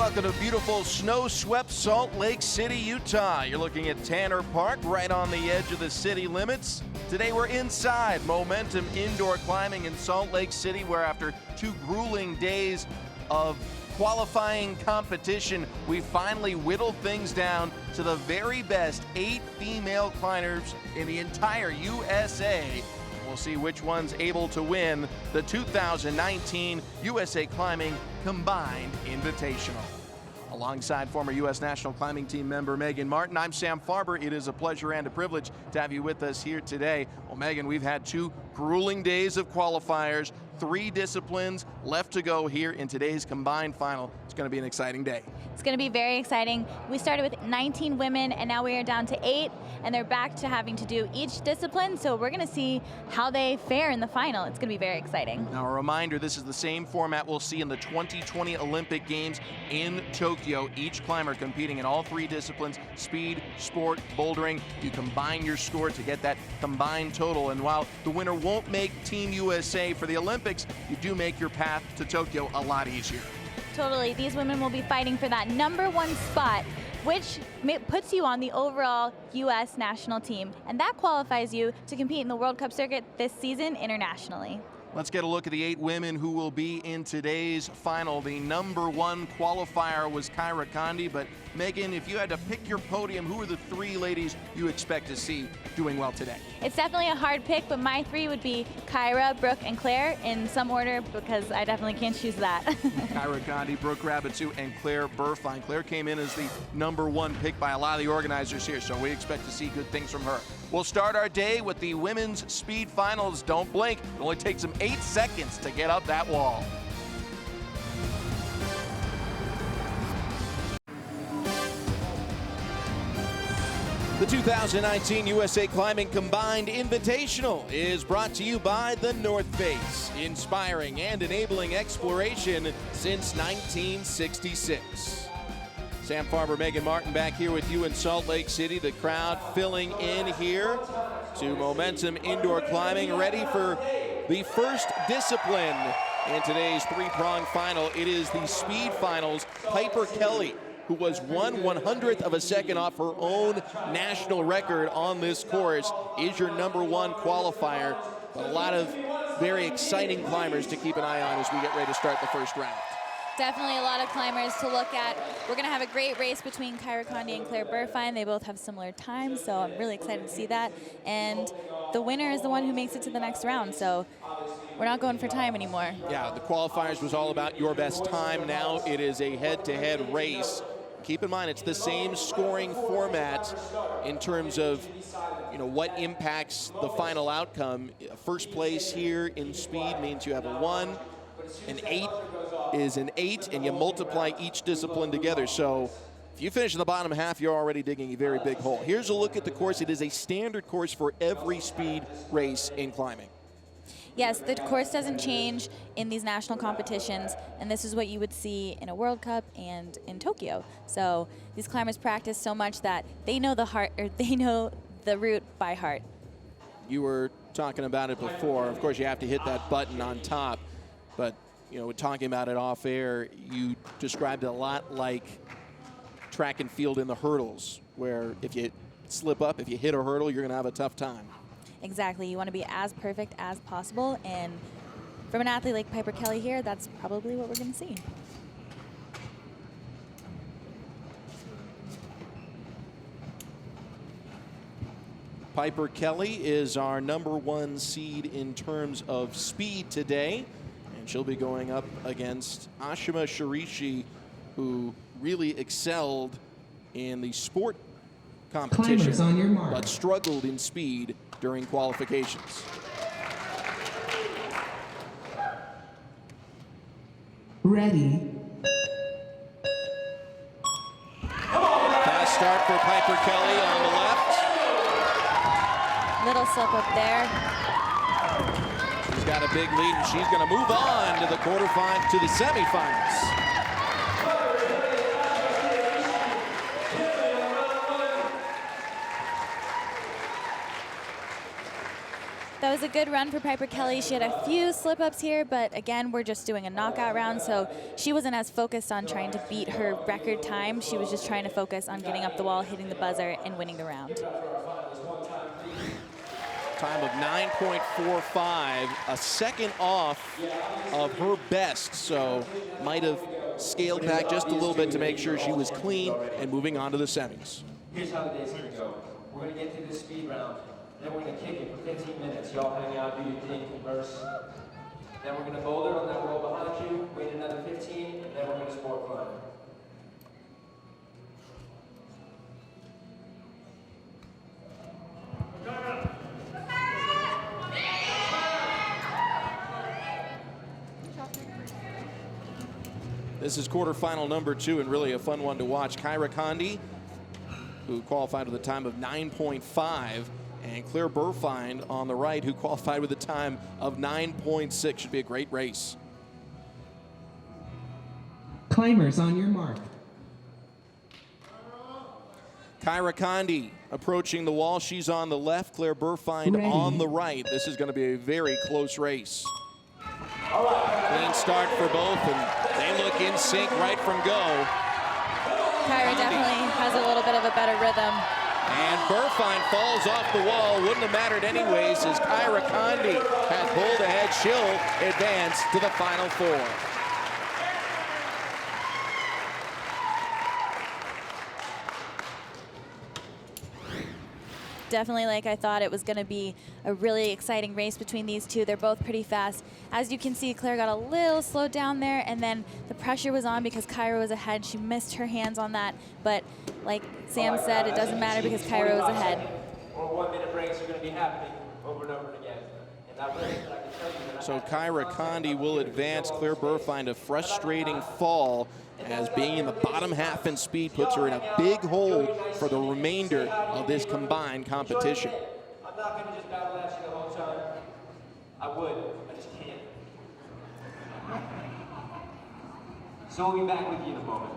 welcome to beautiful snow-swept Salt Lake City, Utah. You're looking at Tanner Park, right on the edge of the city limits. Today we're inside Momentum Indoor Climbing in Salt Lake City, where after 2 grueling days of qualifying competition, we finally whittled things down to the very best 8 female climbers in the entire USA. We'll see which one's able to win the 2019 USA Climbing Combined Invitational. Alongside former U.S. National Climbing Team member Megan Martin, I'm Sam Farber. It is a pleasure and a privilege to have you with us here today. Well, Megan, we've had 2 grueling days of qualifiers, 3 disciplines left to go here in today's combined final. It's going to be an exciting day. It's going to be very exciting. We started with 19 women, and now we are down to 8, and they're back to having to do each discipline, so we're going to see how they fare in the final. It's going to be very exciting. Now, a reminder, this is the same format we'll see in the 2020 Olympic Games in Tokyo. Each climber competing in all 3 disciplines, speed, sport, bouldering. You combine your score to get that combined total, and while the winner won't make Team USA for the Olympics, you do make your path to Tokyo a lot easier. Totally. These women will be fighting for that #1 spot, which puts you on the overall U.S. national team, and that qualifies you to compete in the World Cup circuit this season internationally. Let's get a look at the 8 women who will be in today's final. The #1 qualifier was Kyra Conde, but Megan, if you had to pick your podium, who are the 3 ladies you expect to see doing well today? It's definitely a hard pick, but my 3 would be Kyra, Brooke, and Claire in some order, because I definitely can't choose that. Kyra Conde, Brooke Rabbitou, and Claire Burfine. Claire came in as the #1 pick by a lot of the organizers here, so we expect to see good things from her. We'll start our day with the women's speed finals. Don't blink. It only takes them 8 seconds to get up that wall. The 2019 USA Climbing Combined Invitational is brought to you by the North Face, inspiring and enabling exploration since 1966. Sam Farber, Megan Martin back here with you in Salt Lake City. The crowd filling in here to Momentum Indoor Climbing, ready for the first discipline in today's 3-prong final. It is the speed finals. Piper Kelly, who was 1/100th of a second off her own national record on this course, is your #1 qualifier. But a lot of very exciting climbers to keep an eye on as we get ready to start the first round. Definitely a lot of climbers to look at. We're going to have a great race between Kyra Conde and Claire Burfine. They both have similar times, so I'm really excited to see that. And the winner is the one who makes it to the next round, so we're not going for time anymore. Yeah, the qualifiers was all about your best time. Now it is a head-to-head race. Keep in mind, it's the same scoring format in terms of, you know, what impacts the final outcome. First place here in speed means you have a 1. An 8 is an 8, and you multiply each discipline together. So if you finish in the bottom half, you're already digging a very big hole. Here's a look at the course. It is a standard course for every speed race in climbing. Yes, the course doesn't change in these national competitions, and this is what you would see in a World Cup and in Tokyo. So these climbers practice so much that they know the route by heart. You were talking about it before. Of course, you have to hit that button on top, but you know, talking about it off air, you described it a lot like track and field in the hurdles, where if you slip up, if you hit a hurdle, you're going to have a tough time. Exactly. You want to be as perfect as possible, and from an athlete like Piper Kelly here, that's probably what we're going to see. Piper Kelly is our #1 seed in terms of speed today, and she'll be going up against Ashima Sheree, who really excelled in the sport competition, but struggled in speed during qualifications. Ready. Fast start for Piper Kelly on the left. Little slip up there. She's got a big lead, and she's going to move on to the quarterfinals, to the semifinals. That was a good run for Piper Kelly. She had a few slip-ups here, but again, we're just doing a knockout round, so she wasn't as focused on trying to beat her record time. She was just trying to focus on getting up the wall, hitting the buzzer, and winning the round. Time of 9.45, a second off of her best, so might have scaled back just a little bit to make sure she was clean and moving on to the semis. Here's how the day's gonna go. We're gonna get through this speed round, then we're gonna kick it for 15 minutes. Y'all hang out, do your thing, converse. Then we're gonna boulder on that wall behind you, wait another 15, and then we're gonna sport climb. This is quarterfinal number 2 and really a fun one to watch. Kyra Conde, who qualified with a time of 9.5, and Claire Burfine on the right, who qualified with a time of 9.6. Should be a great race. Climbers on your mark. Kyra Conde approaching the wall. She's on the left. Claire Burfine on the right. This is going to be a very close race. Clean start for both, and they look in sync right from go. Kyra definitely has a little bit of a better rhythm. And Burfine falls off the wall. Wouldn't have mattered anyways, as Kyra Conde has pulled ahead. She'll advance to the Final Four. Definitely, like I thought, it was going to be a really exciting race between these two. They're both pretty fast. As you can see, Claire got a little slowed down there, and then the pressure was on because Kyra was ahead. She missed her hands on that, but like Sam said, it doesn't matter because Kyra was ahead. Or 1 minute breaks are going to be happening over and over again. And that way, I can tell you that So Kyra Conde will advance. Claire Burfine, a frustrating fall, as being in the bottom half in speed puts her in a big hole for the remainder of this combined competition. I'm not going to just battle at you the whole time. I would, I just can't. So we'll be back with you in a moment.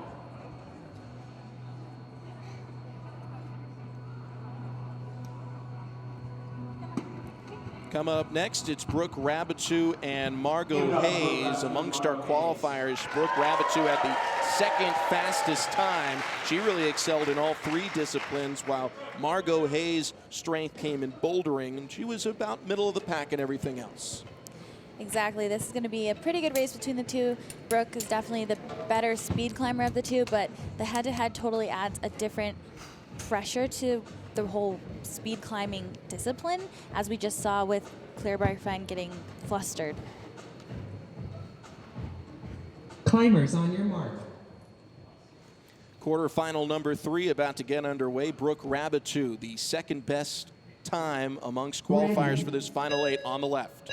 Coming up next, it's Brooke Rabitou and Margot Hays amongst our qualifiers. Brooke Rabitou at the second fastest time. She really excelled in all 3 disciplines, while Margot Hays' strength came in bouldering, and she was about middle of the pack in everything else. Exactly. This is going to be a pretty good race between the two. Brooke is definitely the better speed climber of the two, but the head-to-head totally adds a different pressure to the whole speed climbing discipline, as we just saw with Claire Burfine getting flustered. Climbers on your mark. Quarterfinal number 3 about to get underway. Brooke Rabitou, the second best time amongst qualifiers for this final 8 on the left.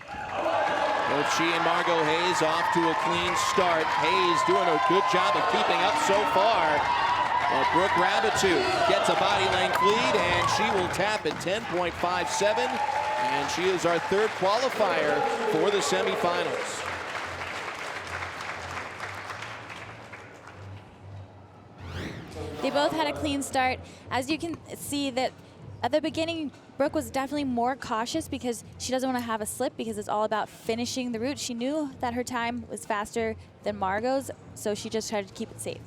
Both she and Margot Hays off to a clean start. Hays doing a good job of keeping up so far. But Brooke Rabitou gets a body length lead, and she will tap at 10.57, and she is our 3rd qualifier for the semifinals. They both had a clean start. As you can see, that at the beginning, Brooke was definitely more cautious because she doesn't want to have a slip, because it's all about finishing the route. She knew that her time was faster than Margot's, so she just tried to keep it safe.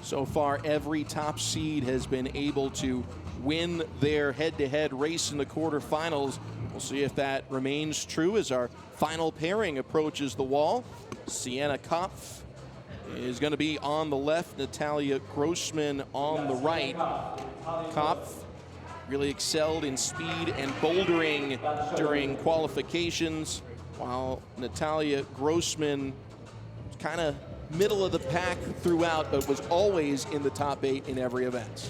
So far, every top seed has been able to win their head-to-head race in the quarterfinals. We'll see if that remains true as our final pairing approaches the wall. Sienna Kopf is going to be on the left, Natalia Grossman on the right. Kopf really excelled in speed and bouldering during qualifications, while Natalia Grossman kind of middle of the pack throughout, but was always in the top 8 in every event.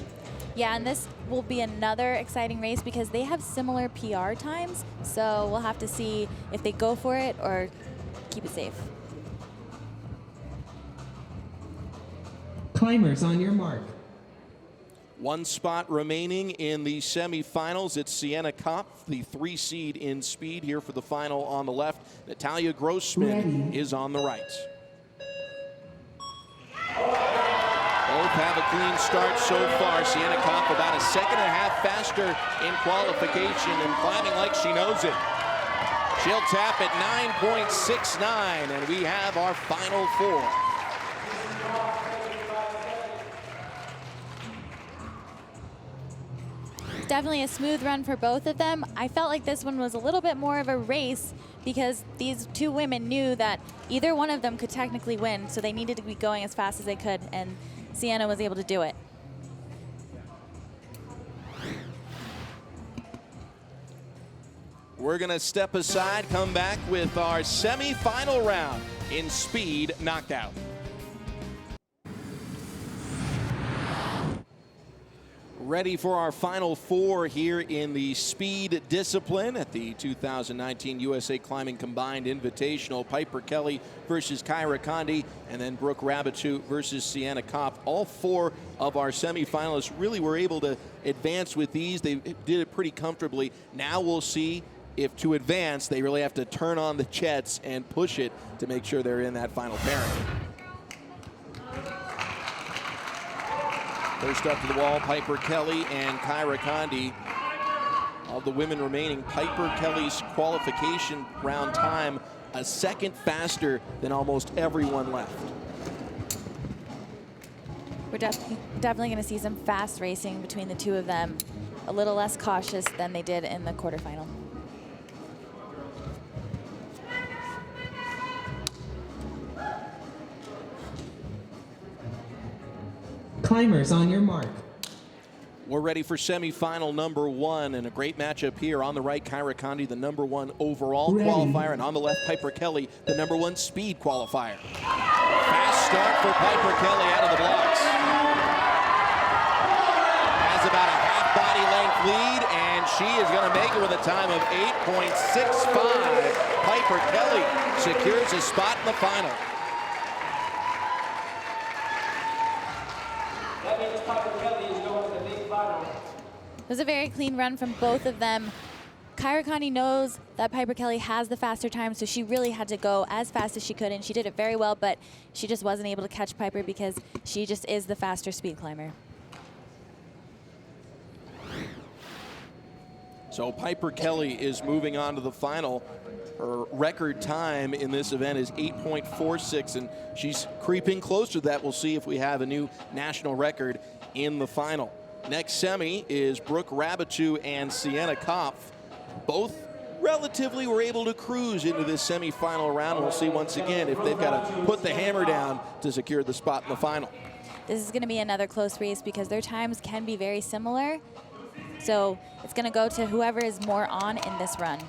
Yeah, and this will be another exciting race because they have similar PR times, so we'll have to see if they go for it or keep it safe. Climbers on your mark. 1 spot remaining in the semifinals. It's Sienna Kopf, the 3 seed in speed, here for the final on the left. Natalia Grossman is on the right. Both have a clean start so far. Sienna Kopp about a second and a half faster in qualification and climbing like she knows it. She'll tap at 9.69, and we have our final four. Definitely a smooth run for both of them. I felt like this one was a little bit more of a race because these two women knew that either one of them could technically win, so they needed to be going as fast as they could, and Sienna was able to do it. We're gonna step aside, come back with our semi-final round in speed knockout. Ready for our final four here in the speed discipline at the 2019 USA Climbing Combined Invitational. Piper Kelly versus Kyra Conde, and then Brooke Rabbitou versus Sienna Kopp. All four of our semifinalists really were able to advance with these. They did it pretty comfortably. Now we'll see if to advance, they really have to turn on the jets and push it to make sure they're in that final pairing. First up to the wall, Piper Kelly and Kyra Conde. Of the women remaining, Piper Kelly's qualification round time a second faster than almost everyone left. We're definitely going to see some fast racing between the two of them. A little less cautious than they did in the quarterfinal. Climbers on your mark. We're ready for semifinal number one, and a great matchup here. On the right, Kyra Conde, the #1 overall qualifier, and on the left, Piper Kelly, the #1 speed qualifier. Fast start for Piper Kelly out of the blocks. Has about a half body length lead, and she is going to make it with a time of 8.65. Piper Kelly secures a spot in the final. That means Piper Kelly is going to the big final. It was a very clean run from both of them. Kyra Conde knows that Piper Kelly has the faster time, so she really had to go as fast as she could, and she did it very well, but she just wasn't able to catch Piper because she just is the faster speed climber. So Piper Kelly is moving on to the final. Her record time in this event is 8.46, and she's creeping closer to that. We'll see if we have a new national record in the final. Next semi is Brooke Rabbitou and Sienna Kopp. Both relatively were able to cruise into this semifinal round. We'll see once again if they've got to put the hammer down to secure the spot in the final. This is going to be another close race because their times can be very similar. So it's going to go to whoever is more on in this run.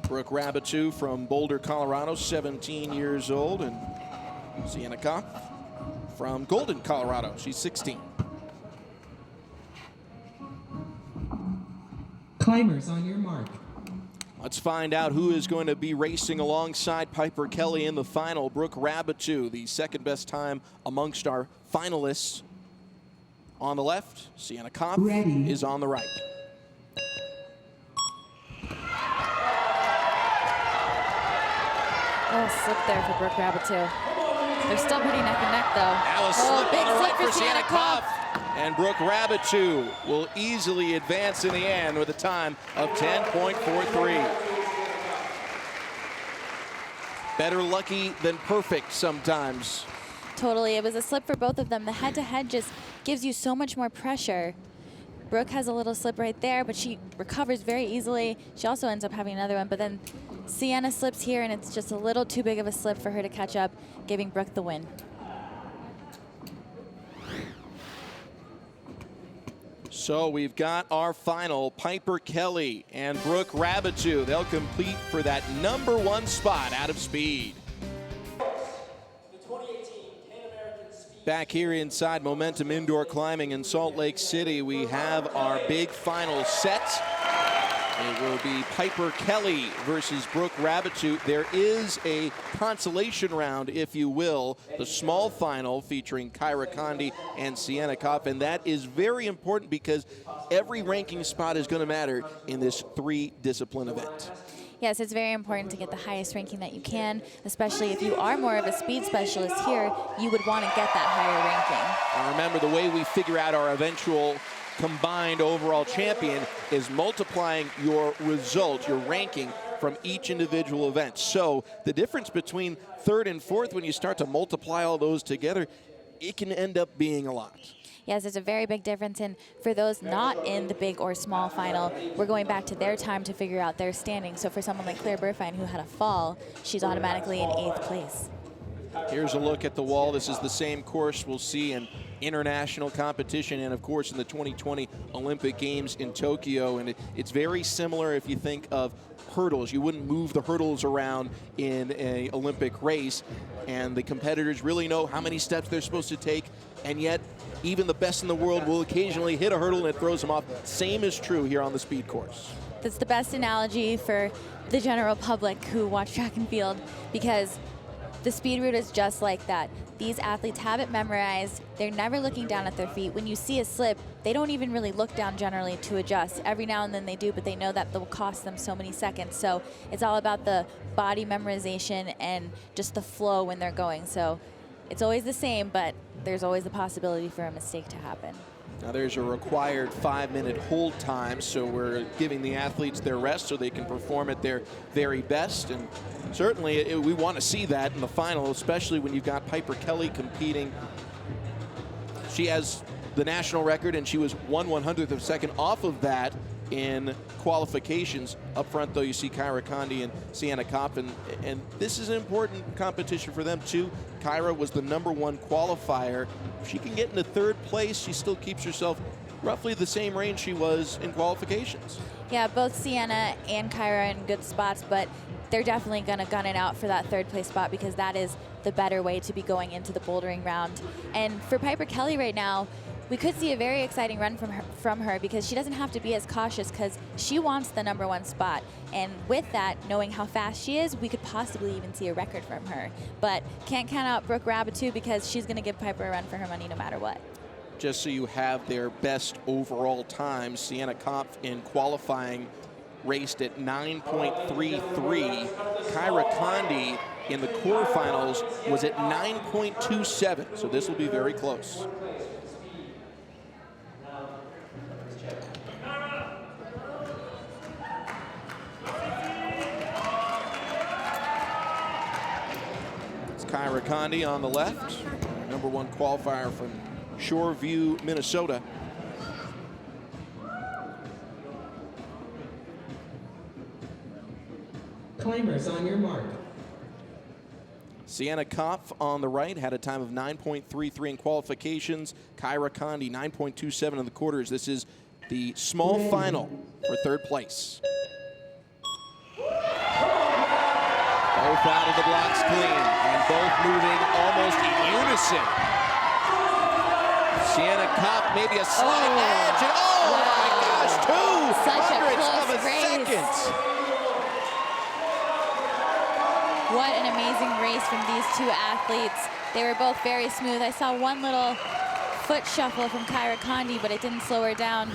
Brooke Rabbitou from Boulder, Colorado, 17 years old, and Sienna Kopp from Golden, Colorado. She's 16. Climbers on your mark. Let's find out who is going to be racing alongside Piper Kelly in the final. Brooke Rabbitou, the second best time amongst our finalists. On the left, Sienna Kopp is on the right. Oh, slip there for Brooke Rabbitou. They're still pretty neck and neck, though. Now a slip big on the right slip for Sienna Kopp. And Brooke Rabbitou will easily advance in the end with a time of 10.43. Better lucky than perfect sometimes. Totally, it was a slip for both of them. The head-to-head just gives you so much more pressure. Brooke has a little slip right there, but she recovers very easily. She also ends up having another one, but then Sienna slips here, and it's just a little too big of a slip for her to catch up, giving Brooke the win. So we've got our final, Piper Kelly and Brooke Rabbitou. They'll compete for that #1 spot out of speed. Back here inside Momentum Indoor Climbing in Salt Lake City, we have our big final set. It will be Piper Kelly versus Brooke Rabbitou. There is a consolation round, if you will, the small final featuring Kyra Conde and Sienna Kopp, and that is very important because every ranking spot is going to matter in this 3-discipline event. Yes, it's very important to get the highest ranking that you can, especially if you are more of a speed specialist here, you would want to get that higher ranking. And remember, the way we figure out our eventual combined overall champion is multiplying your result, your ranking, from each individual event. So the difference between third and fourth, when you start to multiply all those together, it can end up being a lot. Yes, it's a very big difference, and for those not in the big or small final, we're going back to their time to figure out their standing. So for someone like Claire Burfine, who had a fall, she's automatically in 8th place. Here's a look at the wall. This is the same course we'll see in international competition and, of course, in the 2020 Olympic Games in Tokyo. And it's very similar if you think of hurdles. You wouldn't move the hurdles around in an Olympic race, and the competitors really know how many steps they're supposed to take, and yet even the best in the world will occasionally hit a hurdle and it throws them off. Same is true here on the speed course. That's the best analogy for the general public who watch track and field, because the speed route is just like that. These athletes have it memorized. They're never looking down at their feet. When you see a slip, they don't even really look down generally to adjust. Every now and then they do, but they know that will cost them so many seconds. So it's all about the body memorization and just the flow when they're going. So it's always the same, but there's always the possibility for a mistake to happen. Now there's a required 5-minute hold time, so we're giving the athletes their rest so they can perform at their very best. And certainly we want to see that in the final, especially when you've got Piper Kelly competing. She has the national record, and she was 1/100th of a second off of that in qualifications. Up front, though, you see Kyra Conde and Sienna and this is an important competition for them, too. Kyra was the #1 qualifier. If she can get into 3rd place, she still keeps herself roughly the same range she was in qualifications. Yeah, both Sienna and Kyra are in good spots, but they're definitely going to gun it out for that 3rd place spot, because that is the better way to be going into the bouldering round. And for Piper Kelly right now, we could see a very exciting run from her because she doesn't have to be as cautious, because she wants the #1 spot. And with that, knowing how fast she is, we could possibly even see a record from her. But can't count out Brooke Rabatou, because she's going to give Piper a run for her money no matter what. Just so you have their best overall times, Sienna Kopf in qualifying raced at 9.33. Kyra Conde in the quarterfinals was at 9.27, so this will be very close. It's Kyra Conde on the left, #1 qualifier from Shoreview, Minnesota. Climbers on your mark. Sienna Kopf on the right had a time of 9.33 in qualifications. Kyra Conde 9.27 in the quarters. This is the small final for 3rd place. Both out of the blocks clean and both moving almost in unison. Sienna Kopf maybe a slight edge, and my gosh, 2/100ths of a second. What an amazing race from these two athletes. They were both very smooth. I saw one little foot shuffle from Kyra Conde, but it didn't slow her down.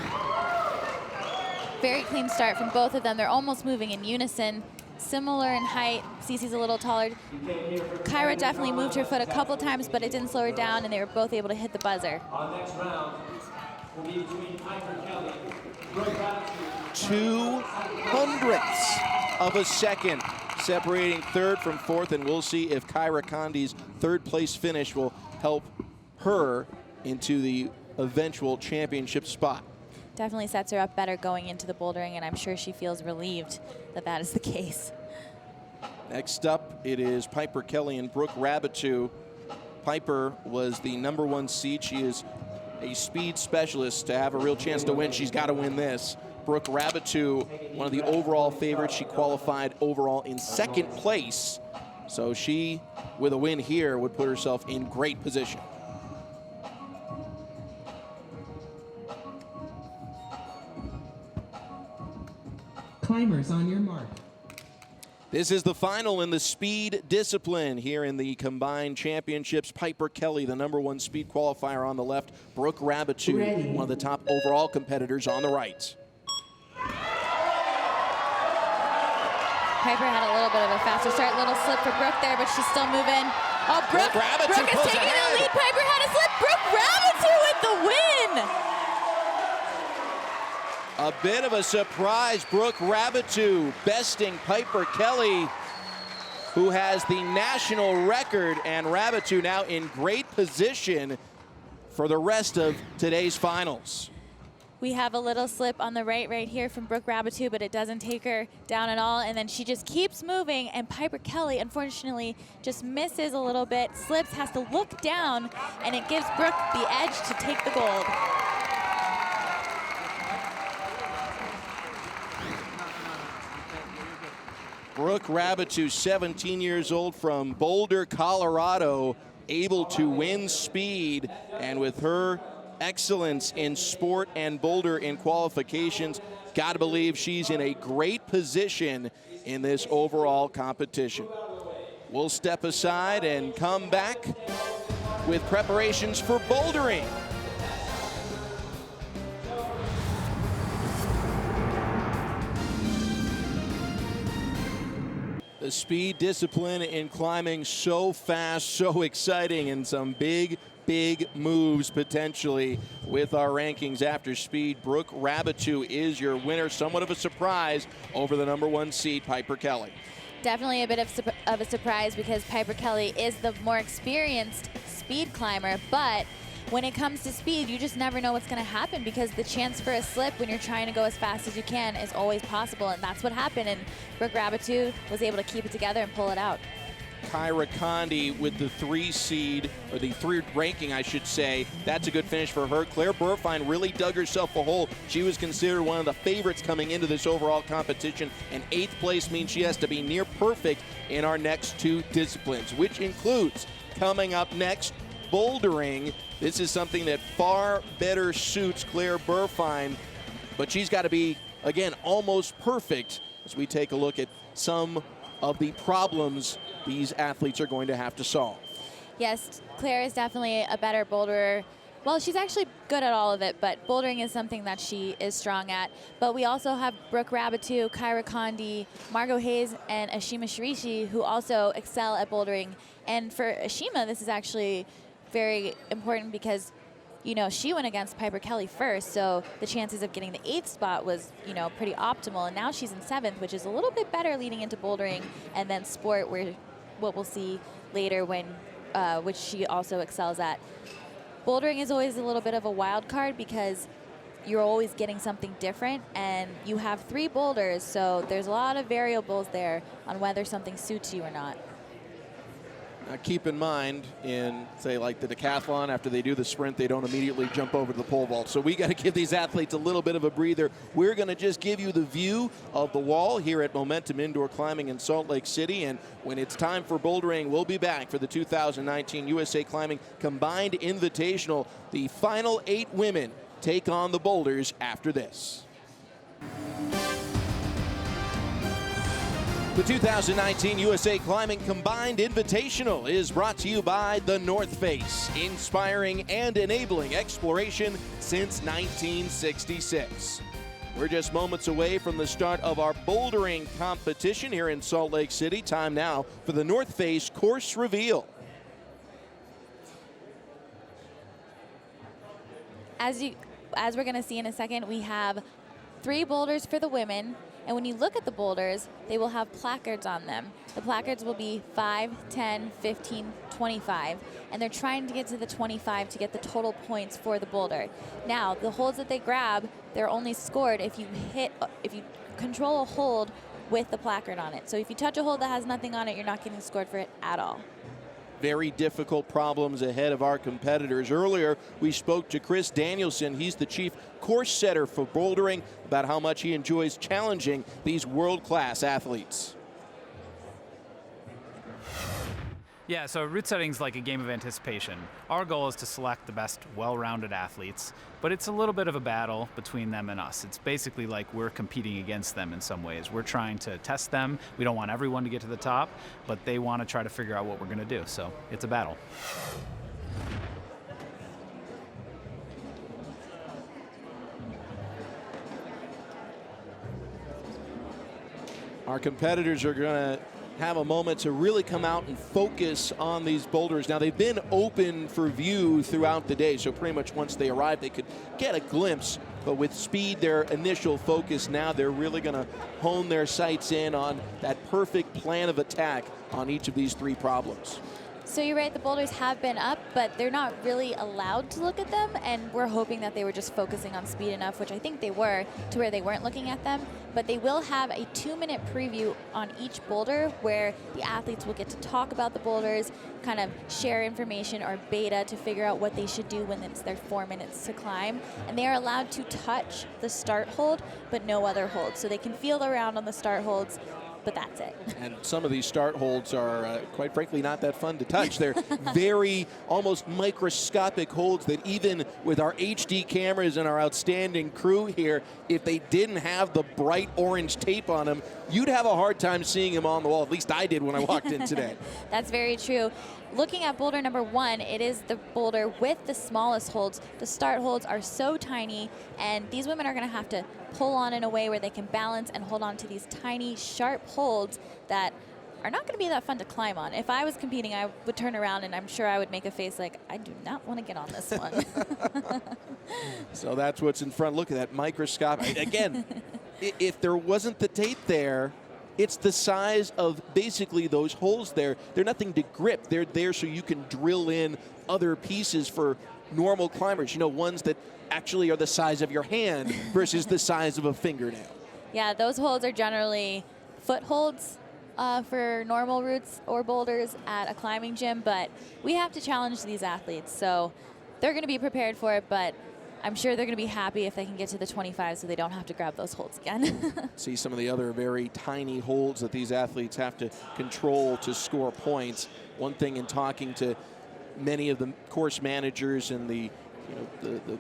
Very clean start from both of them. They're almost moving in unison. Similar in height. Cece's a little taller. Kyra definitely moved her foot a couple times, but it didn't slow her down, and they were both able to hit the buzzer. Our next round will be between Piper Kelly, Brooke Rabatou. 2/100ths of a second separating 3rd from 4th, and we'll see if Kyra Conde's 3rd place finish will help her into the eventual championship spot. Definitely sets her up better going into the bouldering, and I'm sure she feels relieved that that is the case. Next up, it is Piper Kelly and Brooke Rabatou. Piper was the #1 seed. She is a speed specialist. To have a real chance to win, she's got to win this. Brooke Rabatou, one of the overall favorites. She qualified overall in 2nd place. So she, with a win here, would put herself in great position. Climbers on your mark. This is the final in the speed discipline here in the combined championships. Piper Kelly, the #1 speed qualifier on the left. Brooke Rabatou, one of the top overall competitors on the right. Piper had a little bit of a faster start, little slip for Brooke there, but she's still moving. Oh, Brooke is taking the lead. Piper had a slip. Brooke Rabitou with the win. A bit of a surprise. Brooke Rabitou besting Piper Kelly, who has the national record, and Rabitou now in great position for the rest of today's finals. We have a little slip on the right here from Brooke Rabitou, but it doesn't take her down at all, and then she just keeps moving, and Piper Kelly, unfortunately, just misses a little bit, slips, has to look down, and it gives Brooke the edge to take the gold. Brooke Rabitou, 17 years old from Boulder, Colorado, able to win speed, and with her excellence in sport and Boulder in qualifications, gotta believe she's in a great position in this overall competition. We'll step aside and come back with preparations for bouldering. The speed discipline in climbing, so fast, so exciting, and some big moves potentially with our rankings after speed. Brooke Rabitou is your winner. Somewhat of a surprise over the #1 seed, Piper Kelly. Definitely a bit of a surprise because Piper Kelly is the more experienced speed climber, but when it comes to speed, you just never know what's going to happen because the chance for a slip when you're trying to go as fast as you can is always possible, and that's what happened, and Brooke Rabitou was able to keep it together and pull it out. Kyra Conde with the 3 seed, or the 3 ranking, I should say. That's a good finish for her. Claire Burfine really dug herself a hole. She was considered one of the favorites coming into this overall competition, and 8th place means she has to be near perfect in our next 2 disciplines, which includes, coming up next, bouldering. This is something that far better suits Claire Burfine, but she's got to be, again, almost perfect as we take a look at some of the problems these athletes are going to have to solve. Yes, Claire is definitely a better boulderer. Well, she's actually good at all of it, but bouldering is something that she is strong at. But we also have Brooke Rabitou, Kyra Conde, Margot Hays, and Ashima Sheree, who also excel at bouldering. And for Ashima, this is actually very important because, you know, she went against Piper Kelly first, so the chances of getting the 8th spot was, you know, pretty optimal. And now she's in 7th, which is a little bit better leading into bouldering, and then sport, where what we'll see later when, which she also excels at. Bouldering is always a little bit of a wild card because you're always getting something different, and you have 3 boulders, so there's a lot of variables there on whether something suits you or not. Now keep in mind, in, say, like the decathlon, after they do the sprint, they don't immediately jump over to the pole vault. So we got to give these athletes a little bit of a breather. We're going to just give you the view of the wall here at Momentum Indoor Climbing in Salt Lake City. And when it's time for bouldering, we'll be back for the 2019 USA Climbing Combined Invitational. The final 8 women take on the boulders after this. The 2019 USA Climbing Combined Invitational is brought to you by The North Face, inspiring and enabling exploration since 1966. We're just moments away from the start of our bouldering competition here in Salt Lake City. Time now for the North Face course reveal. As we're going to see in a second, we have 3 boulders for the women. And when you look at the boulders, they will have placards on them. The placards will be 5, 10, 15, 25, and they're trying to get to the 25 to get the total points for the boulder. Now, the holds that they grab, they're only scored if you control a hold with the placard on it. So if you touch a hold that has nothing on it, you're not getting scored for it at all. Very difficult problems ahead of our competitors. Earlier, we spoke to Chris Danielson. He's the chief course setter for bouldering, about how much he enjoys challenging these world-class athletes. Yeah, so route setting is like a game of anticipation. Our goal is to select the best well-rounded athletes, but it's a little bit of a battle between them and us. It's basically like we're competing against them in some ways. We're trying to test them. We don't want everyone to get to the top, but they want to try to figure out what we're going to do. So it's a battle. Our competitors are going to have a moment to really come out and focus on these boulders. Now, they've been open for view throughout the day, so pretty much once they arrive, they could get a glimpse. But with speed, their initial focus now, they're really going to hone their sights in on that perfect plan of attack on each of these 3 problems. So you're right, the boulders have been up, but they're not really allowed to look at them, and we're hoping that they were just focusing on speed enough, which I think they were, to where they weren't looking at them. But they will have a 2-minute preview on each boulder where the athletes will get to talk about the boulders, kind of share information or beta to figure out what they should do when it's their 4 minutes to climb. And they are allowed to touch the start hold, but no other holds. So they can feel around on the start holds, but that's it. And some of these start holds are, quite frankly, not that fun to touch. They're very almost microscopic holds that even with our HD cameras and our outstanding crew here, if they didn't have the bright orange tape on them, you'd have a hard time seeing them on the wall. At least I did when I walked in today. That's very true. Looking at boulder number 1, it is the boulder with the smallest holds. The start holds are so tiny, and these women are going to have to pull on in a way where they can balance and hold on to these tiny, sharp holds that are not going to be that fun to climb on. If I was competing, I would turn around and I'm sure I would make a face like, I do not want to get on this one. So that's what's in front. Look at that microscopic. Again, if there wasn't the tape there, it's the size of basically those holes there. They're nothing to grip. They're there so you can drill in other pieces for normal climbers. You know, ones that actually are the size of your hand versus the size of a fingernail. Yeah, those holds are generally footholds for normal routes or boulders at a climbing gym, but we have to challenge these athletes. So they're going to be prepared for it, but I'm sure they're going to be happy if they can get to the 25 so they don't have to grab those holds again. See some of the other very tiny holds that these athletes have to control to score points. One thing in talking to many of the course managers and the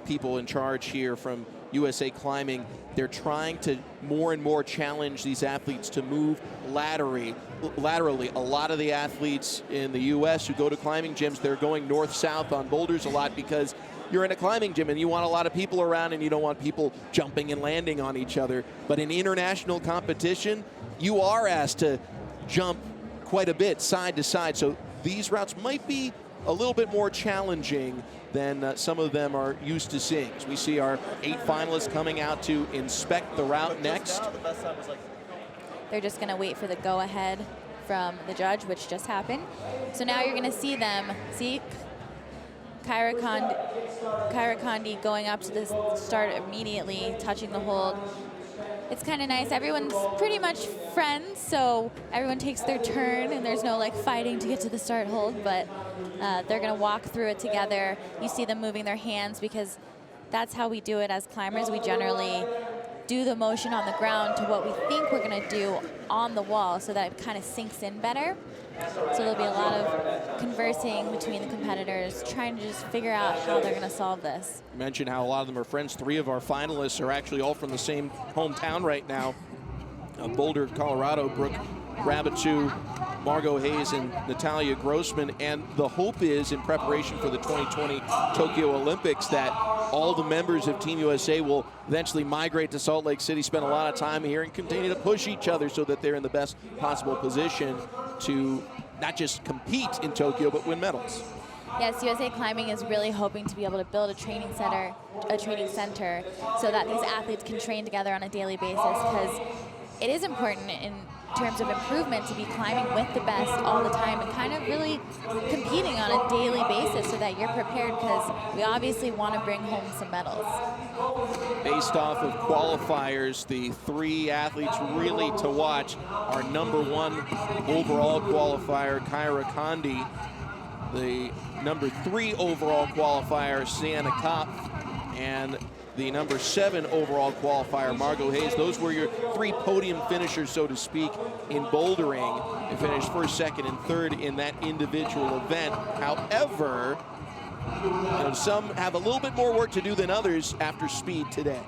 people in charge here from USA Climbing, they're trying to more and more challenge these athletes to move laterally. A lot of the athletes in the U.S. who go to climbing gyms, they're going north-south on boulders a lot because you're in a climbing gym and you want a lot of people around and you don't want people jumping and landing on each other. But in international competition, you are asked to jump quite a bit side to side. So these routes might be a little bit more challenging than some of them are used to seeing. So we see our 8 finalists coming out to inspect the route next. They're just going to wait for the go-ahead from the judge, which just happened. So now you're going to see them. See Kyra Conde going up to this start immediately, touching the hold. It's kind of nice. Everyone's pretty much friends, so everyone takes their turn, and there's no like fighting to get to the start hold, but they're going to walk through it together. You see them moving their hands because that's how we do it as climbers. We generally do the motion on the ground to what we think we're going to do on the wall so that it kind of sinks in better. So there'll be a lot of conversing between the competitors, trying to just figure out how they're going to solve this. You mentioned how a lot of them are friends. 3 of our finalists are actually all from the same hometown right now. Boulder, Colorado, Brooke Rabitou, Margot Hays, and Natalia Grossman. And the hope is, in preparation for the 2020 Tokyo Olympics, that all the members of Team USA will eventually migrate to Salt Lake City, spend a lot of time here, and continue to push each other so that they're in the best possible position to not just compete in Tokyo, but win medals. Yes, USA Climbing is really hoping to be able to build a training center so that these athletes can train together on a daily basis, because it is important in terms of improvement to be climbing with the best all the time and kind of really competing on a daily basis so that you're prepared, because we obviously want to bring home some medals. Based off of qualifiers, the 3 athletes really to watch are number 1 overall qualifier, Kyra Conde, the number 3 overall qualifier, Sienna, and the number 7 overall qualifier, Margot Hays. Those were your 3 podium finishers, so to speak, in bouldering. They finished 1st, 2nd, and 3rd in that individual event. However, some have a little bit more work to do than others after speed today.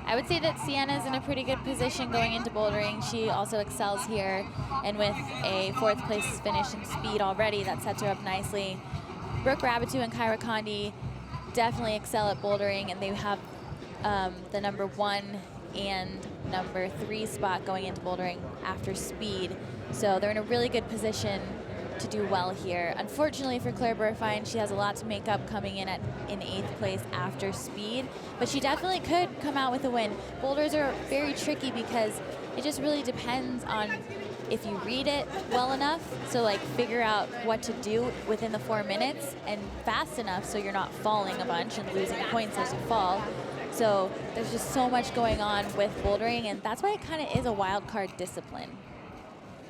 I would say that Sienna's in a pretty good position going into bouldering. She also excels here, and with a 4th place finish in speed already, that sets her up nicely. Brooke Rabitou and Kyra Conde definitely excel at bouldering, and they have the number 1 and number 3 spot going into bouldering after speed. So they're in a really good position to do well here. Unfortunately for Claire Burfine, she has a lot to make up coming in in 8th place after speed, but she definitely could come out with a win. Boulders are very tricky because it just really depends on if you read it well enough, so like figure out what to do within the 4 minutes and fast enough so you're not falling a bunch and losing points as you fall. So there's just so much going on with bouldering, and that's why it kind of is a wild card discipline.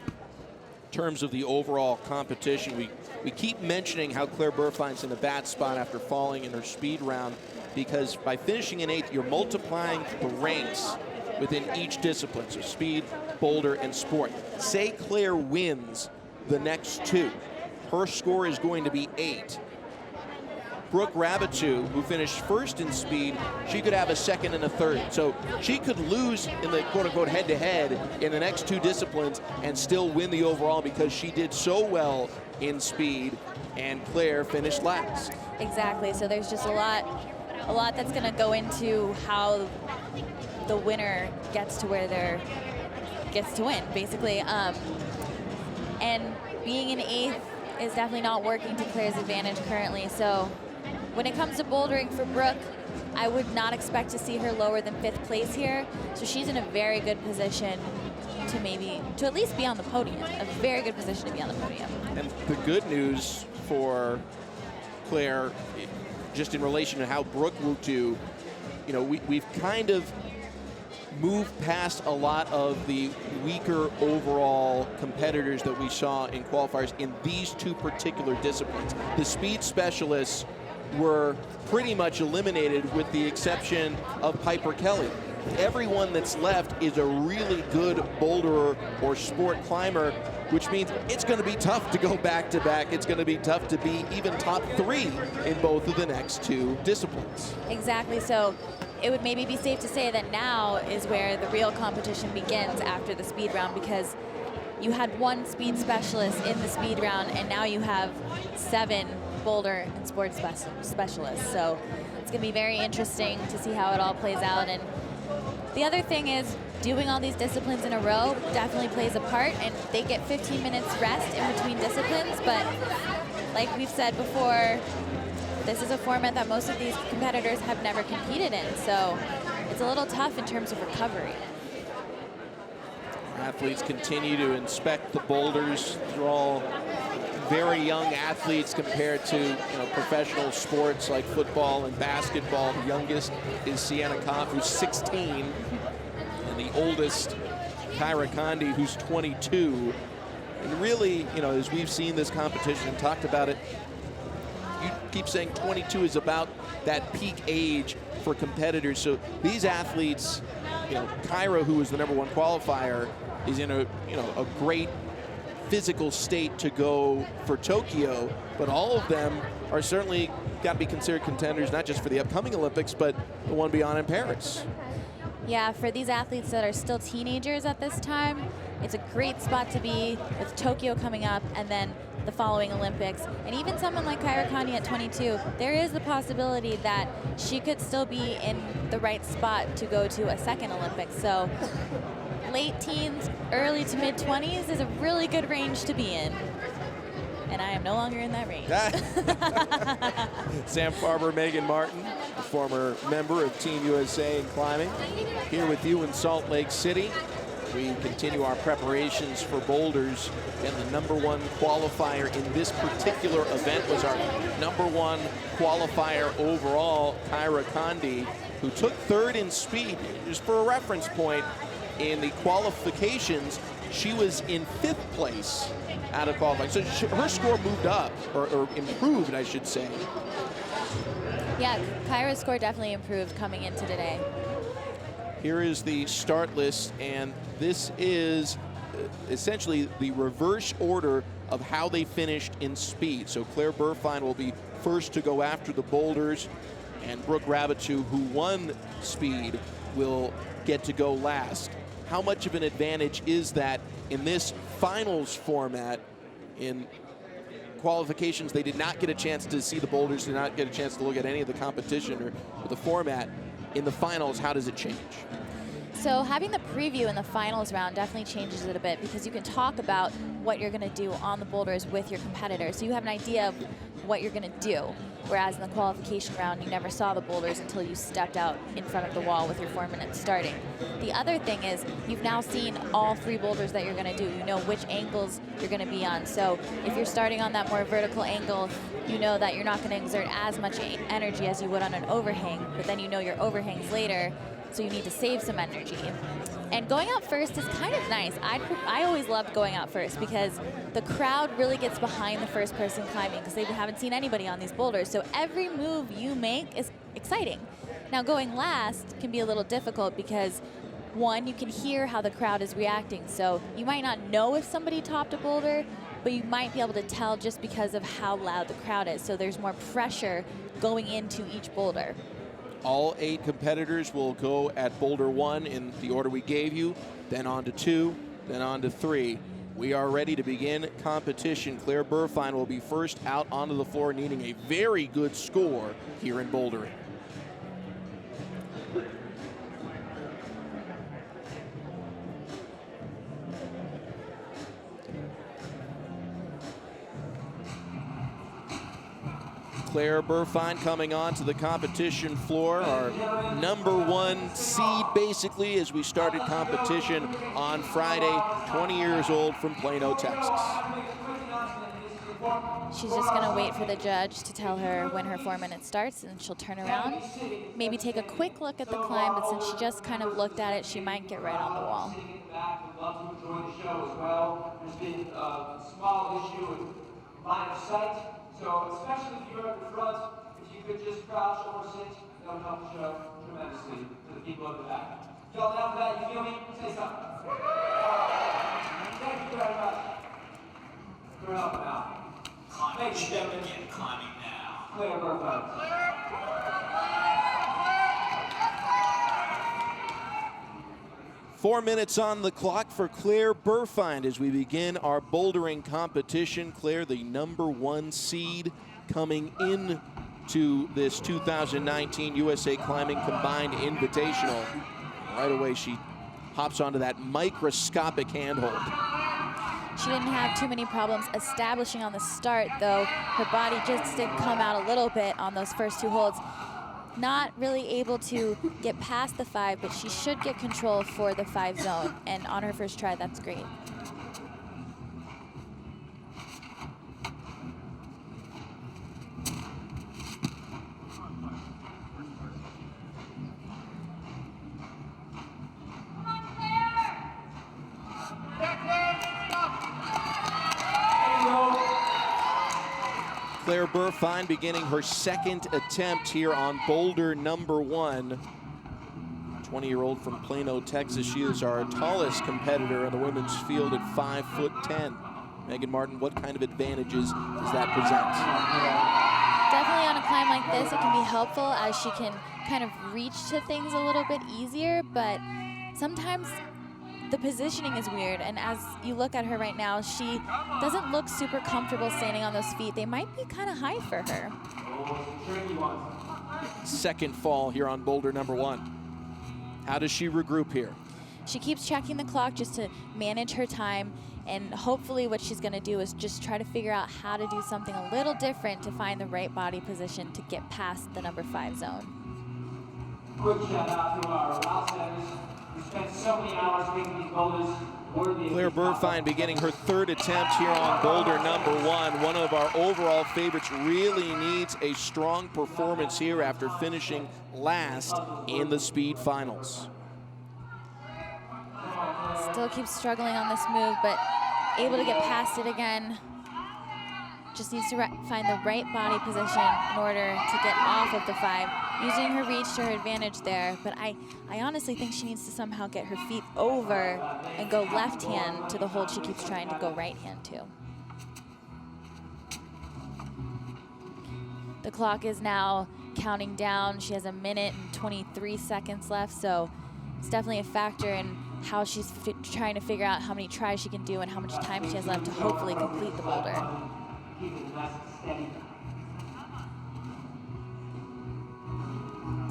In terms of the overall competition, we keep mentioning how Claire Burfine's in a bad spot after falling in her speed round, because by finishing in 8th, you're multiplying the ranks within each discipline, so speed, boulder, and sport. Say Claire wins the next 2. Her score is going to be 8. Brooke Rabitou, who finished 1st in speed, she could have a 2nd and a 3rd. So she could lose in the quote-unquote head-to-head in the next 2 disciplines and still win the overall because she did so well in speed, and Claire finished last. Exactly, so there's just a lot that's gonna go into how the winner gets to where gets to win, basically. And being in 8th is definitely not working to Claire's advantage currently. So when it comes to bouldering for Brooke, I would not expect to see her lower than 5th place here. So she's in a very good position to at least be on the podium. A very good position to be on the podium. And the good news for Claire, just in relation to how Brooke will do, you know, we've kind of moved past a lot of the weaker overall competitors that we saw in qualifiers in these 2 particular disciplines. The speed specialists were pretty much eliminated with the exception of Piper Kelly. Everyone that's left is a really good boulderer or sport climber, which means it's going to be tough to go back-to-back. It's going to be tough to be even top 3 in both of the next 2 disciplines. Exactly, so it would maybe be safe to say that now is where the real competition begins after the speed round, because you had 1 speed specialist in the speed round, and now you have 7 boulder and sports specialists. So it's going to be very interesting to see how it all plays out. And the other thing is, doing all these disciplines in a row definitely plays a part, and they get 15 minutes rest in between disciplines. But like we've said before, this is a format that most of these competitors have never competed in, so it's a little tough in terms of recovery. Athletes continue to inspect the boulders. They're all very young athletes compared to professional sports like football and basketball. The youngest is Sienna, who's 16, and the oldest, Kyra Conde, who's 22. And really, as we've seen this competition and talked about it, you keep saying 22 is about that peak age for competitors. So these athletes, Kyra, who was the #1 qualifier, is in a great physical state to go for Tokyo, but all of them are certainly got to be considered contenders, not just for the upcoming Olympics, but the one beyond in Paris. Yeah, for these athletes that are still teenagers at this time, it's a great spot to be with Tokyo coming up and then the following Olympics. And even someone like Kyra Conde at 22, there is the possibility that she could still be in the right spot to go to a 2nd Olympics. So late teens, early to mid 20s is a really good range to be in. And I am no longer in that range. Sam Farber, Megan Martin, a former member of Team USA in climbing, here with you in Salt Lake City. We continue our preparations for boulders, and the #1 qualifier in this particular event was our #1 qualifier overall, Kyra Conde, who took 3rd in speed. Just for a reference point, in the qualifications, she was in 5th place out of qualifying. So her score moved up, or improved, I should say. Yeah, Kyra's score definitely improved coming into today. Here is the start list, and this is essentially the reverse order of how they finished in speed. So Claire Burfine will be first to go after the boulders, and Brooke Rabitou, who won speed, will get to go last. How much of an advantage is that in this finals format? In qualifications, they did not get a chance to see the boulders, did not get a chance to look at any of the competition or the format. In the finals, how does it change? So having the preview in the finals round definitely changes it a bit, because you can talk about what you're going to do on the boulders with your competitors. So you have an idea of what you're going to do, whereas in the qualification round, you never saw the boulders until you stepped out in front of the wall with your 4 minutes starting. The other thing is you've now seen all 3 boulders that you're going to do. You know which angles you're going to be on. So if you're starting on that more vertical angle, you know that you're not going to exert as much energy as you would on an overhang, but then you know your overhangs later, so you need to save some energy. And going out first is kind of nice. I always loved going out first, because the crowd really gets behind the first person climbing, because they haven't seen anybody on these boulders. So every move you make is exciting. Now going last can be a little difficult, because one, you can hear how the crowd is reacting. So you might not know if somebody topped a boulder, but you might be able to tell just because of how loud the crowd is. So there's more pressure going into each boulder. All 8 competitors will go at boulder 1 in the order we gave you, then on to 2, then on to 3. We are ready to begin competition. Claire Burfine will be first out onto the floor, needing a very good score here in bouldering. Claire Burfine coming onto the competition floor, our #1 seed basically as we started competition on Friday, 20 years old from Plano, Texas. She's just going to wait for the judge to tell her when her 4 minutes starts, and she'll turn around, maybe take a quick look at the climb, but since she just kind of looked at it, she might get right on the wall. There's been a small issue with line of sight. So especially if you're at the front, if you could just crouch or sit, that would help the show tremendously to the people at the back. Y'all down for that? You feel me? Say something. Thank you very much for helping out. Thank you, gentlemen. Climbing now. Claire Burfine. 4 minutes on the clock for Claire Burfine as we begin our bouldering competition. Claire, the #1 seed, coming in to this 2019 USA Climbing Combined Invitational. Right away, she hops onto that microscopic handhold. She didn't have too many problems establishing on the start, though. Her body just did come out a little bit on those first 2 holds. Not really able to get past the 5, but she should get control for the 5 zone. And on her first try, that's great. Claire Burfine beginning her 2nd attempt here on boulder #1. 20-year-old from Plano, Texas. She is our tallest competitor in the women's field at 5'10". Megan Martin, what kind of advantages does that present? Definitely on a climb like this, it can be helpful as she can kind of reach to things a little bit easier, but sometimes the positioning is weird, and as you look at her right now, she doesn't look super comfortable standing on those feet. They might be kind of high for her. 2nd fall here on boulder #1. How does she regroup here? She keeps checking the clock just to manage her time, and hopefully what she's going to do is just try to figure out how to do something a little different to find the right body position to get past the #5 zone. Quick shout out to our route setters. We spent so many hours making these boulders worthy. Claire Burfine beginning her 3rd attempt here on boulder #1. One of our overall favorites, really needs a strong performance here after finishing last in the speed finals. Still keeps struggling on this move, but able to get past it again. Just needs to find the right body position in order to get off of the 5. Using her reach to her advantage there, but I honestly think she needs to somehow get her feet over and go left hand to the hold she keeps trying to go right hand to. The clock is now counting down. She has 1 minute and 23 seconds left, so it's definitely a factor in how she's trying to figure out how many tries she can do and how much time she has left to hopefully complete the boulder. Keep it nice and steady.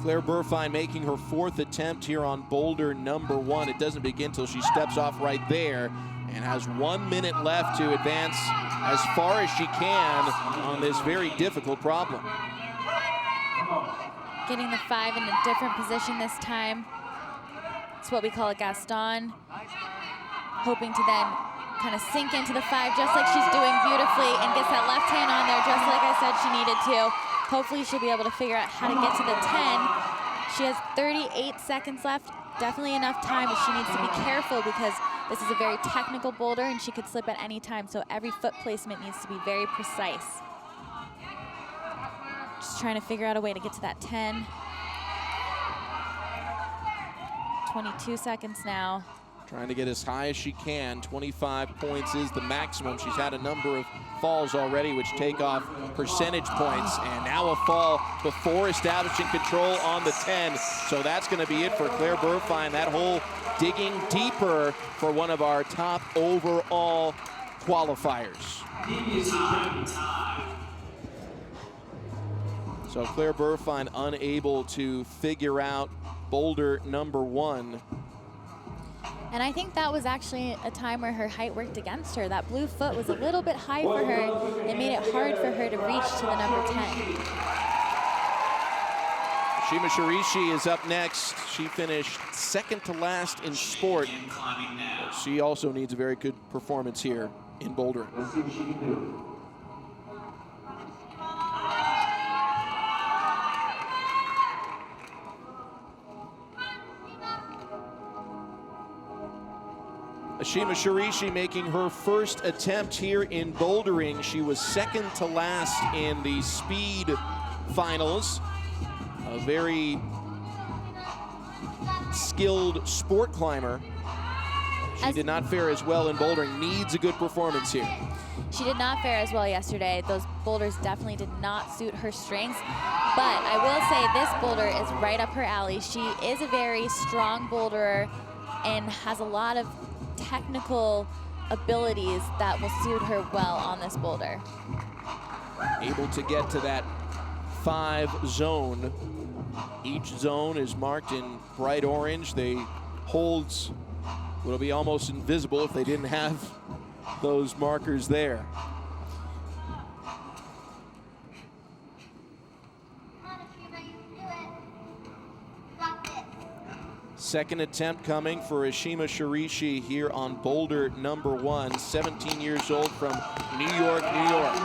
Claire Burfine making her 4th attempt here on boulder number 1. It doesn't begin till she steps off right there and has 1 minute left to advance as far as she can on this very difficult problem. Getting the 5 in a different position this time. It's what we call a Gaston. Hoping to then kind of sink into the 5 just like she's doing beautifully and gets that left hand on there just like I said she needed to. Hopefully she'll be able to figure out how to get to the 10. She has 38 seconds left. Definitely enough time, but she needs to be careful because this is a very technical boulder and she could slip at any time, so every foot placement needs to be very precise. Just trying to figure out a way to get to that 10. 22 seconds now. Trying to get as high as she can. 25 points is the maximum. She's had a number of falls already, which take off percentage points. And now a fall before establishing control on the 10. So that's going to be it for Claire Burfine. That hole digging deeper for one of our top overall qualifiers. So Claire Burfine unable to figure out boulder number 1. And I think that was actually a time where her height worked against her. That blue foot was a little bit high for her. It made it hard for her to reach to the number 10. Shima Sheree is up next. She finished 2nd to last in sport. She also needs a very good performance here in bouldering. Let's see what she can do. Ashima Sheree making her first attempt here in bouldering. She was 2nd to last in the speed finals. A very skilled sport climber. She did not fare as well in bouldering. Needs a good performance here. She did not fare as well yesterday. Those boulders definitely did not suit her strengths. But I will say this boulder is right up her alley. She is a very strong boulderer and has a lot of technical abilities that will suit her well on this boulder. Able to get to that 5 zone. Each zone is marked in bright orange. They holds will be almost invisible if they didn't have those markers there. Second attempt coming for Ashima Sheree here on boulder number 1, 17 years old from New York, New York.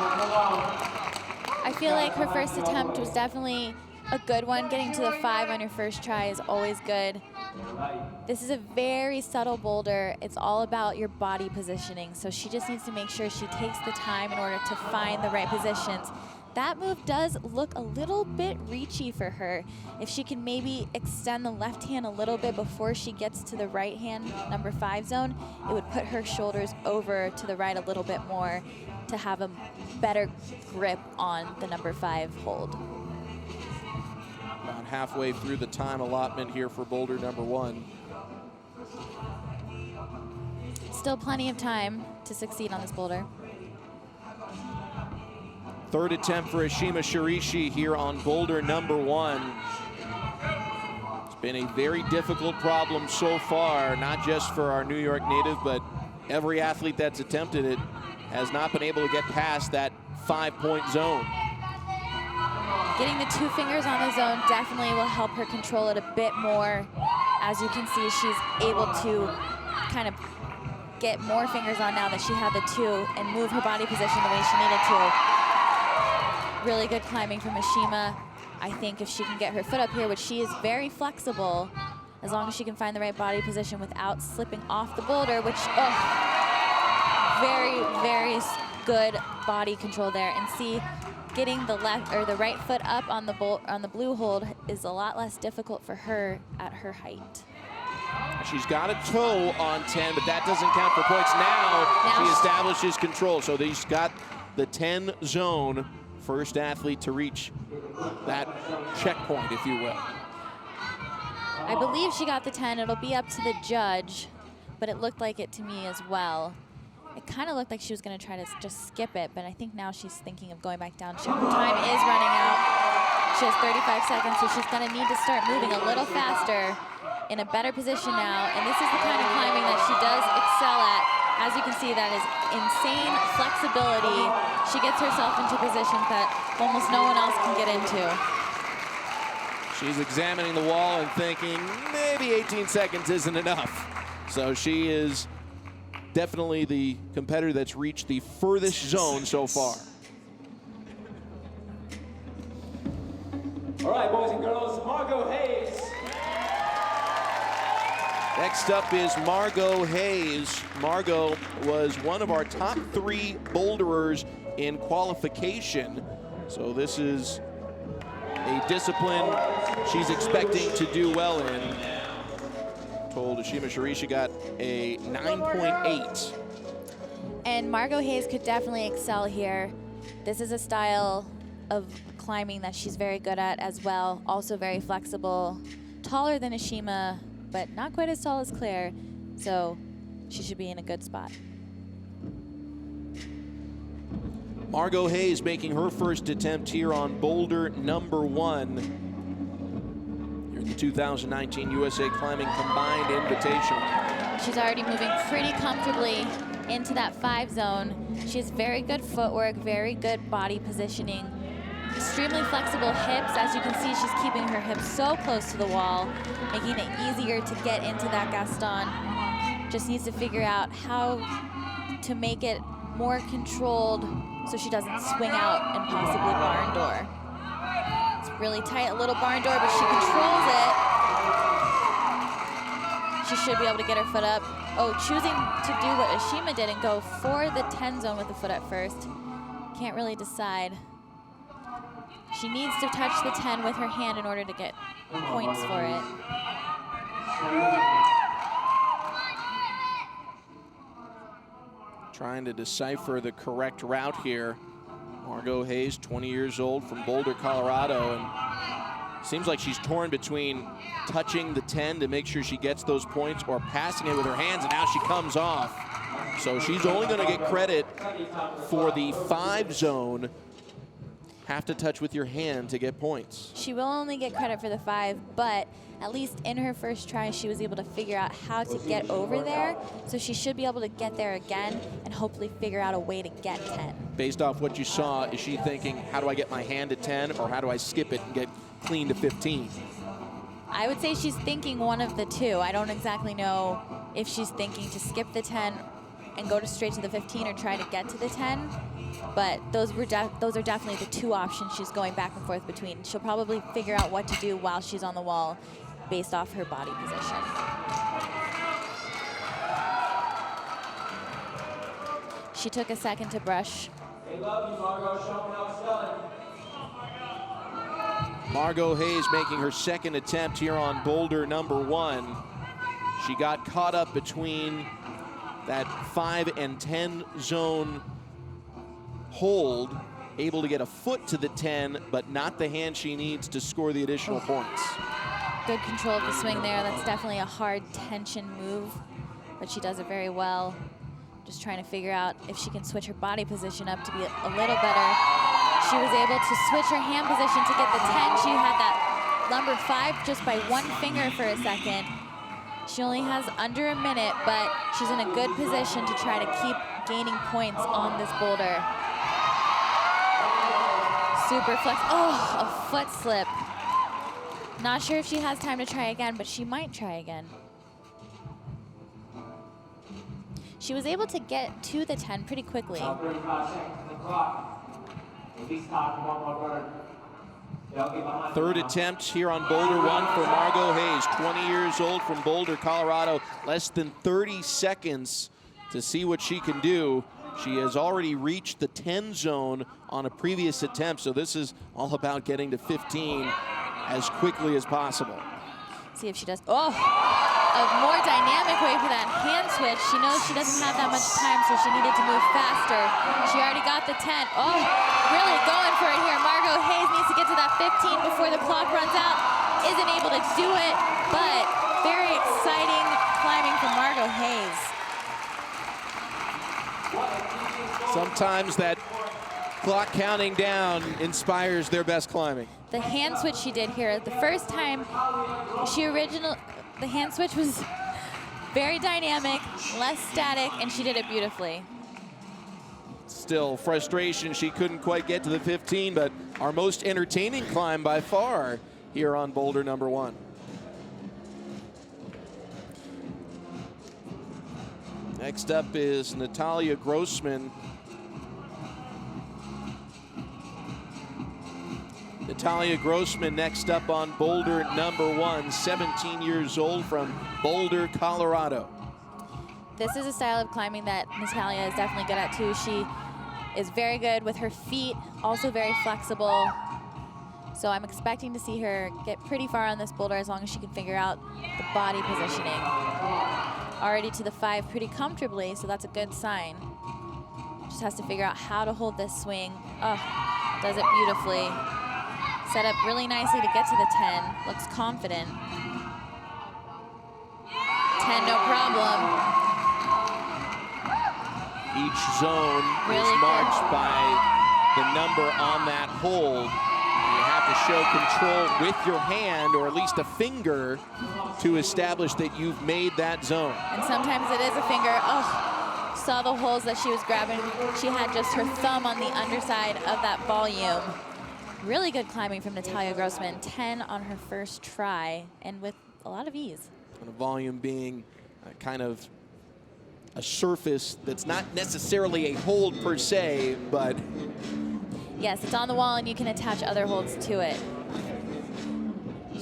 I feel like her first attempt was definitely a good one. Getting to the 5 on your first try is always good. This is a very subtle boulder. It's all about your body positioning, so she just needs to make sure she takes the time in order to find the right positions. That move does look a little bit reachy for her. If she can maybe extend the left hand a little bit before she gets to the right hand, number 5 zone, it would put her shoulders over to the right a little bit more to have a better grip on the number 5 hold. About halfway through the time allotment here for boulder number 1. Still plenty of time to succeed on this boulder. Third attempt for Ashima Sheree here on boulder number 1. It's been a very difficult problem so far, not just for our New York native, but every athlete that's attempted it has not been able to get past that 5-point zone. Getting the 2 fingers on the zone definitely will help her control it a bit more. As you can see, she's able to kind of get more fingers on now that she had the 2 and move her body position the way she needed to. Really good climbing from Ashima. I think if she can get her foot up here, which she is very flexible, as long as she can find the right body position without slipping off the boulder, which, very, very good body control there. And see, getting the left or the right foot up on the blue hold is a lot less difficult for her at her height. She's got a toe on 10, but that doesn't count for points. Now she establishes control. So she's got the 10 zone. First athlete to reach that checkpoint, if you will. I believe she got the 10. It'll be up to the judge, but it looked like it to me as well. It kind of looked like she was going to try to just skip it, but I think now she's thinking of going back down. Her time is running out. She has 35 seconds, so she's gonna need to start moving a little faster, in a better position now. And this is the kind of climbing that she does excel at. As you can see, that is insane flexibility. She gets herself into positions that almost no one else can get into. She's examining the wall and thinking maybe 18 seconds isn't enough. So she is definitely the competitor that's reached the furthest zone so far. All right, boys and girls, Margot Hays. Next up is Margot Hays. Margot was one of our top 3 boulderers in qualification. So this is a discipline she's expecting to do well in. Told Ashima Cherie she got a 9.8. And Margot Hays could definitely excel here. This is a style of climbing that she's very good at as well. Also very flexible, taller than Ashima, but not quite as tall as Claire. So she should be in a good spot. Margot Hays making her first attempt here on boulder number 1. Here in the 2019 USA Climbing Combined Invitational. She's already moving pretty comfortably into that 5 zone. She has very good footwork, very good body positioning, extremely flexible hips. As you can see, she's keeping her hips so close to the wall, making it easier to get into that Gaston. Just needs to figure out how to make it more controlled so she doesn't swing out and possibly barn door. It's really tight, a little barn door, but she controls it. She should be able to get her foot up. Oh, choosing to do what Ashima did and go for the 10 zone with the foot at first. Can't really decide. She needs to touch the 10 with her hand in order to get points for it. Trying to decipher the correct route here. Margot Hays, 20 years old from Boulder, Colorado, and seems like she's torn between touching the 10 to make sure she gets those points or passing it with her hands, and now she comes off. So she's only going to get credit for the 5 zone. Have to touch with your hand to get points. She will only get credit for the 5, but at least in her first try, she was able to figure out how to get over there. So she should be able to get there again and hopefully figure out a way to get 10. Based off what you saw, is she thinking, how do I get my hand to 10, or how do I skip it and get clean to 15? I would say she's thinking one of the two. I don't exactly know if she's thinking to skip the 10 and go straight to the 15 or try to get to the 10. But those are definitely the 2 options she's going back and forth between. She'll probably figure out what to do while she's on the wall based off her body position. She took a second to brush. They love you, Margot. Show them how it's done. Margot Hays making her second attempt here on boulder number 1. She got caught up between that 5 and 10 zone hold, able to get a foot to the 10, but not the hand she needs to score the additional points. Good control of the swing there. That's definitely a hard tension move, but she does it very well. Just trying to figure out if she can switch her body position up to be a little better. She was able to switch her hand position to get the 10. She had that number 5 just by 1 finger for a second. She only has under a minute, but she's in a good position to try to keep gaining points on this boulder. Super flex. Oh, a foot slip. Not sure if she has time to try again, but she might try again. She was able to get to the 10 pretty quickly. 35 seconds on the clock. At least time for one more burn. They'll get behind. Third attempt here on boulder 1 for Margot Hays, 20 years old from Boulder, Colorado. Less than 30 seconds to see what she can do. She has already reached the 10 zone on a previous attempt, so this is all about getting to 15 as quickly as possible. See if she does. Oh, a more dynamic way for that hand switch. She knows she doesn't have that much time, so she needed to move faster. She already got the 10. Oh, really going for it here. Margot Hays needs to get to that 15 before the clock runs out. Isn't able to do it, but very exciting climbing from Margot Hays. Sometimes that clock counting down inspires their best climbing. the hand switch she did here. The first time the hand switch was very dynamic, less static, and she did it beautifully. Still frustration, she couldn't quite get to the 15, but our most entertaining climb by far here on boulder number 1. Next up is Natalia Grossman. Natalia Grossman next up on boulder number 1, 17 years old from Boulder, Colorado. This is a style of climbing that Natalia is definitely good at too. She is very good with her feet, also very flexible. So I'm expecting to see her get pretty far on this boulder as long as she can figure out the body positioning. Already to the 5 pretty comfortably, so that's a good sign. Just has to figure out how to hold this swing. Oh, does it beautifully. Set up really nicely to get to the 10. Looks confident. 10, no problem. Each zone Really is good. marked by the number on that hold. You have to show control with your hand or at least a finger to establish that you've made that zone. And sometimes it is a finger. Oh, saw the holes that she was grabbing. She had just her thumb on the underside of that volume. Really good climbing from Natalia Grossman. 10 on her first try and with a lot of ease. And a volume being kind of a surface that's not necessarily a hold per se, but Yes, it's on the wall and you can attach other holds to it.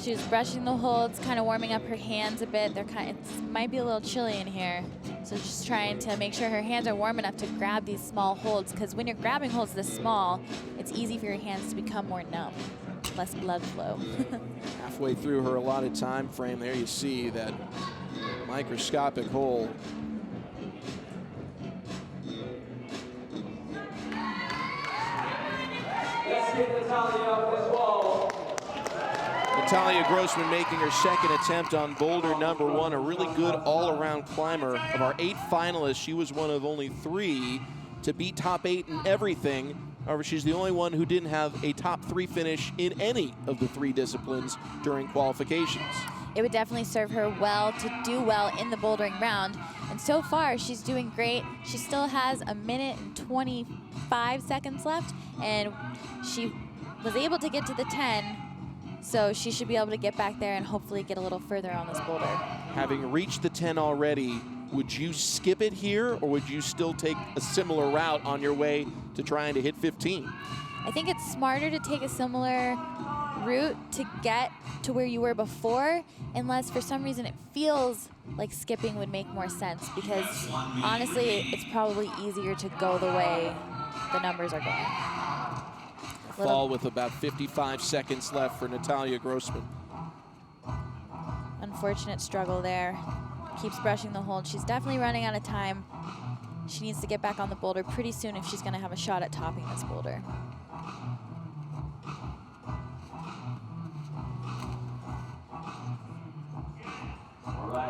She was brushing the holds, kind of warming up her hands a bit. It might be a little chilly in here. So just trying to make sure her hands are warm enough to grab these small holds, because when you're grabbing holds this small, it's easy for your hands to become more numb, less blood flow. halfway through her allotted time frame there, you see that microscopic hole. Let's get Natalia off this wall. Natalia Grossman making her second attempt on boulder number 1, a really good all-around climber. Of our 8 finalists, she was one of only 3 to beat top 8 in everything. However, she's the only one who didn't have a top 3 finish in any of the 3 disciplines during qualifications. It would definitely serve her well to do well in the bouldering round. And so far, she's doing great. She still has 1 minute and 25 seconds left, and she was able to get to the 10. So she should be able to get back there and hopefully get a little further on this boulder. Having reached the 10 already, would you skip it here, or would you still take a similar route on your way to trying to hit 15? I think it's smarter to take a similar route to get to where you were before, unless for some reason it feels like skipping would make more sense, because honestly, it's probably easier to go the way the numbers are going. Fall with about 55 seconds left for Natalia Grossman. Unfortunate struggle there. Keeps brushing the hold. She's definitely running out of time. She needs to get back on the boulder pretty soon if she's going to have a shot at topping this boulder.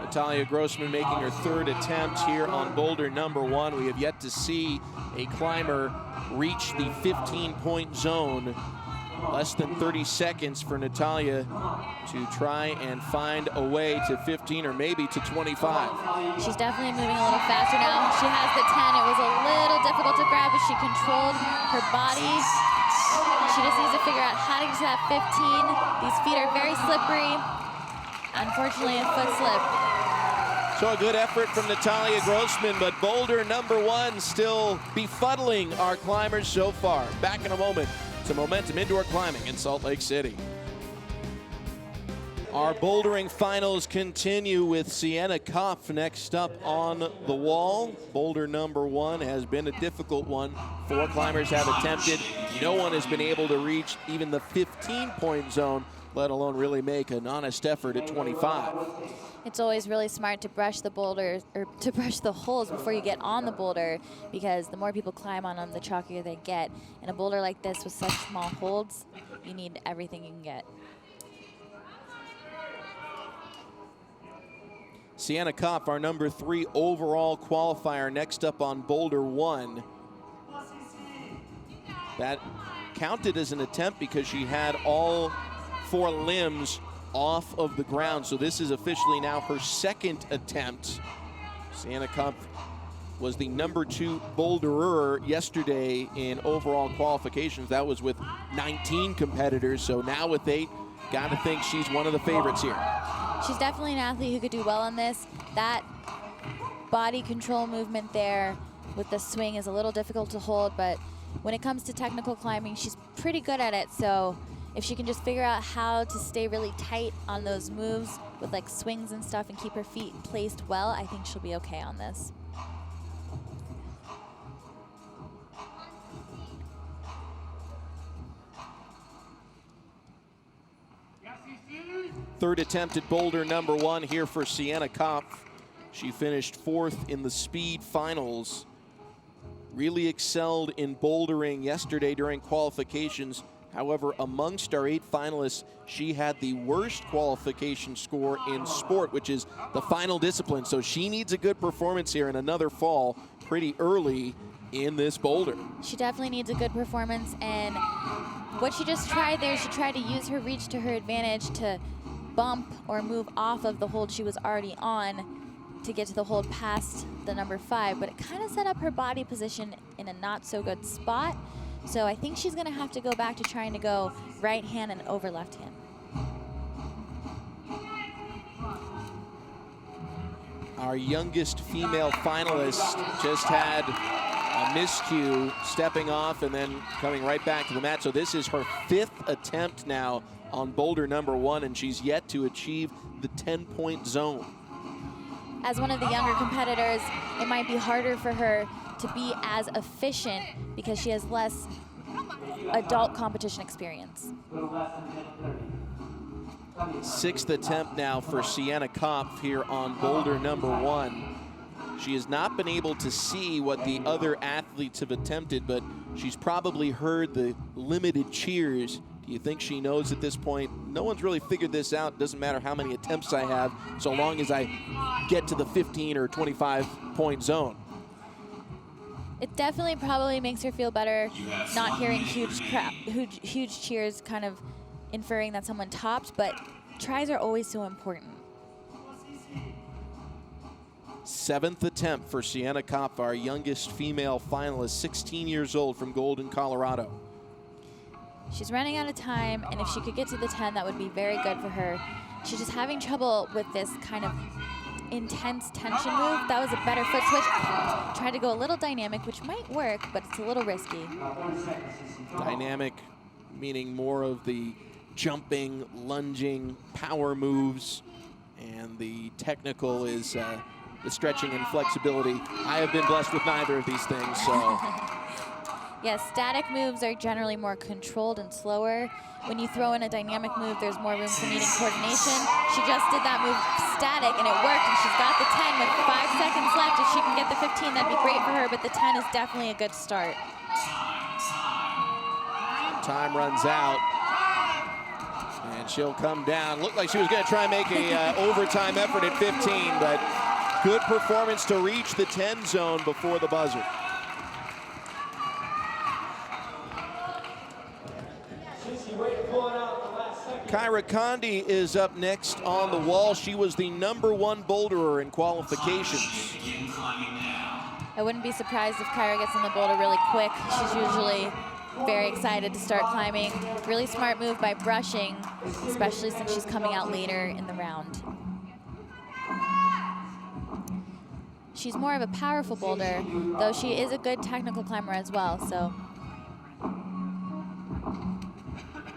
Natalia Grossman making her 3rd attempt here on boulder number 1. We have yet to see a climber reach the 15-point zone. Less than 30 seconds for Natalia to try and find a way to 15 or maybe to 25. She's definitely moving a little faster now. She has the 10. It was a little difficult to grab, but she controlled her body. She just needs to figure out how to get to that 15. These feet are very slippery. Unfortunately, a foot slip. So a good effort from Natalia Grossman, but boulder number 1 still befuddling our climbers so far. Back in a moment to Momentum Indoor Climbing in Salt Lake City. Our bouldering finals continue with Sienna Kopf next up on the wall. Boulder number 1 has been a difficult one. 4 climbers have attempted. No one has been able to reach even the 15-point zone, let alone really make an honest effort at 25. It's always really smart to brush the boulders, or to brush the holes before you get on the boulder, because the more people climb on them, the chalkier they get. In a boulder like this with such small holds, you need everything you can get. Sienna Kopf, our number 3 overall qualifier, next up on boulder 1. That counted as an attempt because she had all 4 limbs off of the ground. So this is officially now her second attempt. Sienna Kampf was the number 2 boulderer yesterday in overall qualifications. That was with 19 competitors. So now with 8, got to think she's one of the favorites here. She's definitely an athlete who could do well on this. That body control movement there with the swing is a little difficult to hold, but when it comes to technical climbing, she's pretty good at it. So if she can just figure out how to stay really tight on those moves with like swings and stuff and keep her feet placed well, I think she'll be okay on this. Third attempt at boulder number 1 here for Sienna Kampf. She finished 4th in the speed finals. Really excelled in bouldering yesterday during qualifications. However, amongst our 8 finalists, she had the worst qualification score in sport, which is the final discipline. So she needs a good performance here and another fall pretty early in this boulder. She definitely needs a good performance, and what she just tried there, she tried to use her reach to her advantage to bump or move off of the hold she was already on to get to the hold past the number 5, but it kind of set up her body position in a not so good spot. So I think she's gonna have to go back to trying to go right hand and over left hand. Our youngest female finalist just had a miscue, stepping off and then coming right back to the mat. So this is her 5th attempt now on boulder number 1, and she's yet to achieve the 10-point zone. As one of the younger competitors, it might be harder for her to be as efficient because she has less adult competition experience. 6th attempt now for Sienna Kampf here on boulder number 1. She has not been able to see what the other athletes have attempted, but she's probably heard the limited cheers. Do you think she knows at this point, no one's really figured this out? Doesn't matter how many attempts I have, so long as I get to the 15 or 25-point zone. It definitely probably makes her feel better not hearing huge cheers kind of inferring that someone topped, but tries are always so important. 7th attempt for Sienna Kampf, our youngest female finalist, 16 years old from Golden, Colorado. She's running out of time, and if she could get to the 10, that would be very good for her. She's just having trouble with this kind of intense tension move. That was a better foot switch. Tried to go a little dynamic, which might work, but it's a little risky. Dynamic, meaning more of the jumping, lunging, power moves, and the technical is the stretching and flexibility. I have been blessed with neither of these things, so. Yes, static moves are generally more controlled and slower. When you throw in a dynamic move, there's more room for needing coordination. She just did that move static, and it worked, and she's got the 10 with 5 seconds left. If she can get the 15, that'd be great for her, but the 10 is definitely a good start. Time runs out, and she'll come down. Looked like she was gonna try and make a overtime effort at 15, but good performance to reach the 10 zone before the buzzer. Kyra Conde is up next on the wall. She was the #1 boulderer in qualifications. I wouldn't be surprised if Kyra gets on the boulder really quick. She's usually very excited to start climbing. Really smart move by brushing, especially since she's coming out later in the round. She's more of a powerful boulder, though she is a good technical climber as well, so.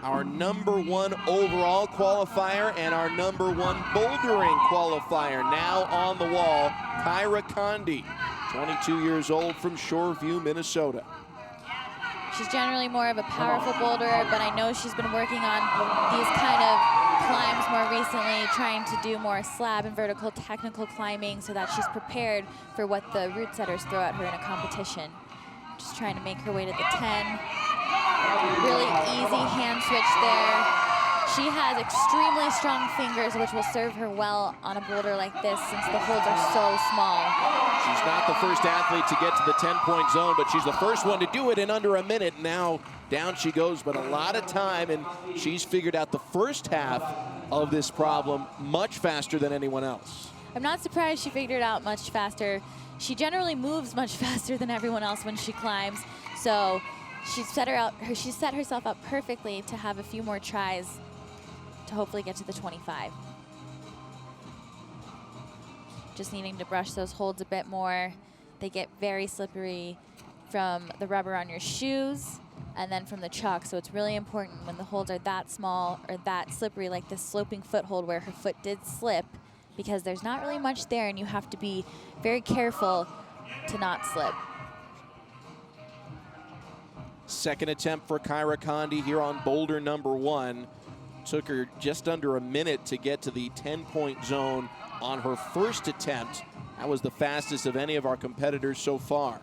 Our #1 overall qualifier and our #1 bouldering qualifier now on the wall, Kyra Conde, 22 years old from Shoreview, Minnesota. She's generally more of a powerful boulderer, but I know she's been working on these kind of climbs more recently, trying to do more slab and vertical technical climbing so that she's prepared for what the route setters throw at her in a competition. Just trying to make her way to the 10. Really easy hand switch there. She has extremely strong fingers, which will serve her well on a boulder like this since the holds are so small. She's not the first athlete to get to the 10-point zone, but she's the first one to do it in under a minute. Now down she goes, but a lot of time, and she's figured out the first half of this problem much faster than anyone else. I'm not surprised she figured it out much faster. She generally moves much faster than everyone else when she climbs, so she's set herself up perfectly to have a few more tries to hopefully get to the 25. Just needing to brush those holds a bit more. They get very slippery from the rubber on your shoes and then from the chalk, so it's really important when the holds are that small or that slippery, like this sloping foothold where her foot did slip, because there's not really much there and you have to be very careful to not slip. Second attempt for Kyra Conde here on boulder number 1. Took her just under a minute to get to the 10-point zone on her first attempt. That was the fastest of any of our competitors so far.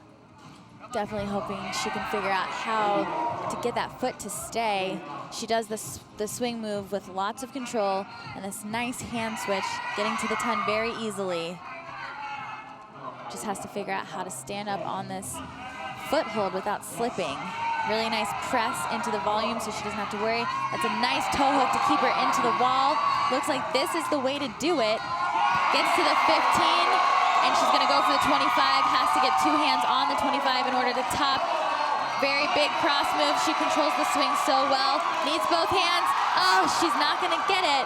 Definitely hoping she can figure out how to get that foot to stay. She does the swing move with lots of control and this nice hand switch, getting to the 10 very easily. Just has to figure out how to stand up on this foothold without slipping. Really nice press into the volume so she doesn't have to worry. That's a nice toe hook to keep her into the wall. Looks like this is the way to do it. Gets to the 15, and she's gonna go for the 25. Has to get 2 hands on the 25 in order to top. Very big cross move. She controls the swing so well. Needs both hands. Oh, she's not gonna get it.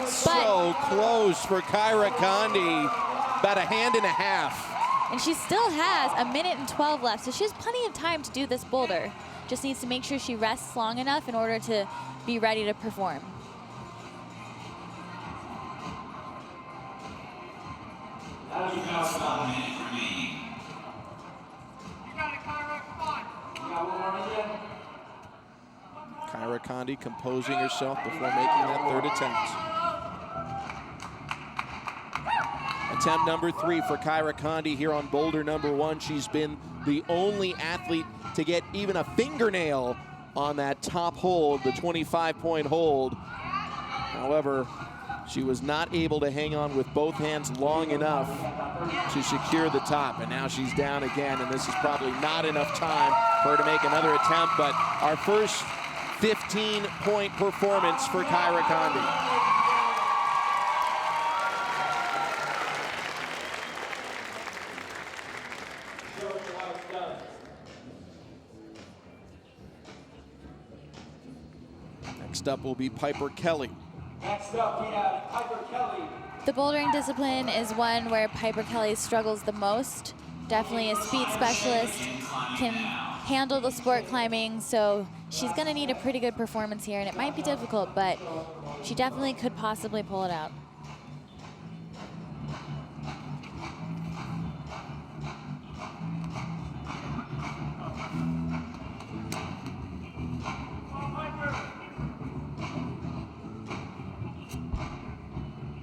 So close for Kyra Conde. About a hand and a half. And she still has a minute and 12 left, so she has plenty of time to do this boulder. Just needs to make sure she rests long enough in order to be ready to perform. Kyra Conde composing herself before making that third attempt. Attempt number 3 for Kyra Conde here on boulder number 1. She's been the only athlete to get even a fingernail on that top hold, the 25-point hold. However, she was not able to hang on with both hands long enough to secure the top, and now she's down again, and this is probably not enough time for her to make another attempt, but our first 15-point performance for Kyra Conde. Next up will be Piper Kelly. Next up, we have Piper Kelly. The bouldering discipline is one where Piper Kelly struggles the most. Definitely a speed specialist, can handle the sport climbing, so she's gonna need a pretty good performance here, and it might be difficult, but she definitely could possibly pull it out.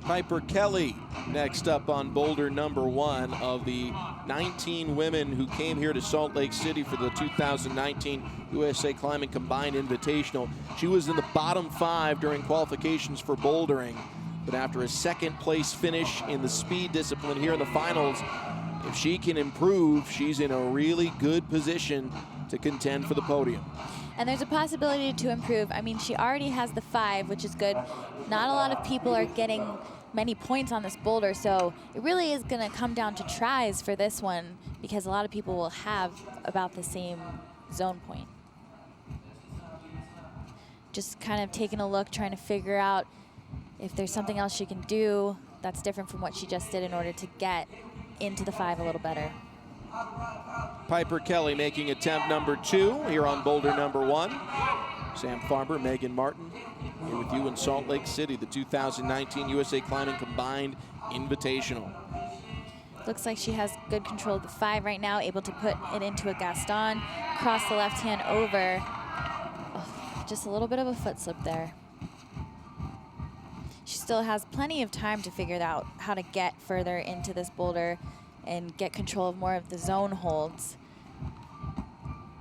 Piper Kelly next up on boulder number 1 of the 19 women who came here to Salt Lake City for the 2019 USA Climbing Combined Invitational. She was in the bottom 5 during qualifications for bouldering, but after a second place finish in the speed discipline here in the finals, if she can improve, she's in a really good position to contend for the podium. And there's a possibility to improve. I mean, she already has the 5, which is good. Not a lot of people are getting many points on this boulder, so it really is gonna come down to tries for this one, because a lot of people will have about the same zone point. Just kind of taking a look, trying to figure out if there's something else she can do that's different from what she just did in order to get into the 5 a little better. Piper Kelly making attempt number 2 here on boulder number 1. Sam Farber, Megan Martin, here with you in Salt Lake City, the 2019 USA Climbing Combined Invitational. Looks like she has good control of the 5 right now, able to put it into a Gaston, cross the left hand over. Oh, just a little bit of a foot slip there. She still has plenty of time to figure out how to get further into this boulder and get control of more of the zone holds.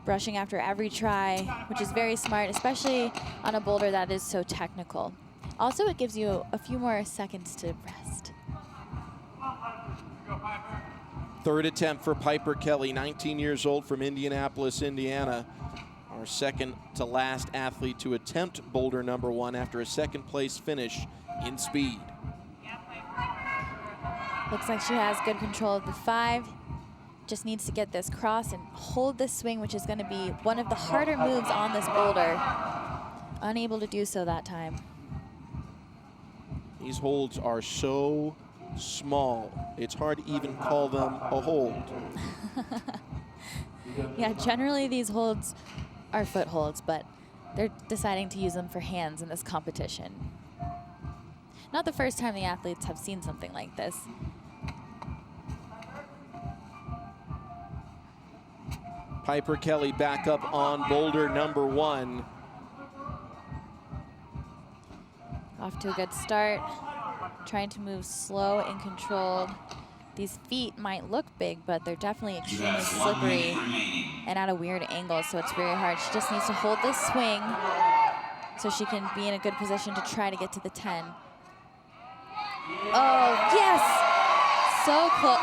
Brushing after every try, which is very smart, especially on a boulder that is so technical. Also, it gives you a few more seconds to rest. Third attempt for Piper Kelly, 19 years old from Indianapolis, Indiana. our second to last athlete to attempt boulder number 1 after a second place finish in speed. Looks like she has good control of the 5. Just needs to get this cross and hold this swing, which is going to be one of the harder moves on this boulder. Unable to do so that time. These holds are so small, it's hard to even call them a hold. Yeah, generally these holds are foot holds, but they're deciding to use them for hands in this competition. Not the first time the athletes have seen something like this. Piper Kelly back up on boulder number 1. Off to a good start. Trying to move slow and controlled. These feet might look big, but they're definitely extremely slippery and at a weird angle, so it's very hard. She just needs to hold this swing so she can be in a good position to try to get to the 10. Oh, yes! So close.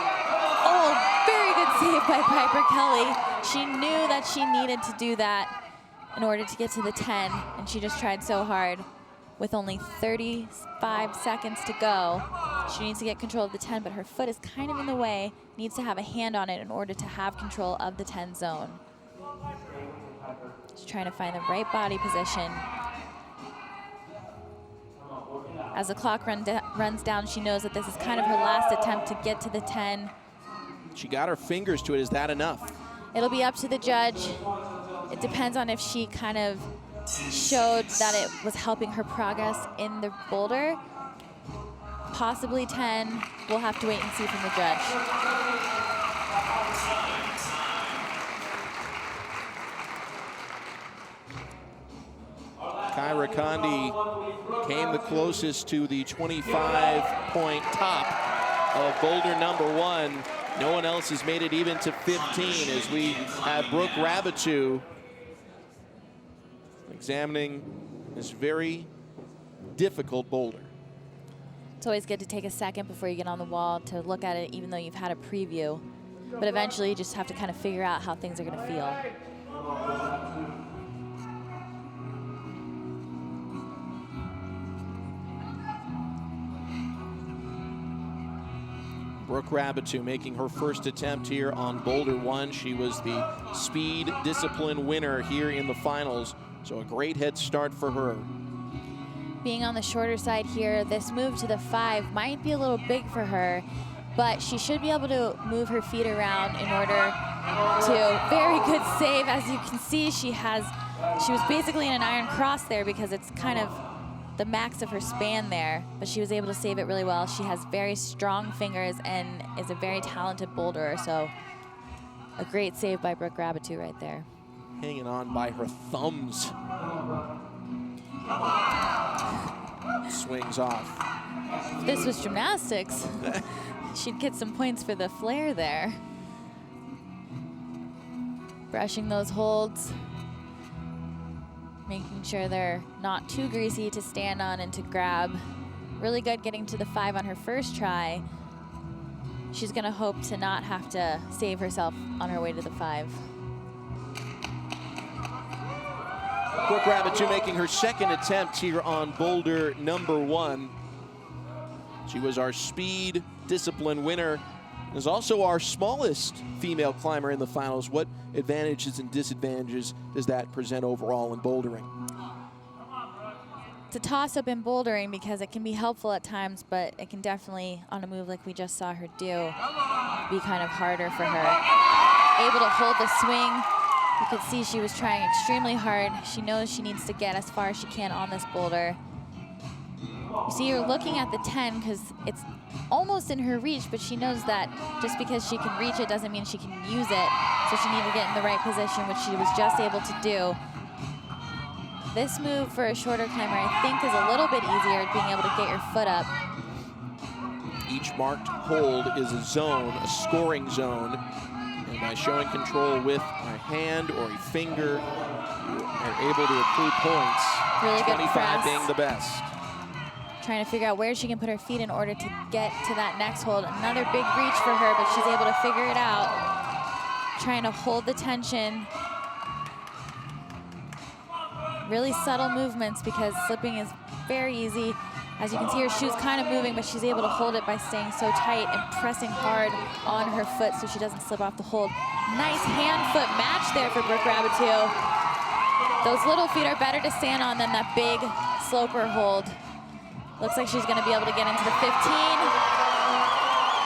Oh, very good save by Piper Kelly. She knew that she needed to do that in order to get to the 10, and she just tried so hard. With only 35 seconds to go, she needs to get control of the 10, but her foot is kind of in the way, needs to have a hand on it in order to have control of the 10 zone. She's trying to find the right body position. As the clock runs down, she knows that this is kind of her last attempt to get to the 10. She got her fingers to it. Is that enough? It'll be up to the judge. It depends on if she kind of showed that it was helping her progress in the boulder. Possibly 10. We'll have to wait and see from the judge. Kyra Conde came the closest to the 25-point top of boulder number 1. No one else has made it even to 15 as we have Brooke Rabitou examining this very difficult boulder. It's always good to take a second before you get on the wall to look at it, even though you've had a preview. But eventually you just have to kind of figure out how things are going to feel. Brooke Rabitou making her first attempt here on boulder 1. She was the speed discipline winner here in the finals. So a great head start for her. Being on the shorter side here, this move to the 5 might be a little big for her, but she should be able to move her feet around in order to, very good save. As you can see, she was basically in an iron cross there because it's kind of the max of her span there, but she was able to save it really well. She has very strong fingers and is a very talented boulderer, so a great save by Brooke Rabitou right there. Hanging on by her thumbs. Swings off. If this was gymnastics, she'd get some points for the flair there. Brushing those holds. Making sure they're not too greasy to stand on and to grab. Really good getting to the 5 on her first try. She's gonna hope to not have to save herself on her way to the 5. Brooke Rabitou making her second attempt here on boulder number 1. She was our speed discipline winner. Is also our smallest female climber in the finals. What advantages and disadvantages does that present overall in bouldering? It's a toss-up in bouldering because it can be helpful at times, but it can definitely, on a move like we just saw her do, be kind of harder for her. Able to hold the swing. You could see she was trying extremely hard. She knows she needs to get as far as she can on this boulder. You see, you're looking at the 10 because it's almost in her reach, but she knows that just because she can reach it doesn't mean she can use it. So she needed to get in the right position, which she was just able to do. This move for a shorter climber, I think, is a little bit easier, being able to get your foot up. Each marked hold is a zone, a scoring zone. And by showing control with a hand or a finger, you are able to accrue points. Really good 25 press. being the best. Trying to figure out where she can put her feet in order to get to that next hold. Another big reach for her, but she's able to figure it out. Trying to hold the tension. really subtle movements because slipping is very easy. As you can see, her shoe's kind of moving, but she's able to hold it by staying so tight and pressing hard on her foot so she doesn't slip off the hold. Nice hand-foot match there for Brooke Rabatou. Those little feet are better to stand on than that big sloper hold. Looks like she's going to be able to get into the 15.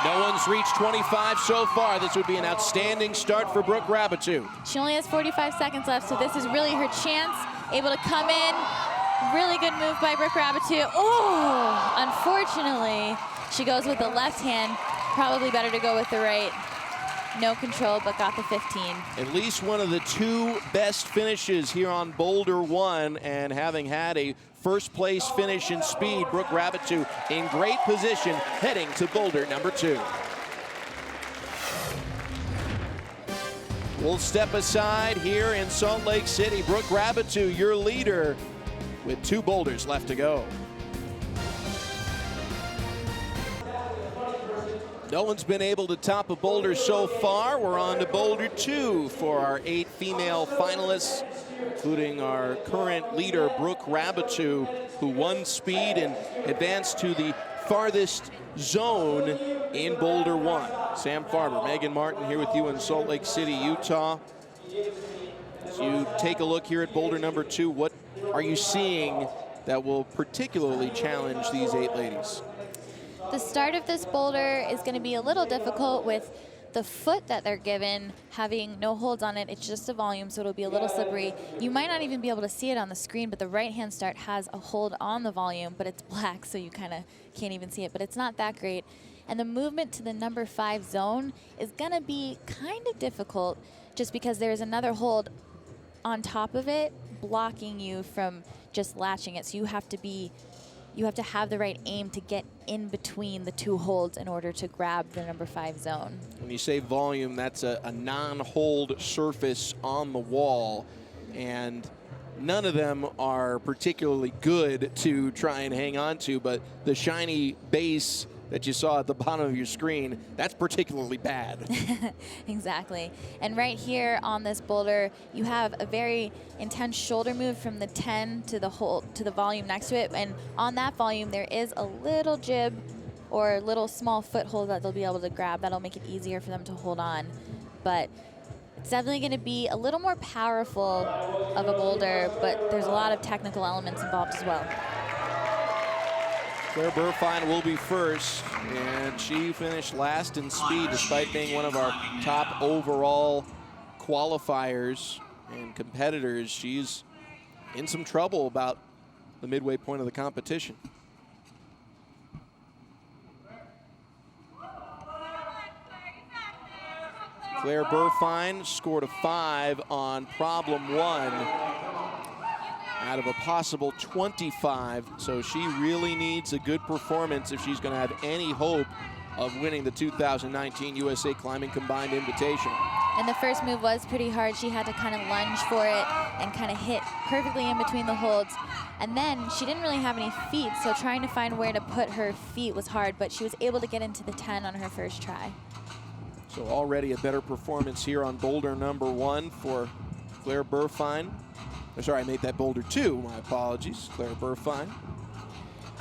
No one's reached 25 so far. This would be an outstanding start for Brooke Rabatou. She only has 45 seconds left, so this is really her chance. Able to come in. Really good move by Brooke Rabatou. Oh, unfortunately, she goes with the left hand. Probably better to go with the right. No control, but got the 15. At least one of the two best finishes here on Boulder 1, and having had a first place finish in speed, Brooke Rabatou in great position heading to Boulder number 2. We'll step aside here in Salt Lake City. Brooke Rabatou, your leader, with 2 boulders left to go. No one's been able to top a boulder so far. We're on to Boulder 2 for our 8 female finalists, including our current leader, Brooke Rabatou, who won speed and advanced to the farthest zone in Boulder 1. Sam Farber, Megan Martin here with you in Salt Lake City, Utah. As you take a look here at Boulder number 2, what are you seeing that will particularly challenge these 8 ladies? The start of this boulder is going to be a little difficult with the foot that they're given having no holds on it. It's just a volume, so it'll be a little slippery. You might not even be able to see it on the screen, but the right hand start has a hold on the volume, but it's black, so you kind of can't even see it, but it's not that great. And the movement to the number 5 zone is going to be kind of difficult just because there's another hold on top of it blocking you from just latching it. So you have to have the right aim to get in between the 2 holds in order to grab the number 5 zone. When you say volume, that's a non-hold surface on the wall, and none of them are particularly good to try and hang on to, but the shiny base that you saw at the bottom of your screen, that's particularly bad. Exactly. And right here on this boulder, you have a very intense shoulder move from the 10 to the hold to the volume next to it. And on that volume, there is a little jib or a little small foothold that they'll be able to grab. That'll make it easier for them to hold on. But it's definitely going to be a little more powerful of a boulder, but there's a lot of technical elements involved as well. Claire Burfine will be first, and she finished last in speed despite being one of our top overall qualifiers and competitors. She's in some trouble about the midway point of the competition. Claire Burfine scored a 5 on problem 1 out of a possible 25, so she really needs a good performance if she's going to have any hope of winning the 2019 USA Climbing Combined Invitational. And the first move was pretty hard. She had to kind of lunge for it and kind of hit perfectly in between the holds. And then she didn't really have any feet, so trying to find where to put her feet was hard, but she was able to get into the 10 on her first try. So already a better performance here on boulder number 1 for Claire Burfine. Sorry, I made that boulder 2. My apologies, Claire Burfine.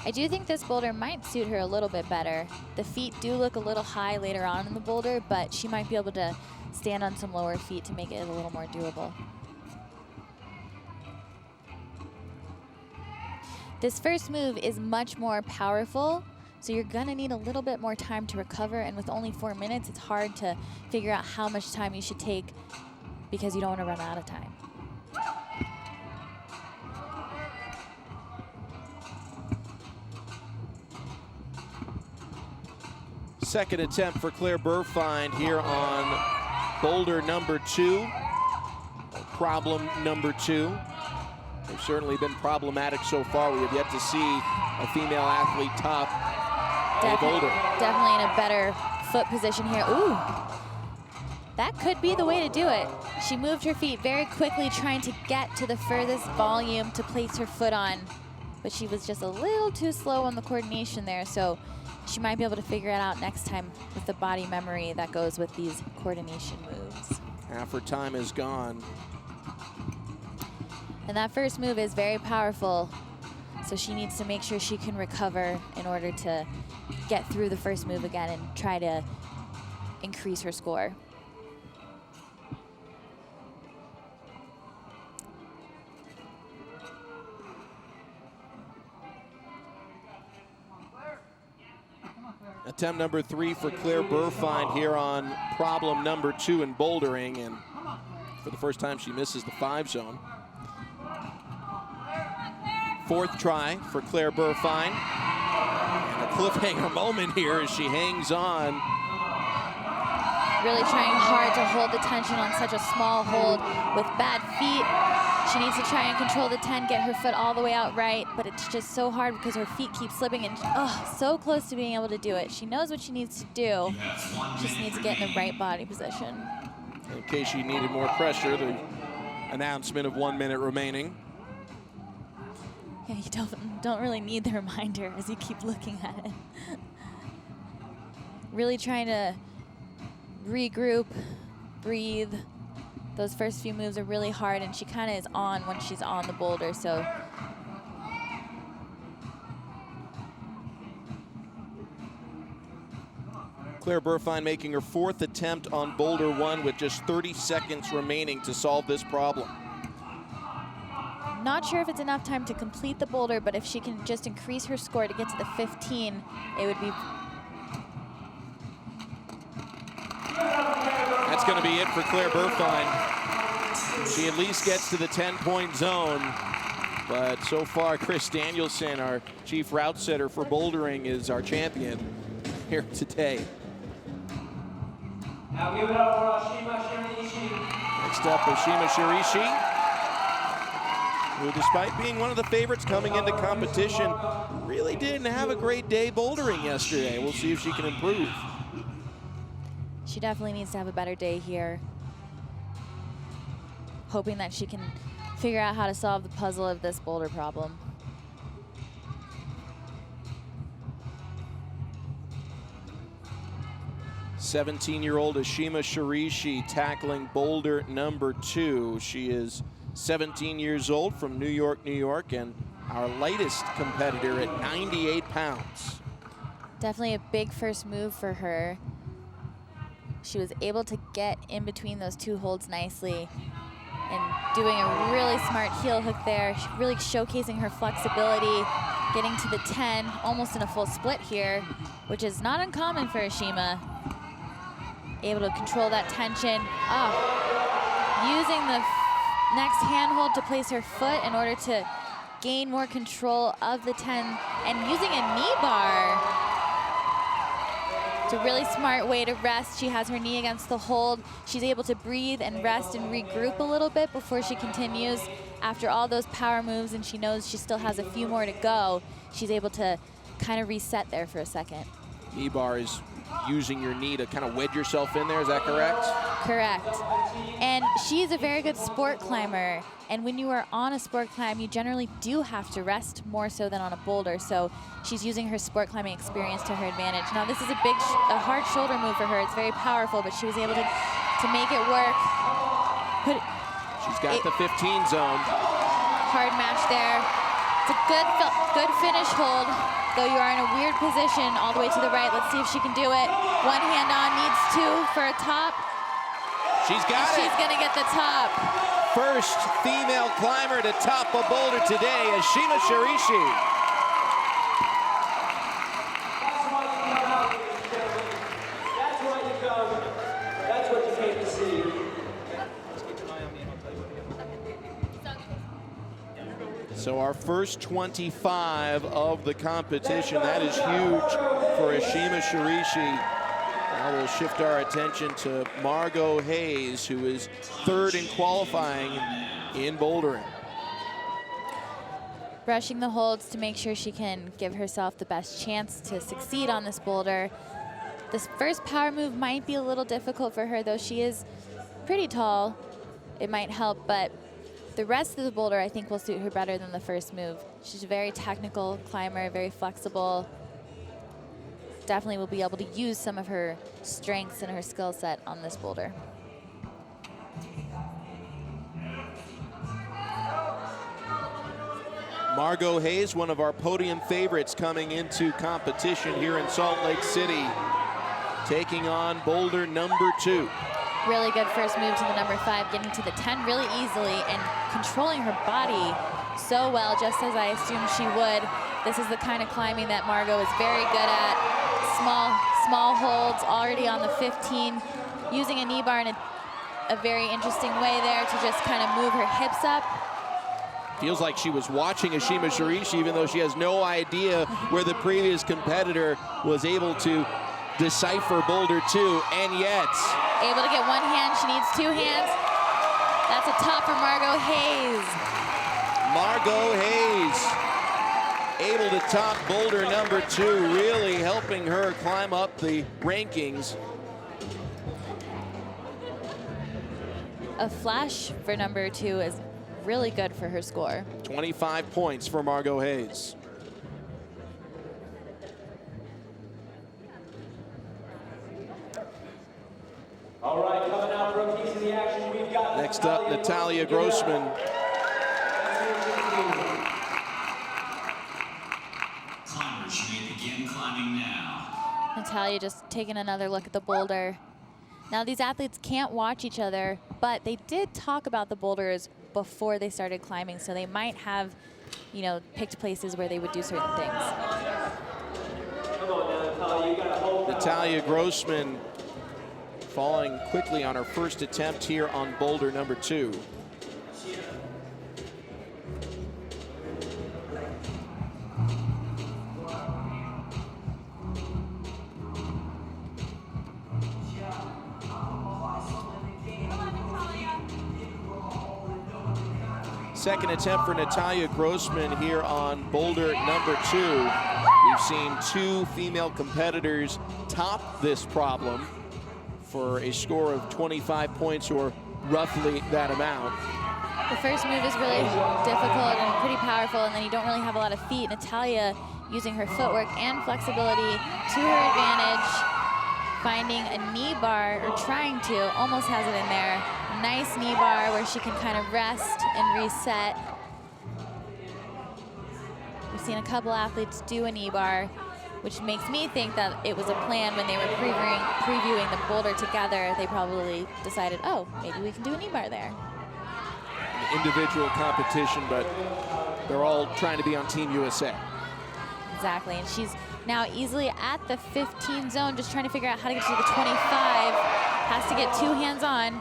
I do think this boulder might suit her a little bit better. The feet do look a little high later on in the boulder, but she might be able to stand on some lower feet to make it a little more doable. This first move is much more powerful, so you're gonna need a little bit more time to recover, and with only 4 minutes, it's hard to figure out how much time you should take because you don't wanna run out of time. Second attempt for Claire Burfine here on boulder number 2, problem number 2. They've certainly been problematic so far. We have yet to see a female athlete top a boulder. Definitely in a better foot position here. Ooh, that could be the way to do it. She moved her feet very quickly, trying to get to the furthest volume to place her foot on, but she was just a little too slow on the coordination there, so she might be able to figure it out next time with the body memory that goes with these coordination moves. Half her time is gone. And that first move is very powerful, so she needs to make sure she can recover in order to get through the first move again and try to increase her score. Attempt number 3 for Claire Burfine here on problem number 2 in bouldering, and for the first time she misses the 5 zone. 4th try for Claire Burfine. And a cliffhanger moment here as she hangs on. Really trying hard to hold the tension on such a small hold with bad feet. She needs to try and control the 10, get her foot all the way out right, but it's just so hard because her feet keep slipping and so close to being able to do it. She knows what she needs to do. She just needs to get in the right body position. In case she needed more pressure, the announcement of 1 minute remaining. Yeah, you don't really need the reminder as you keep looking at it. Really trying to regroup, breathe. Those first few moves are really hard, and she kind of is on when she's on the boulder, so. Claire Burfine making her 4th attempt on boulder 1 with just 30 seconds remaining to solve this problem. Not sure if it's enough time to complete the boulder, but if she can just increase her score to get to the 15, it would be. That's going to be it for Claire Burfine. She at least gets to the 10-point zone, but so far Chris Danielson, our chief route setter for bouldering, is our champion here today. Now give it up for Ashima Sheree. Next up, Ashima Cherie, who, despite being one of the favorites coming into competition, really didn't have a great day bouldering yesterday. We'll see if she can improve. She definitely needs to have a better day here. Hoping that she can figure out how to solve the puzzle of this boulder problem. '17-year-old Ashima Sheree tackling boulder number 2. She is 17 years old from New York, New York, and our lightest competitor at 98 pounds. Definitely a big first move for her. She was able to get in between those 2 holds nicely and doing a really smart heel hook there, really showcasing her flexibility, getting to the 10, almost in a full split here, which is not uncommon for Ashima. Able to control that tension. Using the next handhold to place her foot in order to gain more control of the 10, and using a knee bar. It's a really smart way to rest. She has her knee against the hold. She's able to breathe and rest and regroup a little bit before she continues. After all those power moves, and she knows she still has a few more to go, she's able to kind of reset there for a second. Knee bar is using your knee to kind of wedge yourself in there, is that correct? Correct. And she's a very good sport climber. And when you are on a sport climb, you generally do have to rest more so than on a boulder. So she's using her sport climbing experience to her advantage. Now this is a hard shoulder move for her. It's very powerful, but she was able to make it work. She's got the 15 zone. Hard match there. It's a good finish hold, though you are in a weird position all the way to the right. Let's see if she can do it. One hand on, needs 2 for a top. She's got it. She's gonna get the top. First female climber to top a boulder today, Ashima Sheree. That's why you come. That's what you came to see. So our first 25 of the competition, that is huge for Ashima Sheree. Now we'll shift our attention to Margot Hays, who is 3rd in qualifying in bouldering. Brushing the holds to make sure she can give herself the best chance to succeed on this boulder. This first power move might be a little difficult for her, though she is pretty tall. It might help, but the rest of the boulder I think will suit her better than the first move. She's a very technical climber, very flexible. Definitely will be able to use some of her strengths and her skill set on this boulder. Margot Hays, one of our podium favorites coming into competition here in Salt Lake City, taking on Boulder number 2. Really good first move to the number 5, getting to the 10 really easily and controlling her body so well, just as I assumed she would. This is the kind of climbing that Margot is very good at. Small holds already on the 15, using a knee bar in a very interesting way there to just kind of move her hips up. Feels like she was watching Ashima Sheree, even though she has no idea where the previous competitor was able to decipher Boulder 2, and yet able to get one hand, she needs 2 hands. That's a top for Margot Hays. Margot Hays able to top Boulder number 2, really helping her climb up the rankings. A flash for number 2 is really good for her score. 25 points for Margot Hays. All right, coming out for a piece of the action, we've got Next up, Natalia Grossman. Climbers, you may begin climbing now. Natalia just taking another look at the boulder. Now these athletes can't watch each other, but they did talk about the boulders before they started climbing, so they might have, you know, picked places where they would do certain things. Come on now, Natalia, you gotta hold that. Natalia Grossman falling quickly on her first attempt here on Boulder number 2. Second attempt for Natalia Grossman here on Boulder number 2. We've seen 2 female competitors top this problem for a score of 25 points or roughly that amount. The first move is really difficult and pretty powerful, and then you don't really have a lot of feet. Natalia using her footwork and flexibility to her advantage, finding a knee bar, or trying to, almost has it in there. Nice knee bar where she can kind of rest and reset. We've seen a couple athletes do a knee bar, which makes me think that it was a plan when they were previewing the boulder together. They probably decided, oh, maybe we can do a knee bar there. An individual competition, but they're all trying to be on Team USA. Exactly, and she's now easily at the 15 zone, just trying to figure out how to get to the 25. Has to get 2 hands on.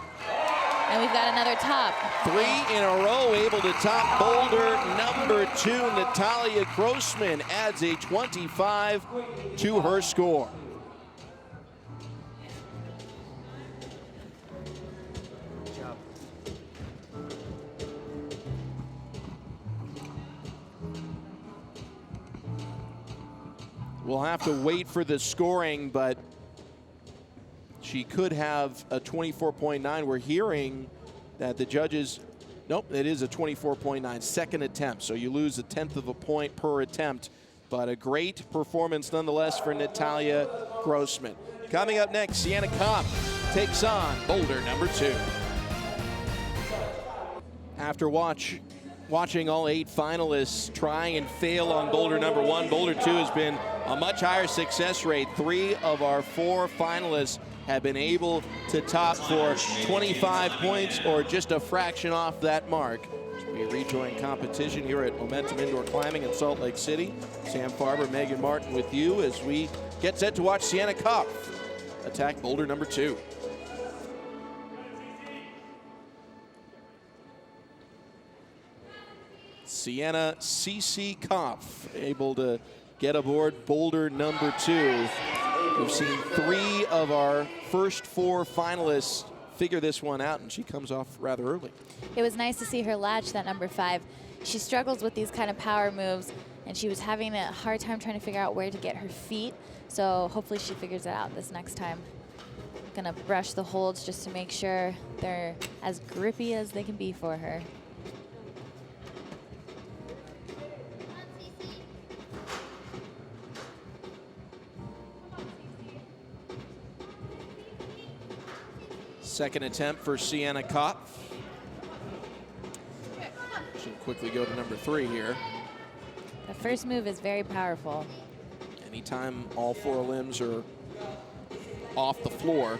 And we've got another top. 3 in a row, able to top Boulder number 2. Natalia Grossman adds a 25 to her score. We'll have to wait for the scoring, but she could have a 24.9. We're hearing that the judges, nope, it is a 24.9 second attempt. So you lose 1/10 of a point per attempt, but a great performance nonetheless for Natalia Grossman. Coming up next, Sienna takes on Boulder number 2. After watching all 8 finalists try and fail on Boulder number 1, Boulder 2 has been a much higher success rate. 3 of our 4 finalists have been able to top for 25 points or just a fraction off that mark. As we rejoin competition here at Momentum Indoor Climbing in Salt Lake City. Sam Farber, Megan Martin with you as we get set to watch Sienna attack Boulder number 2. Sienna C.C. Kopf able to get aboard Boulder number 2. We've seen 3 of our first 4 finalists figure this one out, and she comes off rather early. It was nice to see her latch that number 5. She struggles with these kind of power moves, and she was having a hard time trying to figure out where to get her feet. So hopefully she figures it out this next time. Gonna brush the holds just to make sure they're as grippy as they can be for her. Second attempt for Sienna Kopf. She'll quickly go to number 3 here. first move is very powerful. Anytime all 4 limbs are off the floor,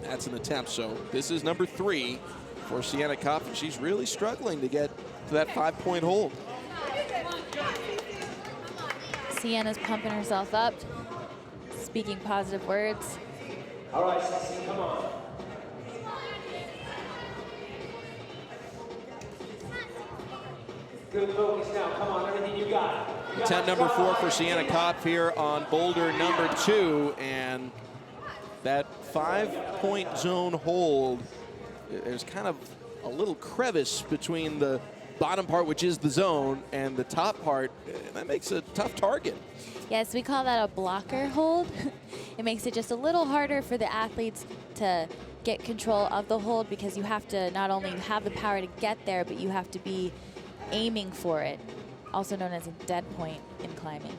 that's an attempt. So this is number 3 for Sienna Kopp, and she's really struggling to get to that 5-point hold. Sienna's pumping herself up, speaking positive words. All right, Sissy, come on. Good focus now. Come on, everything you got. Attempt number 4 for Sienna Kopp here on boulder number 2, and that 5-point zone hold, there's kind of a little crevice between the bottom part, which is the zone, and the top part. That makes a tough target. Yes, we call that a blocker hold. It makes it just a little harder for the athletes to get control of the hold, because you have to not only have the power to get there, but you have to be aiming for it, also known as a dead point in climbing.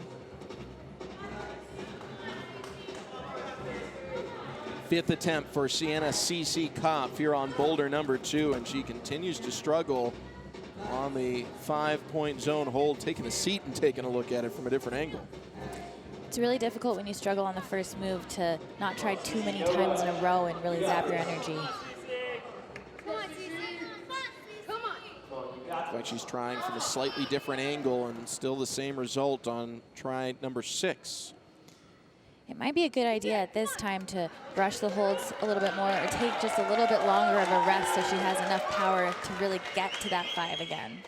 5th attempt for Sienna C.C. Kopp here on boulder number 2, and she continues to struggle on the 5-point zone hold, taking a seat and taking a look at it from a different angle. It's really difficult when you struggle on the first move to not try too many times in a row and really zap your energy. Like she's trying from a slightly different angle and still the same result on try number 6. It might be a good idea at this time to brush the holds a little bit more, or take just a little bit longer of a rest so she has enough power to really get to that 5 again.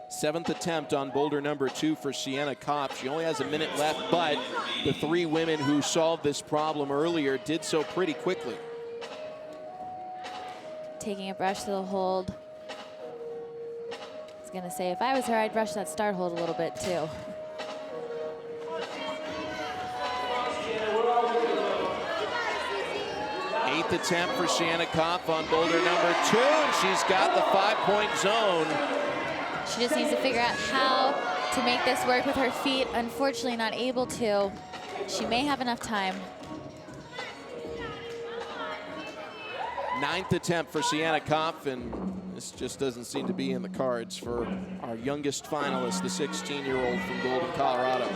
Seventh attempt on boulder number 2 for Sienna Kopp. She only has a minute left, but the 3 women who solved this problem earlier did so pretty quickly. Taking a brush to the hold. I was gonna say, if I was her, I'd brush that start hold a little bit too. Eighth attempt for Sienna Kopp on boulder number 2, and she's got the 5-point zone. She just needs to figure out how to make this work with her feet. Unfortunately, not able to. She may have enough time. 9th attempt for Sienna Kopp, and this just doesn't seem to be in the cards for our youngest finalist, the 16-year-old from Golden, Colorado.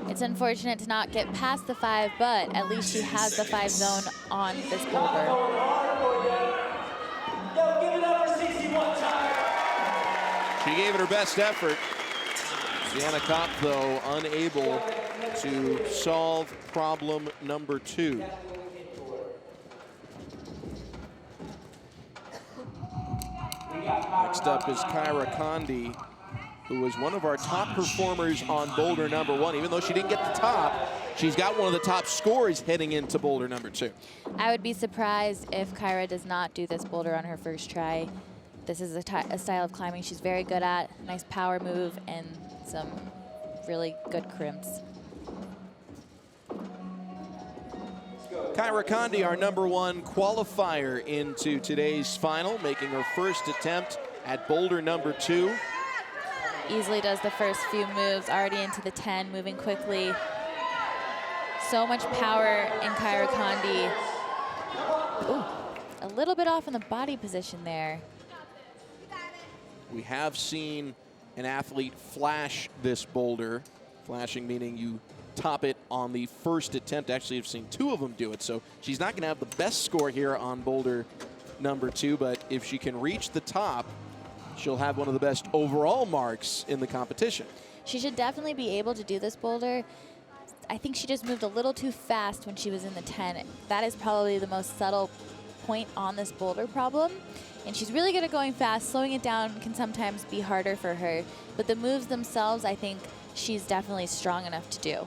It's unfortunate to not get past the 5, but at least she has the 5 zone on this boulder. She gave it her best effort. Sienna Kopp, though, unable to solve problem number 2. Next up is Kyra Conde, who was one of our top performers on boulder number 1. Even though she didn't get the top, she's got one of the top scores heading into boulder number 2. I would be surprised if Kyra does not do this boulder on her first try. This is a style of climbing she's very good at. Nice power move and some really good crimps. Kyra Conde, our number 1 qualifier into today's final, making her first attempt at boulder number 2. Easily does the first few moves, already into the 10, moving quickly. So much power in Kyra Conde. Ooh, a little bit off in the body position there. We have seen an athlete flash this boulder. Flashing meaning you top it on the first attempt. Actually, I've seen 2 of them do it, so she's not going to have the best score here on boulder number 2, but if she can reach the top, she'll have one of the best overall marks in the competition. She should definitely be able to do this boulder. I think she just moved a little too fast when she was in the 10. That is probably the most subtle point on this boulder problem. And she's really good at going fast. Slowing it down can sometimes be harder for her. But the moves themselves, I think she's definitely strong enough to do.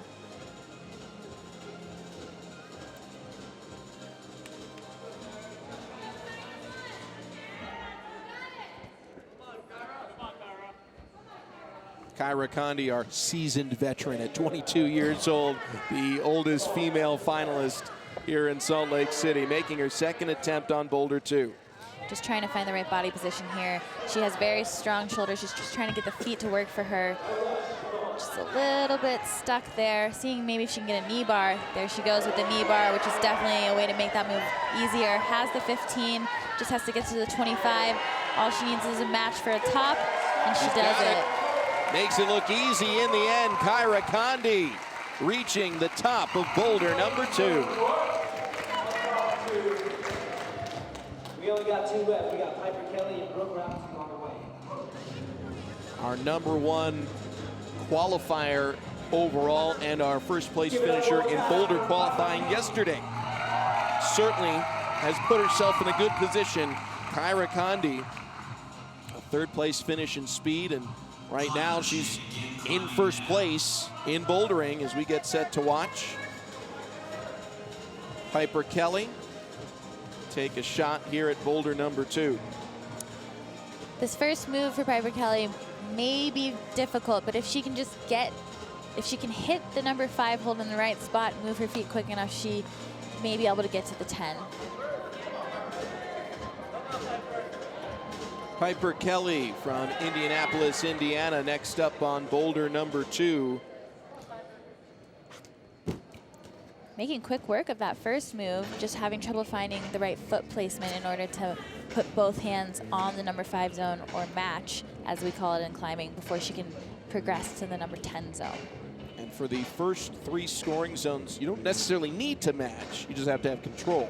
Kyra Conde, our seasoned veteran at 22 years old, the oldest female finalist here in Salt Lake City, making her second attempt on boulder 2. Just trying to find the right body position here. She has very strong shoulders. She's just trying to get the feet to work for her. Just a little bit stuck there, seeing maybe if she can get a knee bar. There she goes with the knee bar, which is definitely a way to make that move easier. Has the 15, just has to get to the 25. All she needs is a match for a top, and she does it. Makes it look easy in the end. Kyra Conde reaching the top of boulder number 2. We only got 2 left. We got Piper Kelly and Brooke Robinson on the way. Our number 1 qualifier overall and our first place finisher in boulder qualifying yesterday. Certainly has put herself in a good position. Kyra Conde, a 3rd place finish in speed, and right now she's in first place in bouldering as we get set to watch Piper Kelly take a shot here at boulder number 2. This first move for Piper Kelly may be difficult, but if she can just if she can hit the number 5 hold in the right spot, move her feet quick enough, she may be able to get to the 10. Piper Kelly from Indianapolis, Indiana, next up on boulder number 2. Making quick work of that first move, just having trouble finding the right foot placement in order to put both hands on the number 5 zone, or match, as we call it in climbing, before she can progress to the number 10 zone. And for the first 3 scoring zones, you don't necessarily need to match. You just have to have control.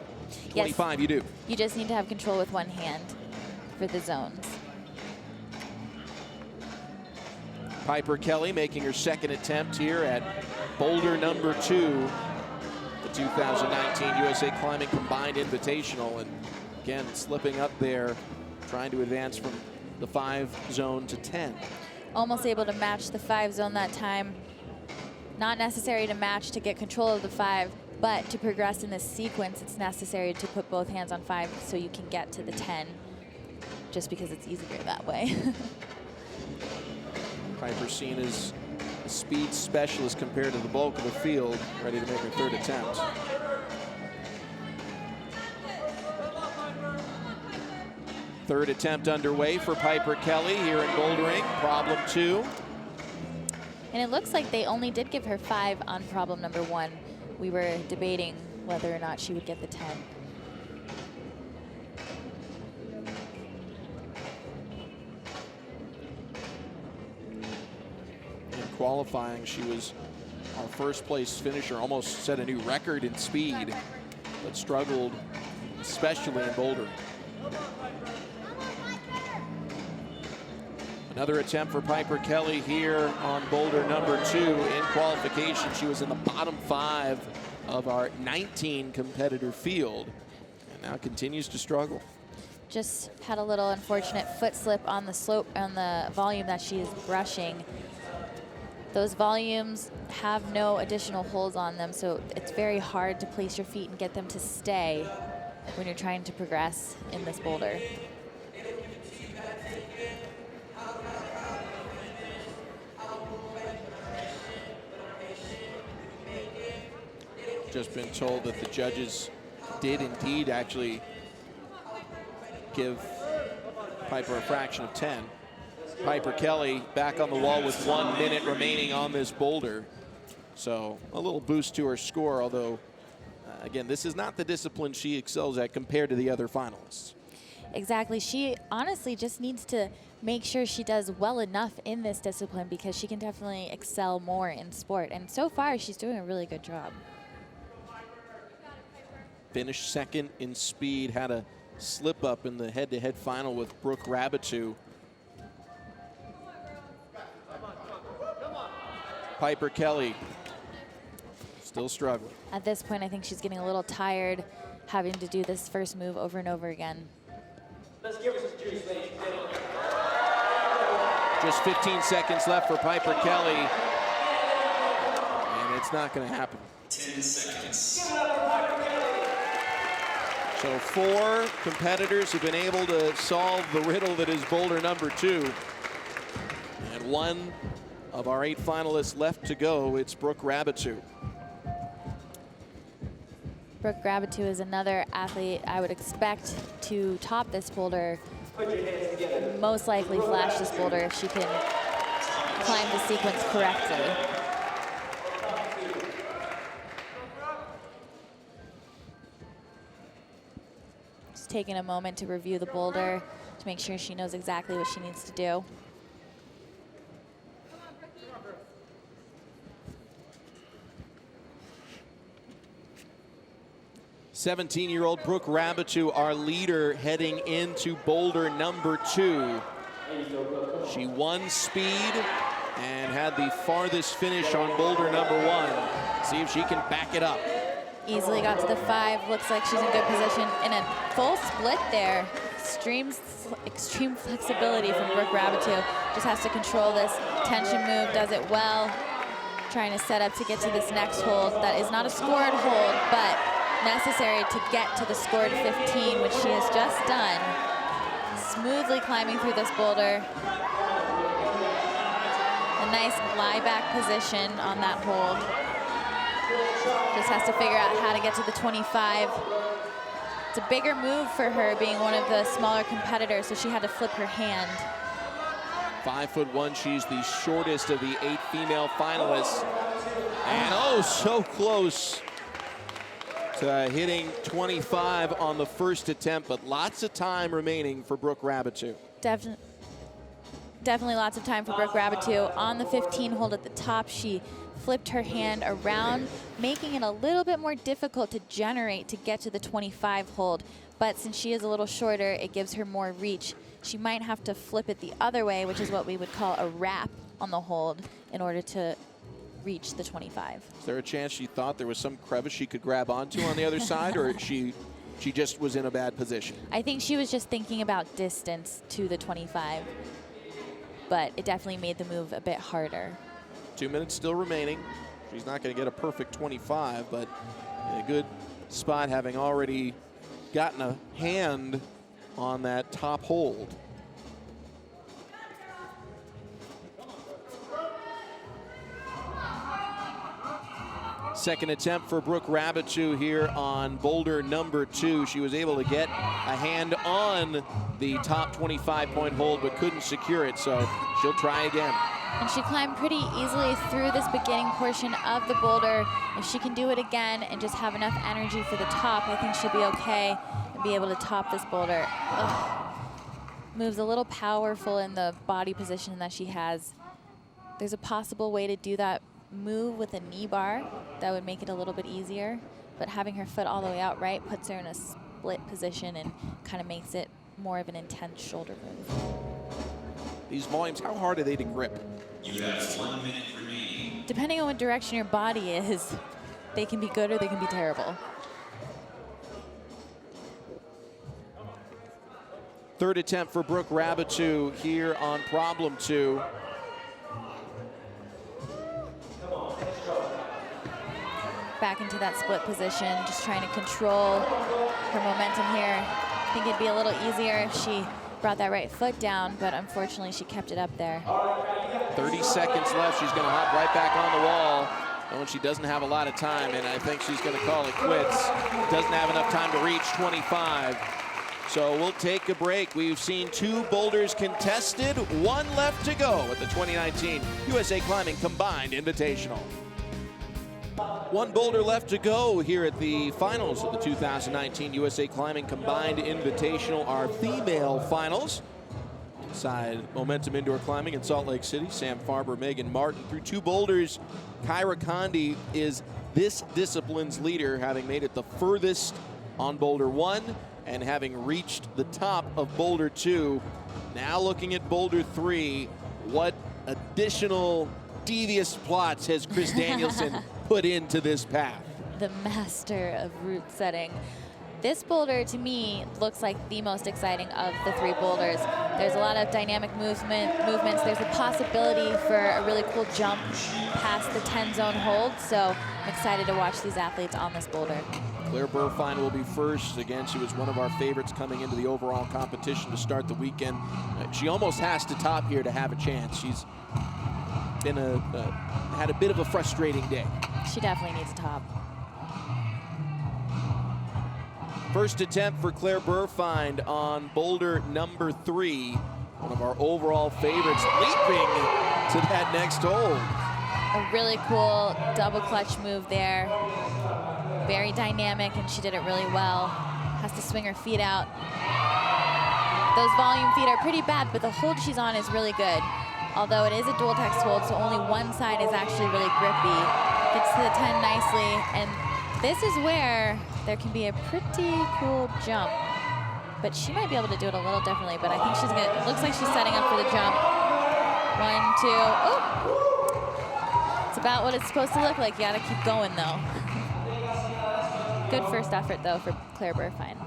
25, yes, you do. You just need to have control with one hand for the zones. Piper Kelly making her 2nd attempt here at boulder number 2. 2019 USA Climbing Combined Invitational, and again slipping up there, trying to advance from the 5 zone to 10. Almost able to match the 5 zone that time. Not necessary to match to get control of the 5, but to progress in this sequence, it's necessary to put both hands on 5 so you can get to the 10, just because it's easier that way. Piper seen as a speed specialist compared to the bulk of the field, ready to make her 3rd attempt. Third attempt underway for Piper Kelly here in bouldering, problem 2. And it looks like they only did give her 5 on problem number 1. We were debating whether or not she would get the 10. Qualifying, she was our first place finisher, almost set a new record in speed, but struggled especially in bouldering. Another attempt for Piper Kelly here on boulder number 2. In qualification, she was in the bottom 5 of our 19 competitor field, and now continues to struggle. Just had a little unfortunate foot slip on the slope, on the volume that she is brushing. Those volumes have no additional holds on them, so it's very hard to place your feet and get them to stay when you're trying to progress in this boulder. Just been told that the judges did indeed actually give Piper a fraction of 10. Piper Kelly back on the wall with 1 minute remaining on this boulder. So a little boost to her score, although, again, this is not the discipline she excels at compared to the other finalists. Exactly. She honestly just needs to make sure she does well enough in this discipline, because she can definitely excel more in sport. And so far, she's doing a really good job. Finished 2nd in speed, had a slip up in the head-to-head final with Brooke Rabbitou. Piper Kelly still struggling. At this point, I think she's getting a little tired having to do this first move over and over again. Let's give her some juice, ladies and gentlemen. Just 15 seconds left for Piper Kelly, and it's not going to happen. 10 seconds. So 4 competitors have been able to solve the riddle that is boulder number 2, and 1 of our 8 finalists left to go. It's Brooke Rabbitou. Brooke Rabbitou is another athlete I would expect to top this boulder, most likely flash this boulder if she can climbed the sequence correctly. Just taking a moment to review the boulder to make sure she knows exactly what she needs to do. '17-year-old Brooke Rabitou, our leader, heading into boulder number 2. She won speed and had the farthest finish on boulder number 1. See if she can back it up. Easily got to the 5. Looks like she's in good position. In a full split there. Extreme flexibility from Brooke Rabitou. Just has to control this tension move, does it well. Trying to set up to get to this next hold. That is not a scored hold, but necessary to get to the scored 15, which she has just done. Smoothly climbing through this boulder. A nice lie back position on that hold. Just has to figure out how to get to the 25. It's a bigger move for her, being one of the smaller competitors, so she had to flip her hand. 5'1", she's the shortest of the 8 female finalists. And oh, so close to hitting 25 on the first attempt, but lots of time remaining for Brooke Rabitou. Definitely lots of time for Brooke Rabitou. On the 15 hold at the top, she flipped her hand around, making it a little bit more difficult to generate to get to the 25 hold. But since she is a little shorter, it gives her more reach. She might have to flip it the other way, which is what we would call a wrap on the hold, in order to reach the 25. Is there a chance she thought there was some crevice she could grab onto on the other side, or she just was in a bad position? I think she was just thinking about distance to the 25, but it definitely made the move a bit harder. 2 minutes still remaining. She's not going to get a perfect 25, but in a good spot, having already gotten a hand on that top hold. Second attempt for Brooke Rabitou here on boulder number 2. She was able to get a hand on the top 25-point hold, but couldn't secure it, so she'll try again. And she climbed pretty easily through this beginning portion of the boulder. If she can do it again and just have enough energy for the top, I think she'll be okay and be able to top this boulder. Ugh. Moves a little powerful in the body position that she has. There's a possible way to do that move with a knee bar that would make it a little bit easier, but having her foot all the way out right puts her in a split position and kind of makes it more of an intense shoulder move. These volumes, how hard are they to grip? You have 1 minute remaining. Depending on what direction your body is, they can be good or they can be terrible. Third attempt for Brooke Rabitou here on problem 2. Back into that split position, just trying to control her momentum here. I think it'd be a little easier if she brought that right foot down, but unfortunately she kept it up there. 30 seconds left. She's going to hop right back on the wall. And she doesn't have a lot of time, and I think she's going to call it quits. Doesn't have enough time to reach 25. So we'll take a break. We've seen 2 boulders contested, 1 left to go at the 2019 USA Climbing Combined Invitational. 1 boulder left to go here at the finals of the 2019 USA Climbing Combined Invitational, our female finals. Inside Momentum Indoor Climbing in Salt Lake City, Sam Farber, Megan Martin. Through 2 boulders, Kyra Conde is this discipline's leader, having made it the furthest on boulder 1 and having reached the top of boulder 2. Now looking at boulder 3, what additional devious plots has Chris Danielson put into this path? The master of route setting. This boulder, to me, looks like the most exciting of the 3 boulders. There's a lot of dynamic movements. There's a possibility for a really cool jump past the 10-zone hold, so I'm excited to watch these athletes on this boulder. Claire Burfine will be first. Again, she was one of our favorites coming into the overall competition to start the weekend. She almost has to top here to have a chance. She's been had a bit of a frustrating day. She definitely needs a top. First attempt for Claire Burfine on boulder number 3. One of our overall favorites, leaping to that next hold. A really cool double clutch move there. Very dynamic, and she did it really well. Has to swing her feet out. Those volume feet are pretty bad, but the hold she's on is really good. Although it is a dual text hold, so only one side is actually really grippy. Gets to the 10 nicely, and this is where there can be a pretty cool jump. But she might be able to do it a little differently, but I think she's gonna, it looks like she's setting up for the jump. 1, 2, oh! It's about what it's supposed to look like. You gotta keep going though. Good first effort though for Claire Burfine.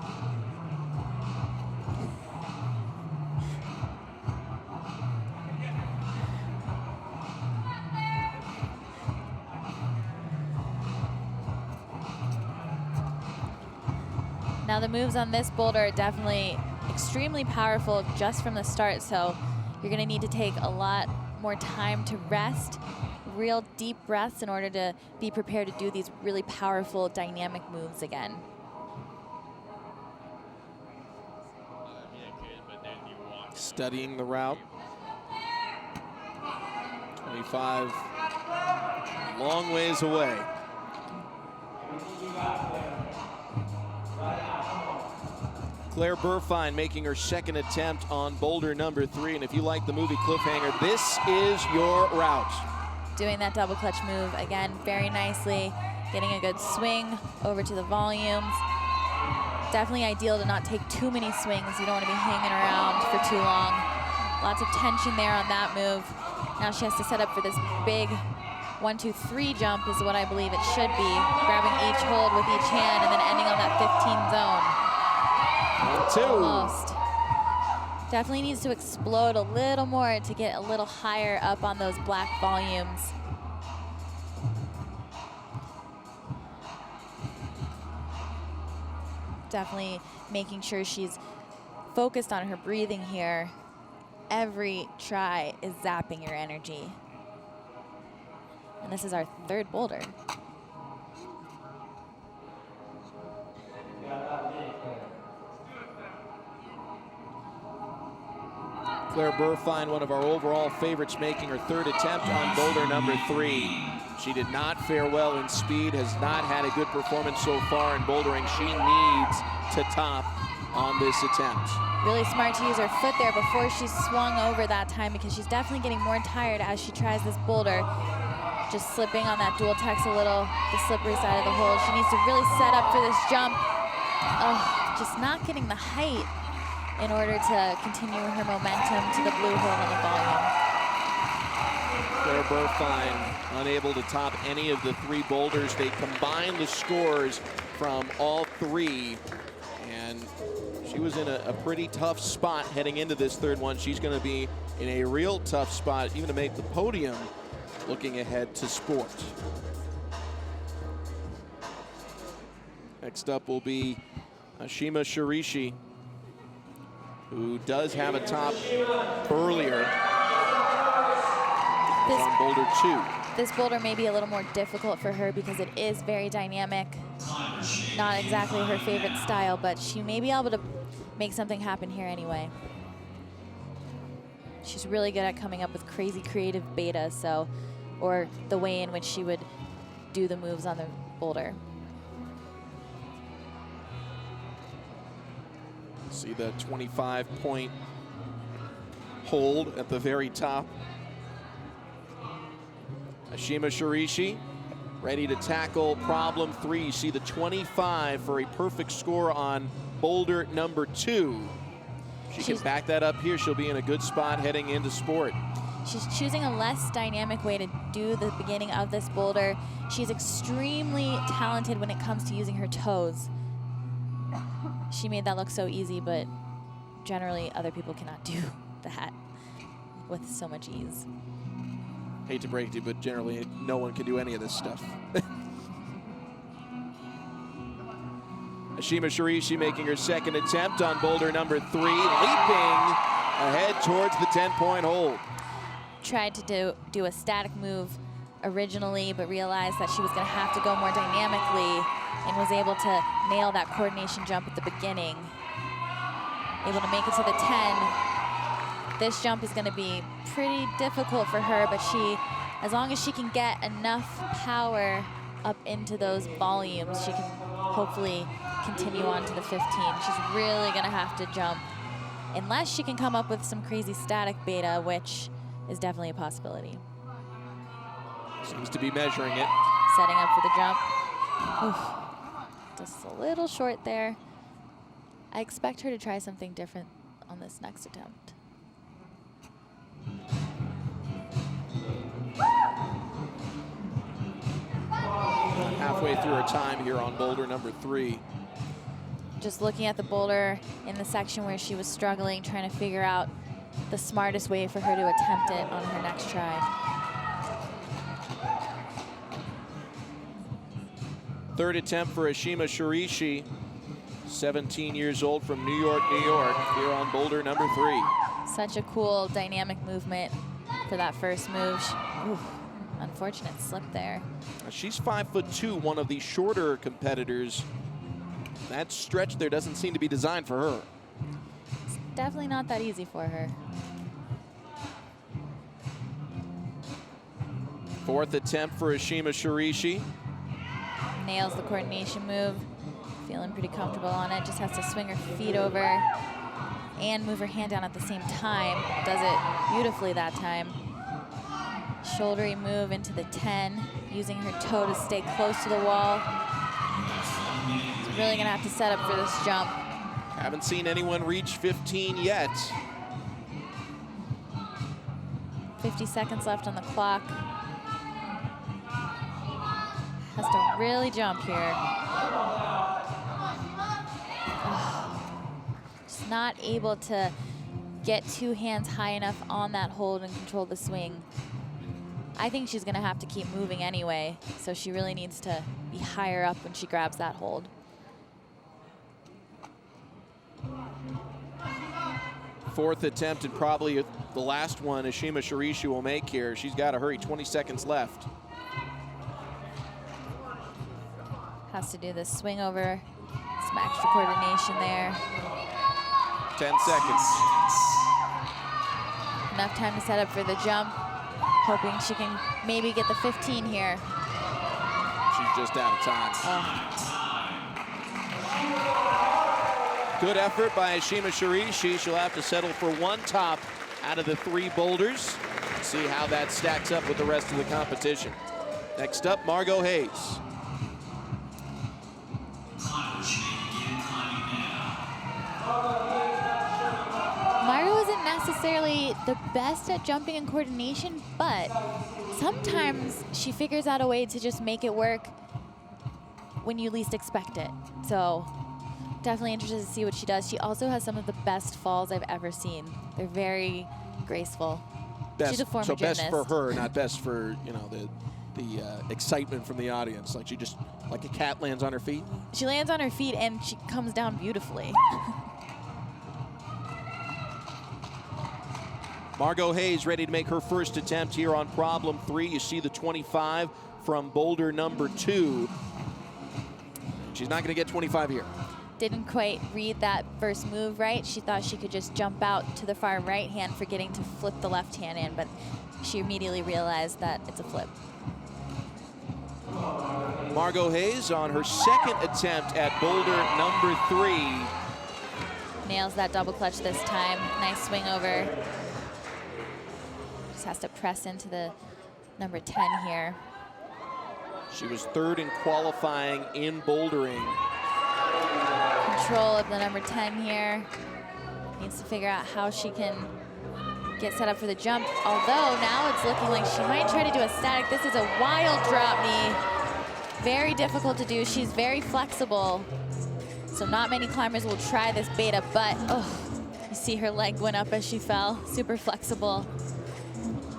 Now the moves on this boulder are definitely extremely powerful just from the start, so you're gonna need to take a lot more time to rest, real deep breaths in order to be prepared to do these really powerful dynamic moves again. Studying the route. 25, long ways away. Claire Burfine making her second attempt on boulder number 3. And if you like the movie Cliffhanger, this is your route. Doing that double clutch move again very nicely, getting a good swing over to the volumes. Definitely ideal to not take too many swings. You don't want to be hanging around for too long. Lots of tension there on that move. Now she has to set up for this big 1, 2, 3 jump is what I believe it should be. Grabbing each hold with each hand and then ending on that 15 zone. 1, 2. Almost. Definitely needs to explode a little more to get a little higher up on those black volumes. Definitely making sure she's focused on her breathing here. Every try is zapping your energy. And this is our third boulder. Claire Burfine, one of our overall favorites, making her third attempt on boulder number 3. She did not fare well in speed, has not had a good performance so far in bouldering. She needs to top on this attempt. Really smart to use her foot there before she swung over that time, because she's definitely getting more tired as she tries this boulder. Just slipping on that dual text a little, the slippery side of the hold. She needs to really set up for this jump. Oh, just not getting the height in order to continue her momentum to the blue hold on the volume. Claire Burfine unable to top any of the 3 boulders. They combined the scores from all 3, and she was in a pretty tough spot heading into this third one. She's going to be in a real tough spot even to make the podium looking ahead to sport. Next up will be Ashima Sheree, who does have a top earlier on boulder 2. This boulder may be a little more difficult for her because it is very dynamic. Not exactly her favorite style, but she may be able to make something happen here anyway. She's really good at coming up with crazy creative beta, so, or the way in which she would do the moves on the boulder. See the 25-point hold at the very top. Ashima Sheree ready to tackle problem 3. You see the 25 for a perfect score on boulder number 2. She can back that up here. She'll be in a good spot heading into sport. She's choosing a less dynamic way to do the beginning of this boulder. She's extremely talented when it comes to using her toes. She made that look so easy, but generally other people cannot do that with so much ease. Hate to break it to you, but generally no one can do any of this stuff. Ashima Sheree making her second attempt on boulder number 3, leaping ahead towards the 10-point hold. Tried to do a static move originally, but realized that she was going to have to go more dynamically, and was able to nail that coordination jump at the beginning. Able to make it to the 10. This jump is going to be pretty difficult for her, but as long as she can get enough power up into those volumes, she can hopefully continue on to the 15. She's really gonna have to jump, unless she can come up with some crazy static beta, which is definitely a possibility. Seems to be measuring it. Setting up for the jump. Oof. Just a little short there. I expect her to try something different on this next attempt. Halfway through her time here on boulder number 3. Just looking at the boulder in the section where she was struggling, trying to figure out the smartest way for her to attempt it on her next try. Third attempt for Ashima Sheree, 17 years old from New York, New York, here on boulder number 3. Such a cool dynamic movement for that first move. Oof, unfortunate slip there. She's 5'2", one of the shorter competitors. That stretch there doesn't seem to be designed for her. It's definitely not that easy for her. Fourth attempt for Ashima Sheree. Nails the coordination move. Feeling pretty comfortable on it. Just has to swing her feet over and move her hand down at the same time. Does it beautifully that time. Shouldery move into the 10, using her toe to stay close to the wall. She's really gonna have to set up for this jump. Haven't seen anyone reach 15 yet. 50 seconds left on the clock. Has to really jump here. Just not able to get two hands high enough on that hold and control the swing. I think she's gonna have to keep moving anyway, so she really needs to be higher up when she grabs that hold. Fourth attempt and probably the last one Ashima Sheree will make here. She's got to hurry, 20 seconds left. Has to do this swing over, some extra coordination there. 10 seconds. Enough time to set up for the jump. Hoping she can maybe get the 15 here. She's just out of time. Good effort by Ashima Sheree. She'll have to settle for one top out of the 3 boulders. See how that stacks up with the rest of the competition. Next up, Margot Hays. Margot isn't necessarily the best at jumping and coordination, but sometimes she figures out a way to just make it work when you least expect it. So definitely interested to see what she does. She also has some of the best falls I've ever seen. They're very graceful. Best, she's a former so gymnast. best for her, not best for, you know, the excitement from the audience. Like she just, like a cat lands on her feet. She lands on her feet and she comes down beautifully. Margot Hays ready to make her first attempt here on problem 3. You see the 25 from boulder number 2. She's not going to get 25 here. Didn't quite read that first move right. She thought she could just jump out to the far right hand, forgetting to flip the left hand in, but she immediately realized that it's a flip. Margot Hays on her second attempt at boulder number 3. Nails that double clutch this time. Nice swing over. Just has to press into the number 10 here. She was 3rd in qualifying in bouldering. Control of the number 10 here. Needs to figure out how she can get set up for the jump. Although now it's looking like she might try to do a static. This is a wild drop knee. Very difficult to do. She's very flexible. So not many climbers will try this beta, but you see her leg went up as she fell. Super flexible.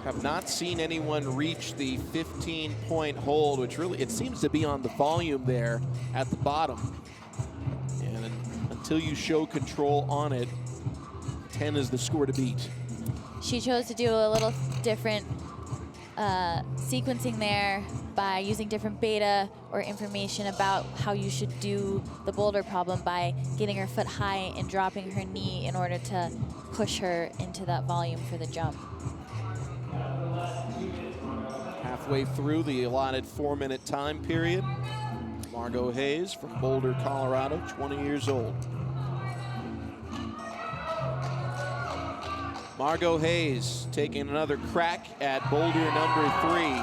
Have not seen anyone reach the 15-point hold, which really, it seems to be on the volume there at the bottom. And until you show control on it, 10 is the score to beat. She chose to do a little different sequencing there by using different beta or information about how you should do the boulder problem by getting her foot high and dropping her knee in order to push her into that volume for the jump. halfway through the allotted 4-minute time period. Margot Hays from Boulder, Colorado, 20 years old. Margot Hays taking another crack at boulder number 3.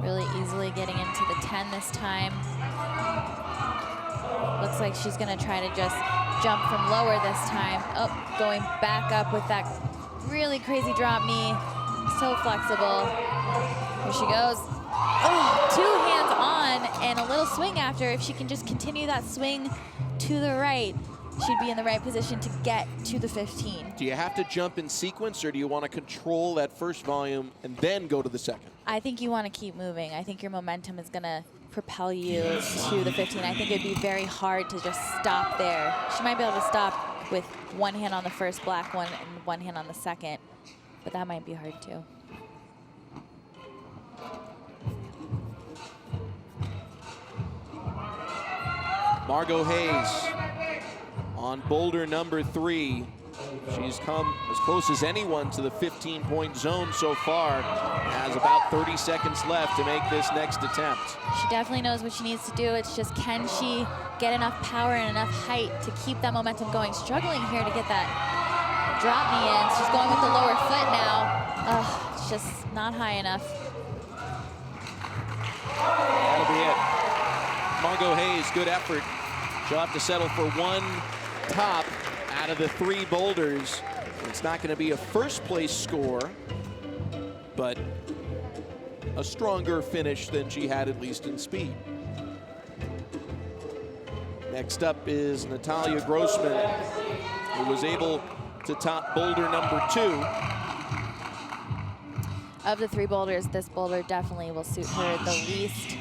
Really easily getting into the 10 this time. Looks like she's gonna try to just jump from lower this time. Oh, going back up with that really crazy drop knee. So flexible. Here she goes. Oh, 2 hands on and a little swing after. If she can just continue that swing to the right, she'd be in the right position to get to the 15. Do you have to jump in sequence, or do you want to control that first volume and then go to the second? I think you want to keep moving. I think your momentum is going to propel you to the 15. I think it'd be very hard to just stop there. She might be able to stop with 1 hand on the first black one and 1 hand on the second, but that might be hard too. Margot Hays on boulder number 3. She's come as close as anyone to the 15-point zone so far. Has about 30 seconds left to make this next attempt. She definitely knows what she needs to do. It's just, can she get enough power and enough height to keep that momentum going? Struggling here to get that drop knee in. She's going with the lower foot now. It's just not high enough. That'll be it. Margot Hays, good effort. She'll have to settle for 1 top out of the 3 boulders. It's not going to be a first place score, but a stronger finish than she had, at least in speed. Next up is Natalia Grossman, who was able to top boulder number 2. Of the 3 boulders, this boulder definitely will suit her the least.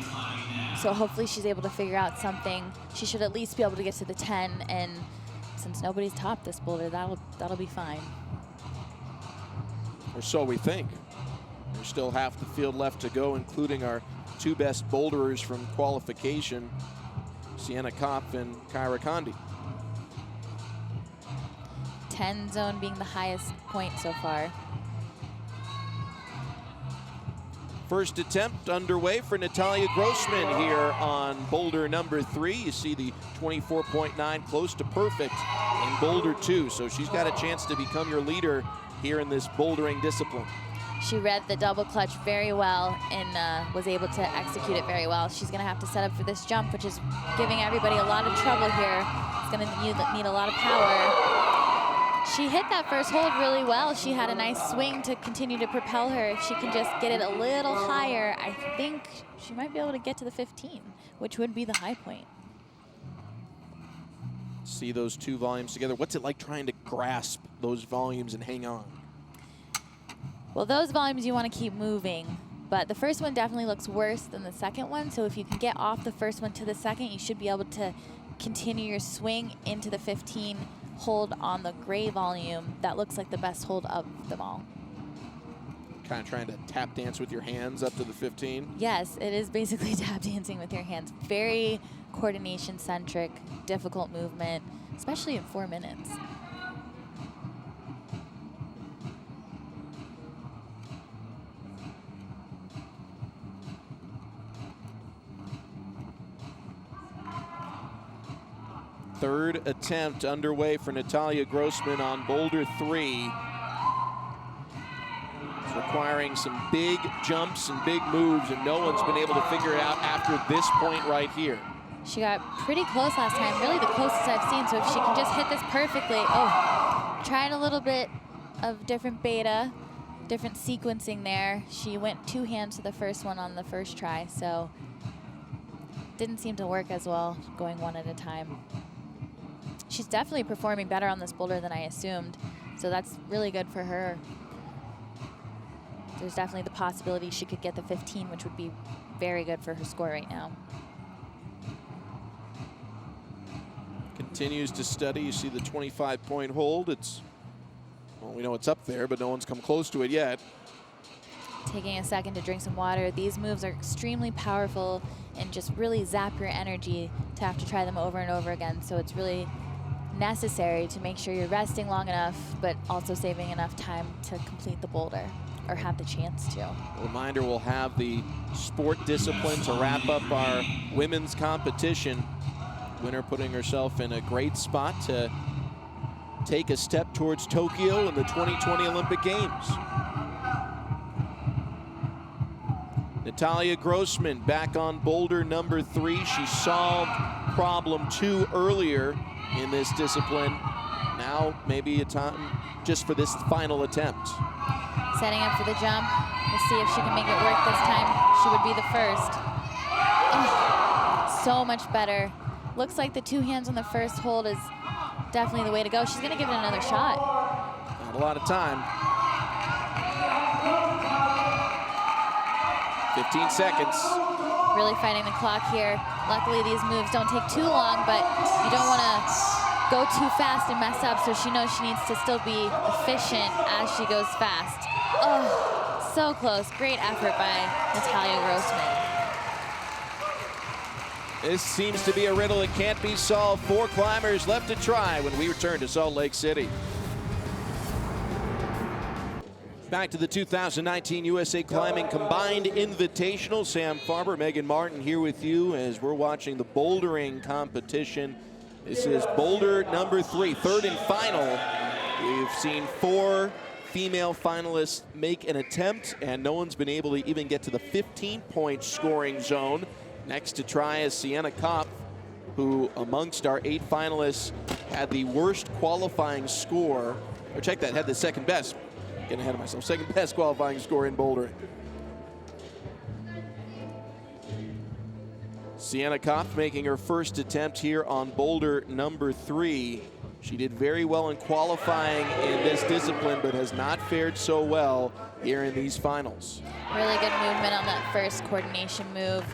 So hopefully she's able to figure out something. She should at least be able to get to the 10, and since nobody's topped this boulder, that'll be fine. Or so we think. There's still half the field left to go, including our 2 best boulderers from qualification, Sienna and Kyra Conde. 10 zone being the highest point so far. First attempt underway for Natalia Grossman here on boulder number 3. You see the 24.9 close to perfect in boulder 2. So she's got a chance to become your leader here in this bouldering discipline. She read the double clutch very well and was able to execute it very well. She's gonna have to set up for this jump, which is giving everybody a lot of trouble here. It's gonna need a lot of power. She hit that first hold really well. She had a nice swing to continue to propel her. If she can just get it a little higher, I think she might be able to get to the 15, which would be the high point. See those 2 volumes together. What's it like trying to grasp those volumes and hang on? Well, those volumes you want to keep moving, but the first one definitely looks worse than the second one. So if you can get off the first one to the second, you should be able to continue your swing into the 15. Hold on the gray volume. That looks like the best hold of them all. Kind of trying to tap dance with your hands up to the 15? Yes, it is basically tap dancing with your hands. Very coordination centric, difficult movement, especially in 4 minutes. Third attempt underway for Natalia Grossman on boulder 3. It's requiring some big jumps and big moves, and no one's been able to figure it out after this point right here. She got pretty close last time, really the closest I've seen, so if she can just hit this perfectly. Oh, tried a little bit of different beta, different sequencing there. She went 2 hands to the first one on the first try, so didn't seem to work as well going 1 at a time. She's definitely performing better on this boulder than I assumed, so that's really good for her. There's definitely the possibility she could get the 15, which would be very good for her score right now. Continues to study. You see the 25-point hold. It's, well, we know it's up there, but no one's come close to it yet. Taking a second to drink some water. These moves are extremely powerful and just really zap your energy to have to try them over and over again. So it's really necessary to make sure you're resting long enough, but also saving enough time to complete the boulder. or have the chance to. Reminder, we'll have the sport discipline to wrap up our women's competition. Winner putting herself in a great spot to take a step towards Tokyo in the 2020 Olympic Games. Natalia Grossman back on boulder number 3. She solved problem 2 earlier in this discipline. Now maybe a time just for this final attempt. Setting up for the jump. We'll see if she can make it work this time. She would be the first. Oh, so much better. Looks like the 2 hands on the first hold is definitely the way to go. She's gonna give it another shot. Not a lot of time. 15 seconds. Really fighting the clock here. Luckily, these moves don't take too long, but you don't want to go too fast and mess up, so she knows she needs to still be efficient as she goes fast. Oh, so close. Great effort by Natalia Grossman. This seems to be a riddle that can't be solved. 4 climbers left to try when we return to Salt Lake City. Back to the 2019 USA Climbing Combined Invitational. Sam Farber, Megan Martin here with you as we're watching the bouldering competition. This is boulder number 3, third and final. We've seen 4 female finalists make an attempt, and no one's been able to even get to the 15-point scoring zone. Next to try is Sienna Kopf, who amongst our 8 finalists had the worst qualifying score, or check that, had the second best. Getting ahead of myself. Second best qualifying score in bouldering. Sienna Kopf making her first attempt here on boulder number 3. She did very well in qualifying in this discipline, but has not fared so well here in these finals. Really good movement on that first coordination move.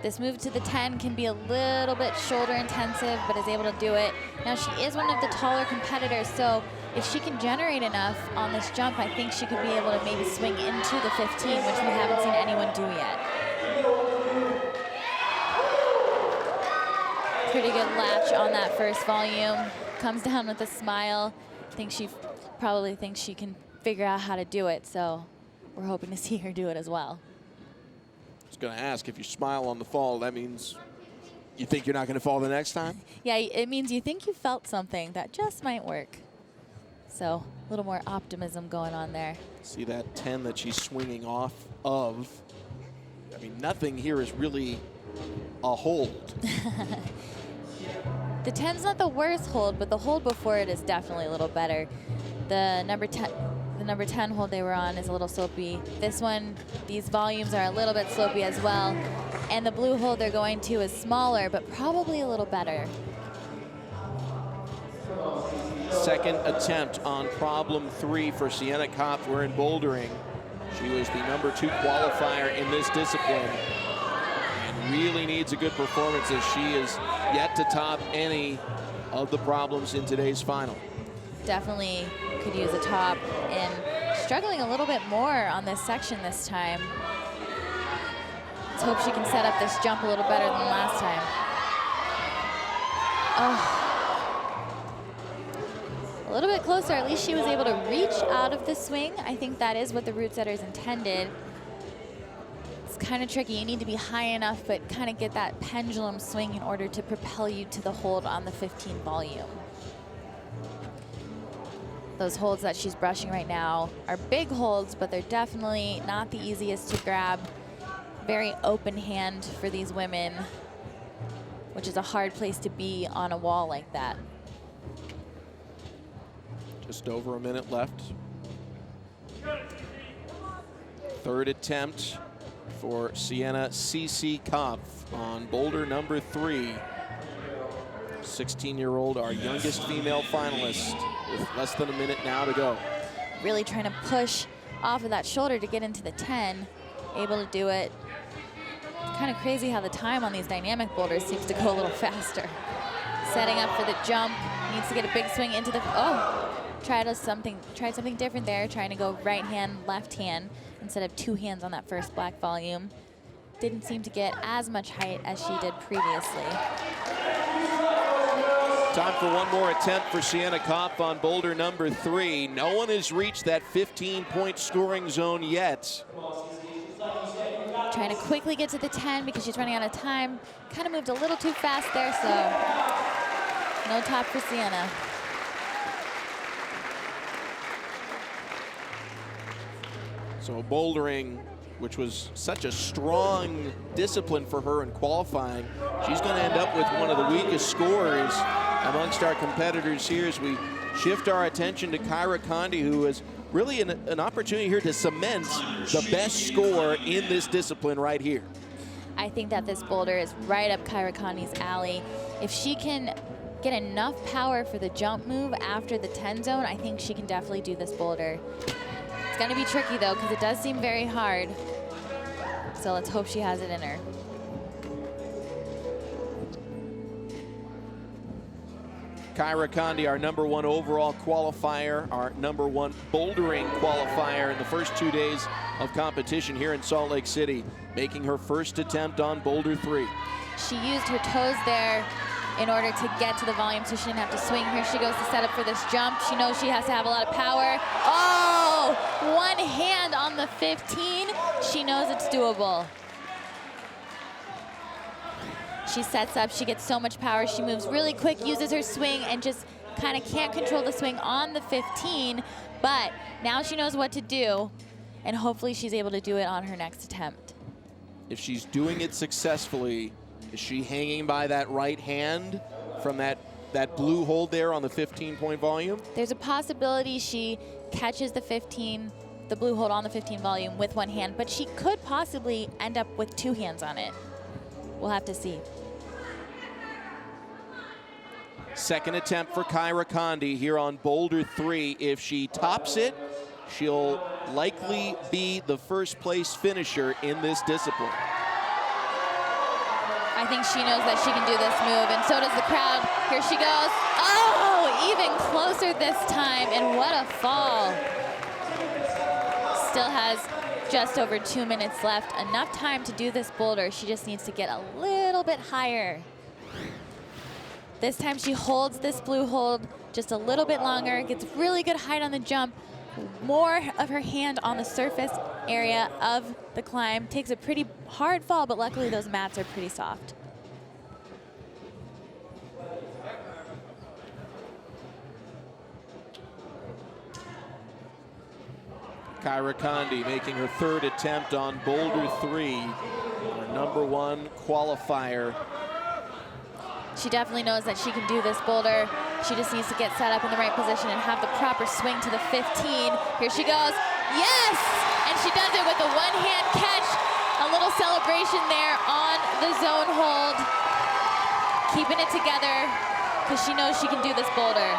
This move to the 10 can be a little bit shoulder intensive, but is able to do it. Now she is one of the taller competitors, so if she can generate enough on this jump, I think she could be able to maybe swing into the 15, which we haven't seen anyone do yet. Pretty good latch on that first volume. Comes down with a smile. I think she probably thinks she can figure out how to do it, so we're hoping to see her do it as well. I was going to ask, if you smile on the fall, that means you think you're not going to fall the next time? Yeah, it means you think you felt something that just might work. So a little more optimism going on there. See that 10 that she's swinging off of. I mean, nothing here is really a hold. The 10's not the worst hold, but the hold before it is definitely a little better. The number 10 hold they were on is a little slopey. This one, these volumes are a little bit slopey as well. And the blue hold they're going to is smaller, but probably a little better. Second attempt on problem 3 for Sienna Kopf. We're in bouldering. She was the number 2 qualifier in this discipline and really needs a good performance as she is yet to top any of the problems in today's final. Definitely could use a top, and struggling a little bit more on this section this time. Let's hope she can set up this jump a little better than last time. Oh. A little bit closer, at least she was able to reach out of the swing. I think that is what the route setters intended. It's kind of tricky. You need to be high enough, but kind of get that pendulum swing in order to propel you to the hold on the 15 volume. Those holds that she's brushing right now are big holds, but they're definitely not the easiest to grab. Very open hand for these women, which is a hard place to be on a wall like that. Just over a minute left. Third attempt for Sienna CC Kopf on boulder number 3. 16-year-old, our youngest female finalist, with less than a minute now to go. Really trying to push off of that shoulder to get into the 10. Able to do it. Kind of crazy how the time on these dynamic boulders seems to go a little faster. Setting up for the jump. Needs to get a big swing into the, tried something different there, trying to go right hand, left hand, instead of 2 hands on that first black volume. Didn't seem to get as much height as she did previously. Time for one more attempt for Sienna Kopf on boulder number 3. No one has reached that 15-point scoring zone yet. Trying to quickly get to the 10 because she's running out of time. Kind of moved a little too fast there, so no top for Sienna. So bouldering, which was such a strong discipline for her in qualifying, she's going to end up with one of the weakest scores amongst our competitors here as we shift our attention to Kyra Conde, who is really an opportunity here to cement the best score in this discipline right here. I think that this boulder is right up Kyra Conde's alley. If she can get enough power for the jump move after the 10 zone, I think she can definitely do this boulder. It's gonna be tricky though, because it does seem very hard. So let's hope she has it in her. Kyra Conde, our #1 overall qualifier, our #1 bouldering qualifier in the first 2 days of competition here in Salt Lake City, making her first attempt on boulder 3. She used her toes there in order to get to the volume so she didn't have to swing. Here she goes to set up for this jump. She knows she has to have a lot of power. Oh, one hand on the 15. She knows it's doable. She sets up, she gets so much power. She moves really quick, uses her swing, and just kind of can't control the swing on the 15. But now she knows what to do, and hopefully she's able to do it on her next attempt. If she's doing it successfully, is she hanging by that right hand from that blue hold there on the 15-point volume? There's a possibility she catches the blue hold on the 15 volume with one hand, but she could possibly end up with 2 hands on it. We'll have to see. Second attempt for Kyra Conde here on boulder 3. If she tops it, she'll likely be the first place finisher in this discipline. I think she knows that she can do this move, and so does the crowd. Here she goes. Oh, even closer this time, and what a fall. Still has just over 2 minutes left. Enough time to do this boulder. She just needs to get a little bit higher. This time she holds this blue hold just a little bit longer, gets really good height on the jump, more of her hand on the surface area of the climb, takes a pretty hard fall, but luckily those mats are pretty soft. Kyra Conde making her third attempt on boulder 3, our #1 qualifier. She definitely knows that she can do this boulder. She just needs to get set up in the right position and have the proper swing to the 15. Here she goes. Yes! And she does it with a one-hand catch. A little celebration there on the zone hold. Keeping it together because she knows she can do this boulder.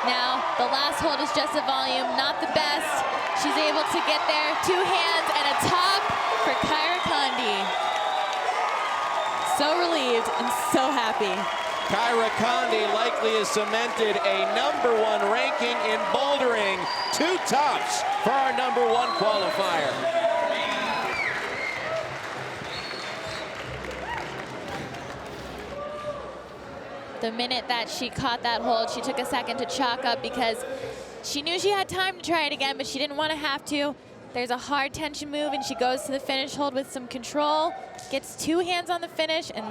Now, the last hold is just a volume, not the best. She's able to get there. 2 hands and a top for Kyra Conde. So relieved and so happy. Kyra Conde likely has cemented a #1 ranking in bouldering. 2 tops for our #1 qualifier. The minute that she caught that hold, she took a second to chalk up because she knew she had time to try it again, but she didn't want to have to. There's a hard tension move, and she goes to the finish hold with some control, gets 2 hands on the finish, and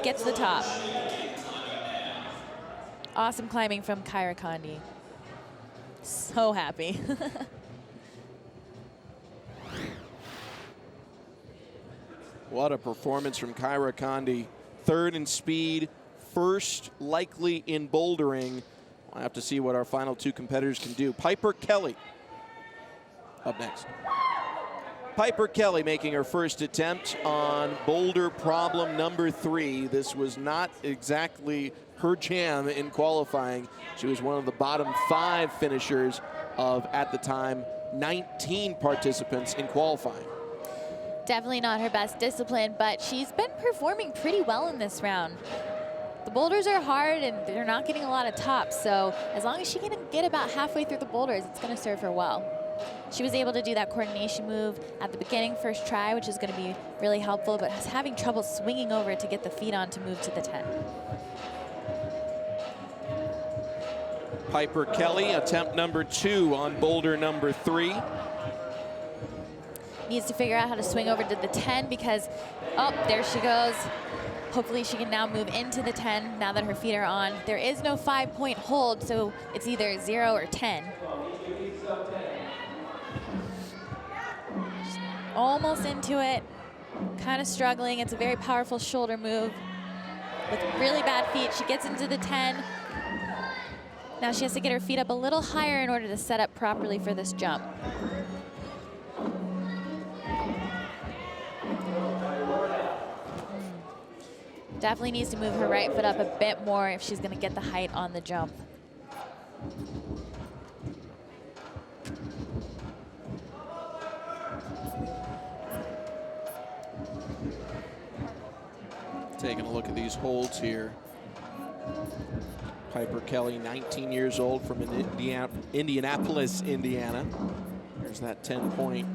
gets to the top. Awesome climbing from Kyra Conde. So happy. What a performance from Kyra Conde. 3rd in speed, 1st likely in bouldering. We'll have to see what our final 2 competitors can do. Piper Kelly up next. Piper Kelly making her first attempt on boulder problem #3. This was not exactly her jam in qualifying. She was one of the bottom 5 finishers of, at the time, 19 participants in qualifying. Definitely not her best discipline, but she's been performing pretty well in this round. The boulders are hard and they're not getting a lot of tops, so as long as she can get about halfway through the boulders, it's going to serve her well. She was able to do that coordination move at the beginning, first try, which is going to be really helpful, but is having trouble swinging over to get the feet on to move to the 10. Piper Kelly, attempt number 2 on boulder number 3. Needs to figure out how to swing over to the 10 because, oh, there she goes. Hopefully she can now move into the 10 now that her feet are on. There is no 5-point hold, so it's either 0 or 10. Almost into it, kind of struggling. It's a very powerful shoulder move with really bad feet. She gets into the 10. Now she has to get her feet up a little higher in order to set up properly for this jump. Definitely needs to move her right foot up a bit more if she's gonna get the height on the jump. Taking a look at these holds here. Piper Kelly, 19 years old from Indianapolis, Indiana. There's that 10-point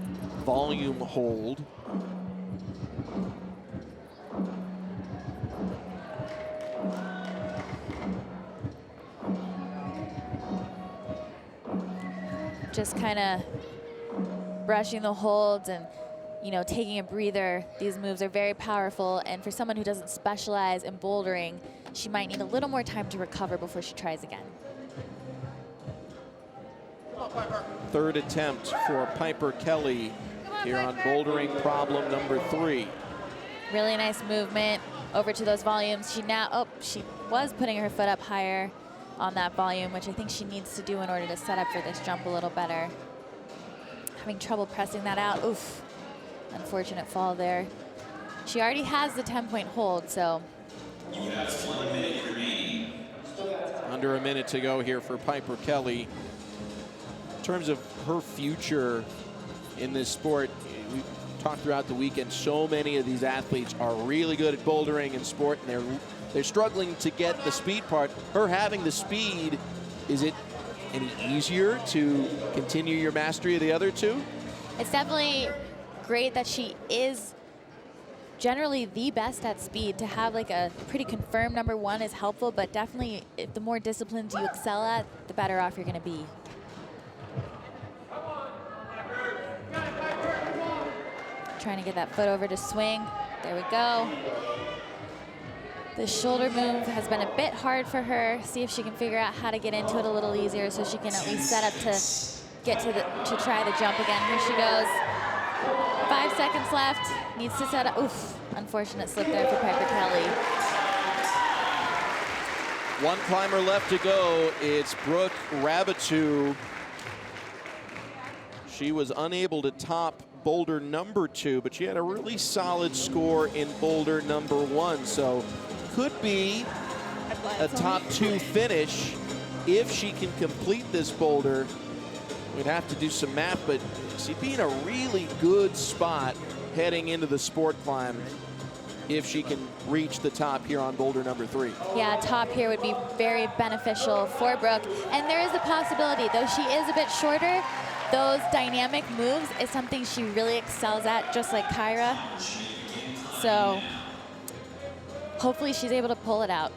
volume hold. Just kind of brushing the holds and, you know, taking a breather. These moves are very powerful, and for someone who doesn't specialize in bouldering, she might need a little more time to recover before she tries again. Third attempt for Piper Kelly here on bouldering problem number 3. Really nice movement over to those volumes. She now, oh, she was putting her foot up higher on that volume, which I think she needs to do in order to set up for this jump a little better. Having trouble pressing that out. Oof, unfortunate fall there. She already has the 10-point hold, so. You got 1 minute remaining. Under a minute to go here for Piper Kelly. In terms of her future in this sport, we talked throughout the weekend, so many of these athletes are really good at bouldering and sport, and they're struggling to get the speed part. Her having the speed, is it any easier to continue your mastery of the other two? It's definitely great that she is generally the best at speed. To have like a pretty confirmed number 1 is helpful, but definitely the more disciplines you excel at, the better off you're gonna be. Trying to get that foot over to swing. There we go. The shoulder move has been a bit hard for her. See if she can figure out how to get into it a little easier so she can at least set up to get to try the jump again. Here she goes. 5 seconds left. Needs to set up. Oof, unfortunate slip there for Piper Kelly. One climber left to go. It's Brooke Rabitou. She was unable to top boulder number 2, but she had a really solid score in boulder number 1. So could be a top 2 finish if she can complete this boulder. We'd have to do some math, but she'd be in a really good spot heading into the sport climb if she can reach the top here on boulder number 3. Yeah, top here would be very beneficial for Brooke. And there is a possibility, though she is a bit shorter, those dynamic moves is something she really excels at, just like Kyra. So hopefully she's able to pull it out.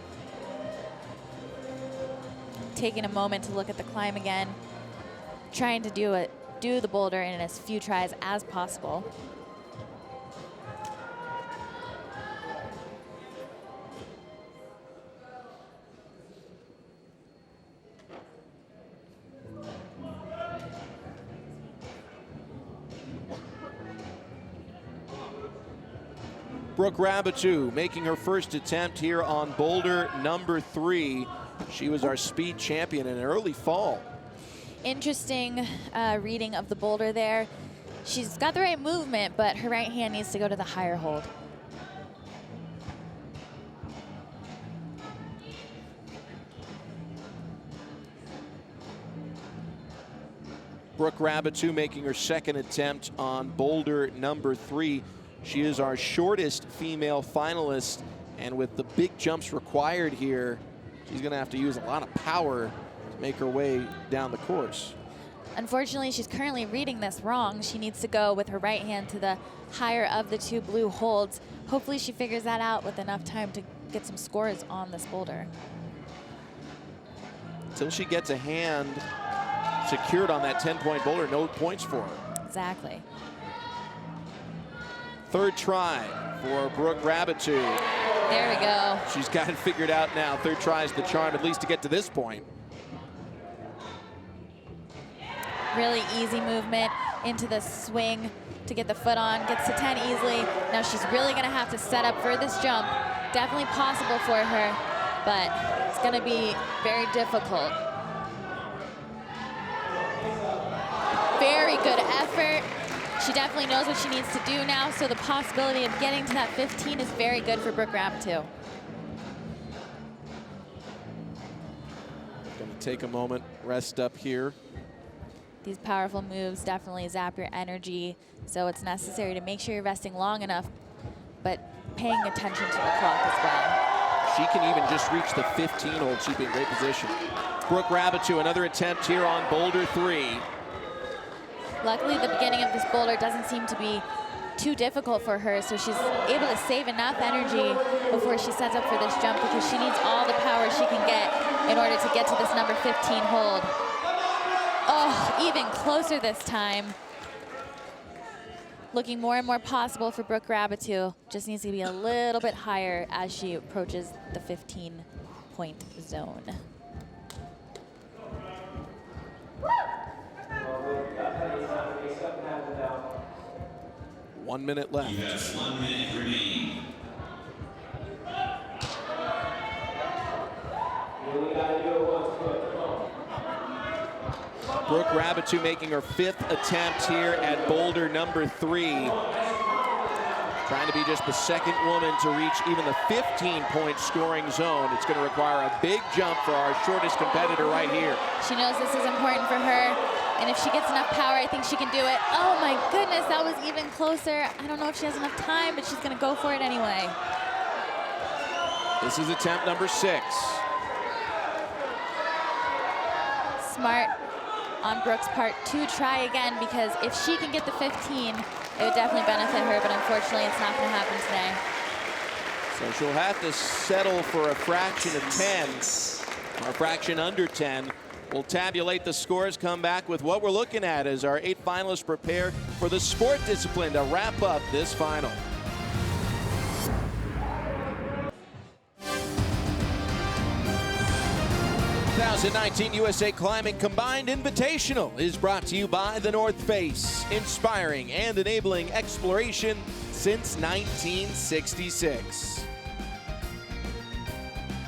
Taking a moment to look at the climb again, trying to do the boulder in as few tries as possible. Brooke Rabitou making her first attempt here on boulder number 3. She was our speed champion in early fall. Interesting reading of the boulder there. She's got the right movement, but her right hand needs to go to the higher hold. Brooke Rabitou making her second attempt on boulder number 3. She is our shortest female finalist, and with the big jumps required here, she's going to have to use a lot of power to make her way down the course. Unfortunately, she's currently reading this wrong. She needs to go with her right hand to the higher of the 2 blue holds. Hopefully she figures that out with enough time to get some scores on this boulder. until she gets a hand secured on that 10-point boulder, no points for her. Exactly. Third try for Brooke Rabbitoux. There we go. She's got it figured out now. Third try is the charm, at least to get to this point. Really easy movement into the swing to get the foot on, gets to 10 easily. Now she's really gonna have to set up for this jump. Definitely possible for her, but it's gonna be very difficult. Very good effort. She definitely knows what she needs to do now, so the possibility of getting to that 15 is very good for Brooke Rabbitoux. Gonna take a moment, rest up here. These powerful moves definitely zap your energy, so it's necessary to make sure you're resting long enough, but paying attention to the clock as well. She can even just reach the 15 hold. She'd be in great position. Brooke Rabbitoux, another attempt here on Boulder 3. Luckily, the beginning of this boulder doesn't seem to be too difficult for her, so she's able to save enough energy before she sets up for this jump, because she needs all the power she can get in order to get to this number 15 hold. Oh, even closer this time. Looking more and more possible for Brooke Rabbitoux. Just needs to be a little bit higher as she approaches the 15-point zone. 1 minute left. You have 1 minute remaining. Brooke Rabbitoux making her 5th attempt here at Boulder number 3. Trying to be just the 2nd woman to reach even the 15-point scoring zone. It's going to require a big jump for our shortest competitor right here. She knows this is important for her, and if she gets enough power, I think she can do it. Oh my goodness, that was even closer. I don't know if she has enough time, but she's going to go for it anyway. This is attempt number 6. Smart on Brooke's part to try again, because if she can get the 15, it would definitely benefit her, but unfortunately it's not going to happen today. So she'll have to settle for a fraction of 10, or a fraction under 10. We'll tabulate the scores, come back with what we're looking at as our 8 finalists prepare for the sport discipline to wrap up this final. 2019 USA Climbing Combined Invitational is brought to you by The North Face, inspiring and enabling exploration since 1966.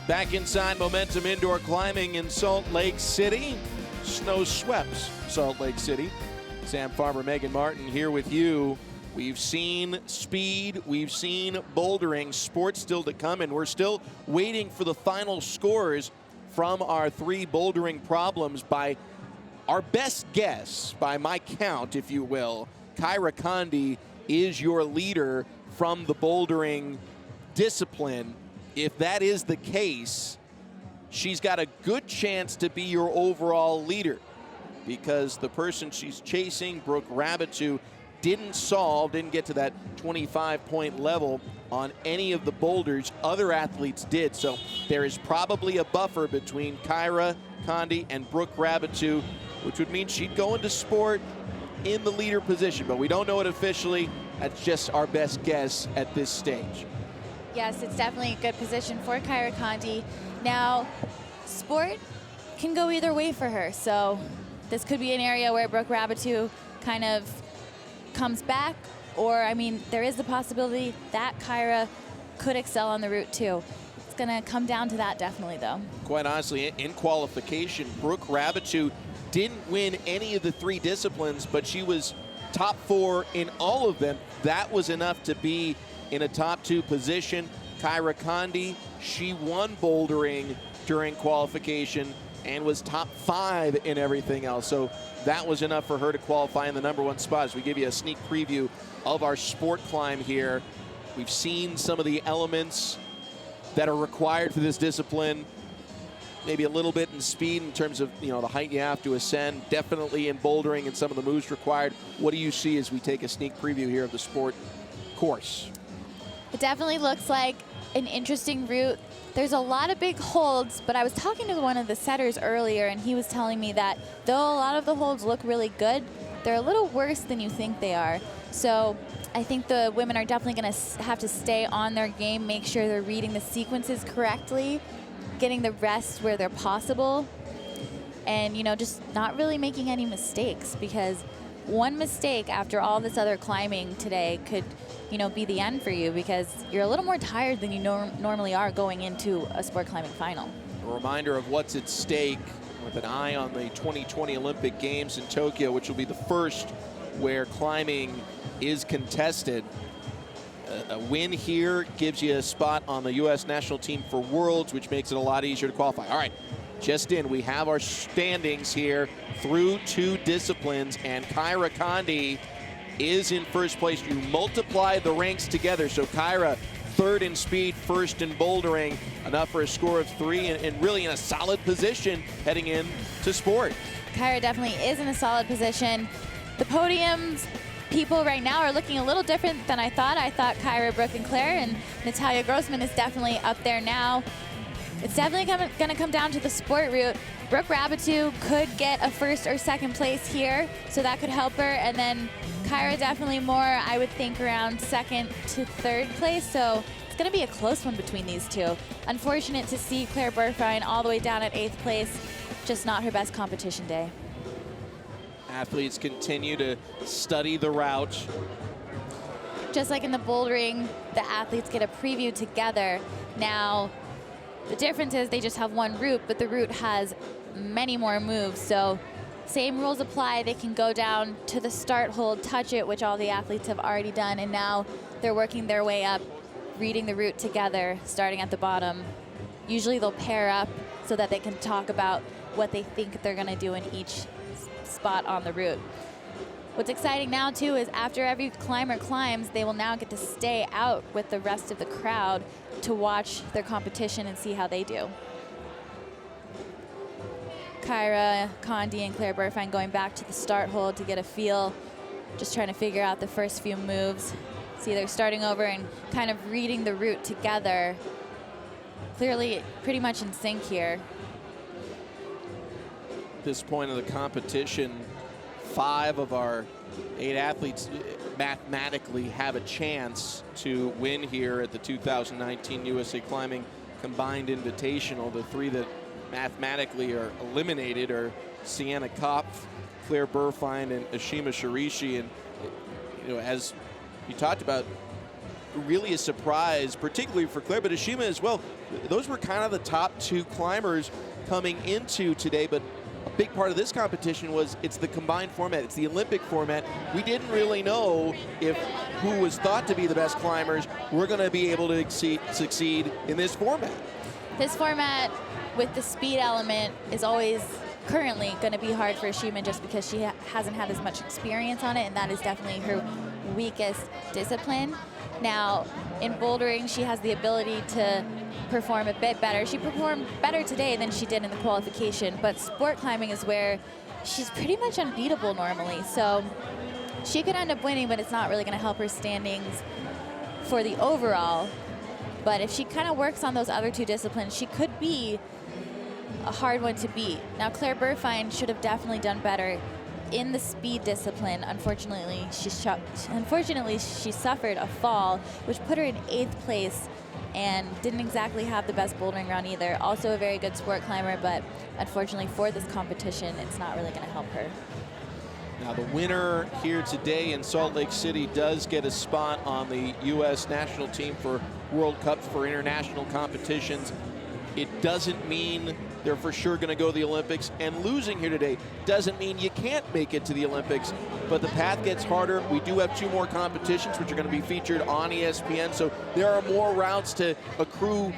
Back inside Momentum Indoor Climbing in Salt Lake City. Snow swept Salt Lake City. Sam Farmer, Megan Martin here with you. We've seen speed, we've seen bouldering, sports still to come, and we're still waiting for the final scores from our 3 bouldering problems. By our best guess, by my count, if you will, Kyra Conde is your leader from the bouldering discipline. If that is the case, she's got a good chance to be your overall leader, because the person she's chasing, Brooke Rabbitoux, didn't get to that 25-point level on any of the boulders other athletes did. So there is probably a buffer between Kyra Conde and Brooke Rabbitoux, which would mean she'd go into sport in the leader position, but we don't know it officially. That's just our best guess at this stage. Yes, it's definitely a good position for Kyra Conde. Now, sport can go either way for her, so this could be an area where Brooke Rabbitoux kind of comes back, or, I mean, there is the possibility that Kyra could excel on the route too. It's gonna come down to that definitely, though. Quite honestly, in qualification, Brooke Rabbitoux didn't win any of the 3 disciplines, but she was top 4 in all of them. That was enough to be in a top 2 position. Kyra Conde, she won bouldering during qualification and was top 5 in everything else. So that was enough for her to qualify in the number 1 spot. As we give you a sneak preview of our sport climb here, we've seen some of the elements that are required for this discipline. Maybe a little bit in speed in terms of, you know, the height you have to ascend. Definitely in bouldering and some of the moves required. What do you see as we take a sneak preview here of the sport course? It definitely looks like an interesting route. There's a lot of big holds, but I was talking to one of the setters earlier, and he was telling me that though a lot of the holds look really good, they're a little worse than you think they are. So I think the women are definitely going to have to stay on their game, make sure they're reading the sequences correctly, getting the rest where they're possible, and, you know, just not really making any mistakes, because one mistake after all this other climbing today could, you know, be the end for you, because you're a little more tired than you normally are going into a sport climbing final. A reminder of what's at stake with an eye on the 2020 Olympic Games in Tokyo, which will be the first where climbing is contested. A win here gives you a spot on the U.S. national team for Worlds, which makes it a lot easier to qualify. All right, just in, we have our standings here through 2 disciplines, and Kyra Conde is in first place. You multiply the ranks together, so Kyra, 3rd in speed, 1st in bouldering, enough for a score of 3, and really in a solid position heading into sport. Kyra definitely is in a solid position. The podiums people right now are looking a little different than I thought. I thought Kyra, Brooke, and Claire, and Natalia Grossman is definitely up there now. It's definitely going to come down to the sport route. Brooke Rabatou could get a 1st or 2nd place here, so that could help her. And then Kyra definitely more, I would think, around 2nd to 3rd place. So it's going to be a close one between these 2. Unfortunate to see Claire Burfine all the way down at 8th place. Just not her best competition day. Athletes continue to study the route. Just like in the bouldering, the athletes get a preview together. Now, the difference is they just have one route, but the route has many more moves. So same rules apply. They can go down to the start hold, touch it, which all the athletes have already done, and now they're working their way up, reading the route together, starting at the bottom. Usually they'll pair up so that they can talk about what they think they're gonna do in each spot on the route. What's exciting now too is after every climber climbs, they will now get to stay out with the rest of the crowd to watch their competition and see how they do. Kyra Conde and Claire Burfine going back to the start hold to get a feel, just trying to figure out the first few moves. See, they're starting over and kind of reading the route together. Clearly pretty much in sync here. At this point of the competition, 5 of our 8 athletes mathematically have a chance to win here at the 2019 USA Climbing Combined Invitational. The 3 that mathematically are eliminated are Sienna, Claire Burfine, and Ashima Sheree. And, you know, as you talked about, really a surprise, particularly for Claire, but Ashima as well. Those were kind of the top 2 climbers coming into today, but a big part of this competition was it's the combined format. It's the Olympic format. We didn't really know if who was thought to be the best climbers were going to be able to succeed in this format. This format with the speed element is always currently going to be hard for Ashima just because she hasn't had as much experience on it, and that is definitely her weakest discipline. Now, in bouldering, she has the ability to perform a bit better. She performed better today than she did in the qualification, but sport climbing is where she's pretty much unbeatable normally. So she could end up winning, but it's not really going to help her standings for the overall. But if she kind of works on those other 2 disciplines, she could be a hard one to beat. Now, Claire Burfine should have definitely done better in the speed discipline. Unfortunately, she suffered a fall, which put her in 8th place and didn't exactly have the best bouldering round either. Also a very good sport climber, but unfortunately for this competition, it's not really going to help her. Now the winner here today in Salt Lake City does get a spot on the U.S. national team for World Cups for international competitions. It doesn't mean they're for sure going to go to the Olympics, and losing here today doesn't mean you can't make it to the Olympics, but the path gets harder. We do have 2 more competitions which are going to be featured on ESPN, so there are more routes to accrue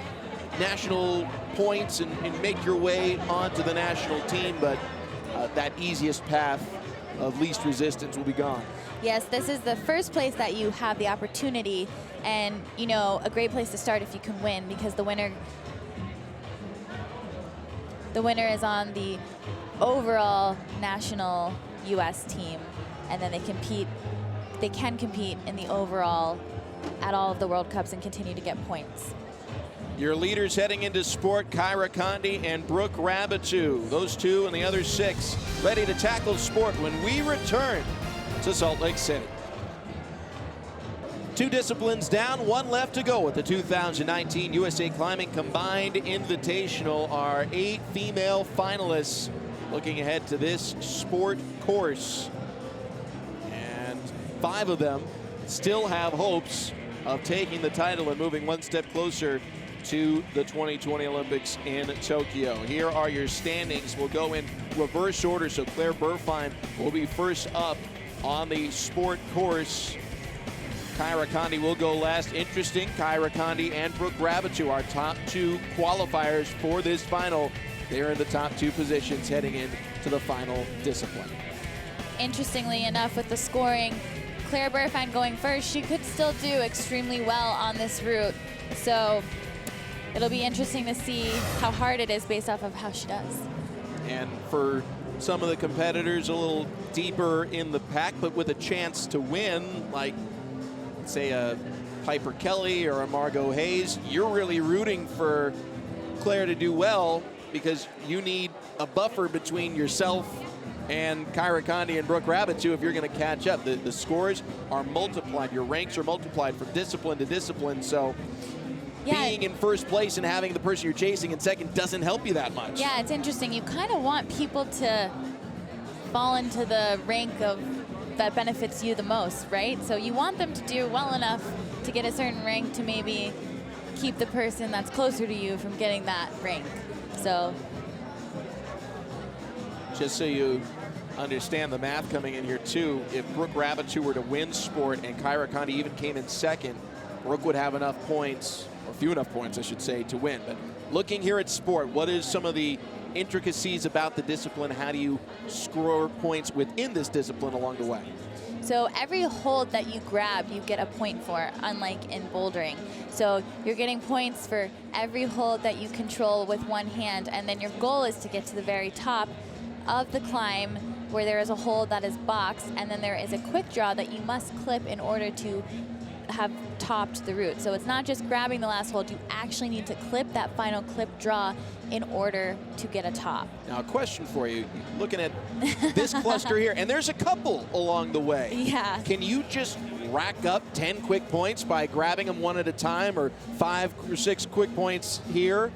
national points and make your way onto the national team, but that easiest path of least resistance will be gone. Yes, this is the first place that you have the opportunity, and, you know, a great place to start if you can win, because the winner is on the overall national U.S. team, and then they can compete in the overall at all of the World Cups and continue to get points. Your leaders heading into sport, Kyra Conde and Brooke Rabitou. Those two and the other 6 ready to tackle sport when we return to Salt Lake City. 2 disciplines down, 1 left to go with the 2019 USA Climbing Combined Invitational. Our 8 female finalists looking ahead to this sport course. And 5 of them still have hopes of taking the title and moving 1 step closer to the 2020 Olympics in Tokyo. Here are your standings. We'll go in reverse order, so Claire Burfine will be first up on the sport course. Kyra Conde will go last. Interesting, Kyra Conde and Brooke Rabitou, our top 2 qualifiers for this final. They're in the top 2 positions heading into the final discipline. Interestingly enough, with the scoring, Claire Burfine going first, she could still do extremely well on this route. So it'll be interesting to see how hard it is based off of how she does. And for some of the competitors a little deeper in the pack, but with a chance to win, like say a Piper Kelly or a Margot Hays, you're really rooting for Claire to do well because you need a buffer between yourself and Kyra Conde and Brooke Rabitou if you're going to catch up. The scores are multiplied. Your ranks are multiplied from discipline to discipline. So being in first place and having the person you're chasing in second doesn't help you that much. Yeah, it's interesting. You kind of want people to fall into the rank of that benefits you the most, right? So you want them to do well enough to get a certain rank to maybe keep the person that's closer to you from getting that rank. So just so you understand the math coming in here too, if Brooke Rabitou were to win sport and Kyra Conde even came in second, Brooke would have enough points, or few enough points I should say, to win. But looking here at sport, what is some of the intricacies about the discipline? How do you score points within this discipline along the way? So every hold that you grab, you get a point for, unlike in bouldering. So you're getting points for every hold that you control with one hand, and then your goal is to get to the very top of the climb where there is a hold that is boxed, and then there is a quick draw that you must clip in order to have topped the route. So it's not just grabbing the last hold, you actually need to clip that final clip draw in order to get a top. Now a question for you, looking at this cluster here, and there's a couple along the way. Yeah. Can you just rack up 10 quick points by grabbing them one at a time, or 5 or 6 quick points here?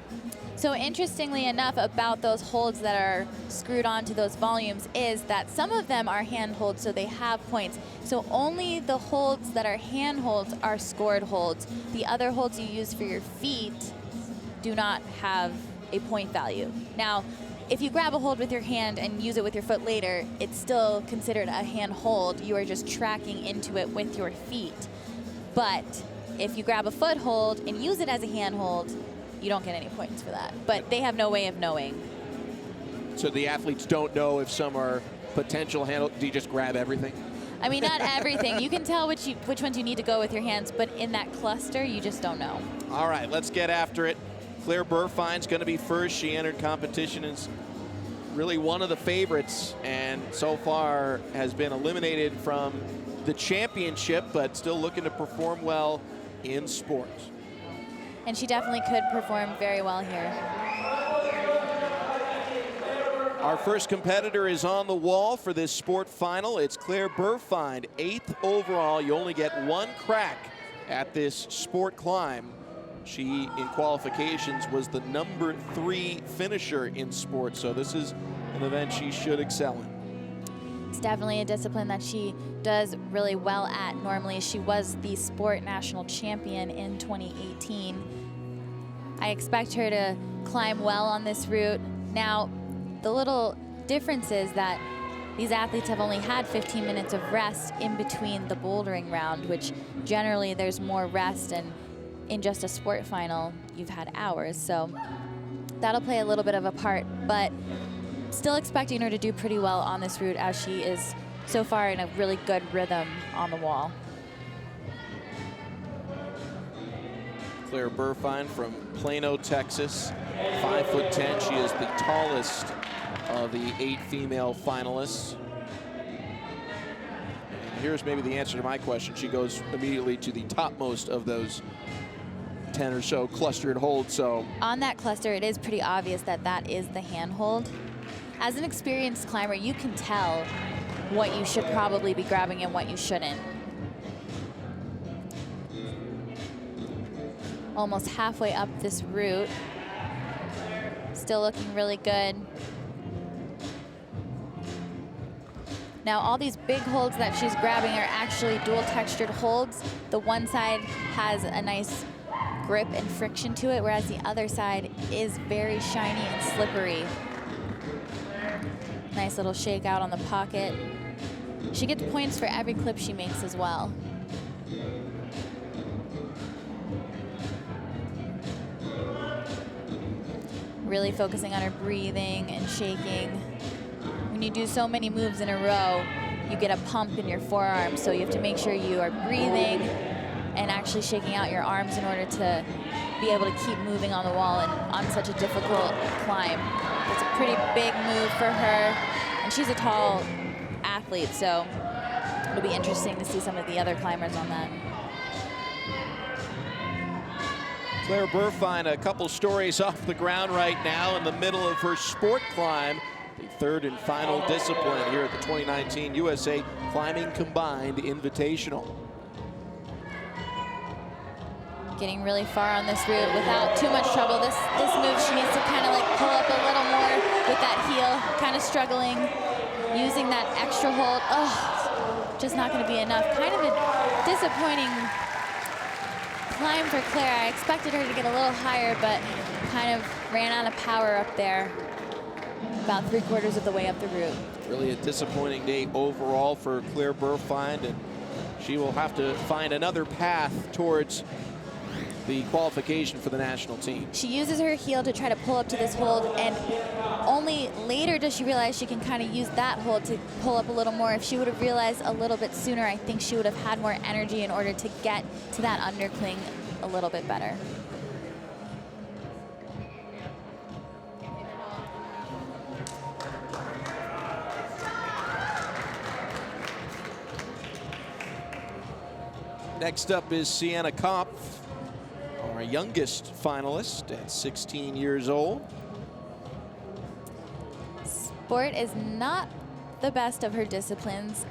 So interestingly enough, about those holds that are screwed onto those volumes is that some of them are hand holds, so they have points. So only the holds that are hand holds are scored holds. The other holds you use for your feet do not have a point value. Now, if you grab a hold with your hand and use it with your foot later, it's still considered a hand hold. You are just tracking into it with your feet. But if you grab a foothold and use it as a hand hold, you don't get any points for that. But they have no way of knowing. So the athletes don't know if some are potential handle. Do you just grab everything? I mean, not everything. You can tell which ones you need to go with your hands, but in that cluster, you just don't know. All right, let's get after it. Claire Burfine's going to be first. She entered competition as really one of the favorites, and so far has been eliminated from the championship, but still looking to perform well in sports. And she definitely could perform very well here. Our first competitor is on the wall for this sport final. It's Claire Burfine, 8th overall. You only get 1 crack at this sport climb. She, in qualifications, was the number 3 finisher in sport, so this is an event she should excel in. It's definitely a discipline that she does really well at. Normally, she was the sport national champion in 2018. I expect her to climb well on this route. Now, the little difference is that these athletes have only had 15 minutes of rest in between the bouldering round, which generally there's more rest, and in just a sport final, you've had hours. So that'll play a little bit of a part, but still expecting her to do pretty well on this route as she is so far in a really good rhythm on the wall. Claire Burfine from Plano, Texas, 5'10". She is the tallest of the 8 female finalists. And here's maybe the answer to my question. She goes immediately to the topmost of those 10 or so clustered holds. So on that cluster, it is pretty obvious that that is the handhold. As an experienced climber, you can tell what you should probably be grabbing and what you shouldn't. Almost halfway up this route. Still looking really good. Now all these big holds that she's grabbing are actually dual textured holds. The one side has a nice grip and friction to it, whereas the other side is very shiny and slippery. Nice little shake out on the pocket. She gets points for every clip she makes as well. Really focusing on her breathing and shaking. When you do so many moves in a row, you get a pump in your forearms, so you have to make sure you are breathing and actually shaking out your arms in order to be able to keep moving on the wall and on such a difficult climb. It's a pretty big move for her, and she's a tall athlete, so it'll be interesting to see some of the other climbers on that. Claire Burfine, a couple stories off the ground right now in the middle of her sport climb. The third and final discipline here at the 2019 USA Climbing Combined Invitational. Getting really far on this route without too much trouble. This move, she needs to kind of like pull up a little more with that heel, kind of struggling, using that extra hold. Oh, just not going to be enough. Kind of a disappointing climb for Claire. I expected her to get a little higher, but kind of ran out of power up there about 3/4 of the way up the route. Really a disappointing day overall for Claire Burfine, and she will have to find another path towards the qualification for the national team. She uses her heel to try to pull up to this hold, and only later does she realize she can kind of use that hold to pull up a little more. If she would have realized a little bit sooner, I think she would have had more energy in order to get to that undercling a little bit better. Next up is Sienna Kopf, our youngest finalist at 16 years old. Sport is not the best of her disciplines.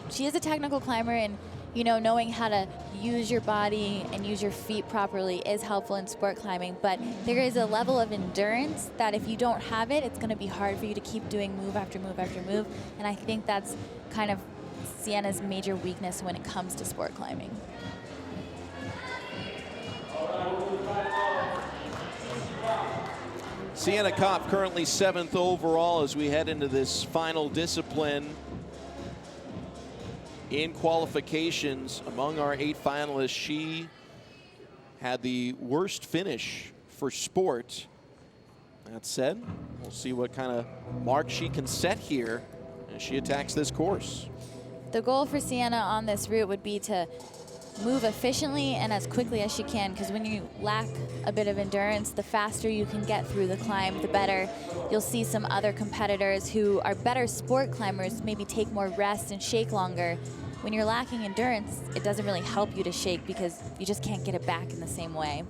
She is a technical climber, and knowing how to use your body and use your feet properly is helpful in sport climbing, but there is a level of endurance that if you don't have it, it's going to be hard for you to keep doing move after move after move, and I think that's kind of Sienna's major weakness when it comes to sport climbing. Sienna Kopf currently 7th overall as we head into this final discipline. In qualifications, among our 8 finalists, she had the worst finish for sport. That said, we'll see what kind of mark she can set here as she attacks this course. The goal for Sienna on this route would be to move efficiently and as quickly as she can, because when you lack a bit of endurance, the faster you can get through the climb, the better. You'll see some other competitors who are better sport climbers maybe take more rest and shake longer. When you're lacking endurance, it doesn't really help you to shake because you just can't get it back in the same way.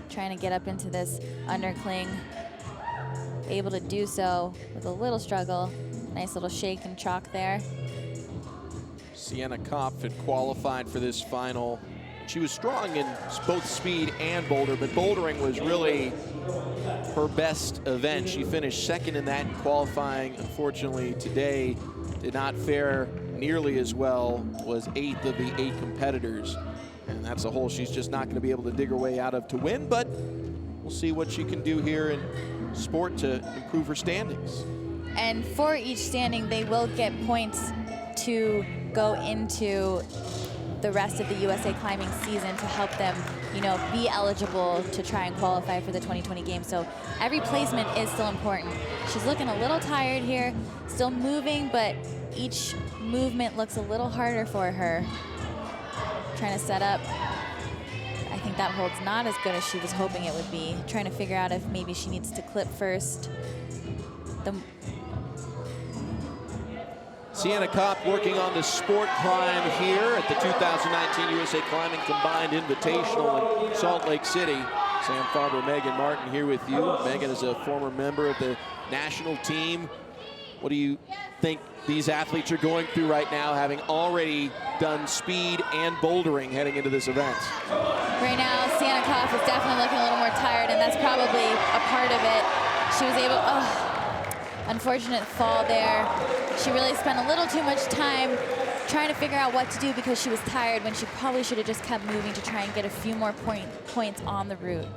Trying to get up into this undercling. Able to do so with a little struggle. Nice little shake and chalk there. Sienna Kopf had qualified for this final. She was strong in both speed and boulder, but bouldering was really her best event. She finished 2nd in that in qualifying. Unfortunately, today did not fare nearly as well, was 8th of the 8 competitors. And that's a hole she's just not going to be able to dig her way out of to win, but we'll see what she can do here in sport to improve her standings. And for each standing, they will get points to go into the rest of the USA climbing season to help them, be eligible to try and qualify for the 2020 games. So every placement is still important. She's looking a little tired here, still moving, but each movement looks a little harder for her. Trying to set up. I think that hold's not as good as she was hoping it would be. Trying to figure out if maybe she needs to clip first. Sienna Kopp working on the sport climb here at the 2019 USA Climbing Combined Invitational in Salt Lake City. Sam Farber, Megan Martin here with you. Megan is a former member of the national team. What do you think these athletes are going through right now, having already done speed and bouldering heading into this event? Right now, Sienna Kopp is definitely looking a little more tired, and that's probably a part of it. She was able, unfortunate fall there. She really spent a little too much time trying to figure out what to do because she was tired when she probably should have just kept moving to try and get a few more points on the route.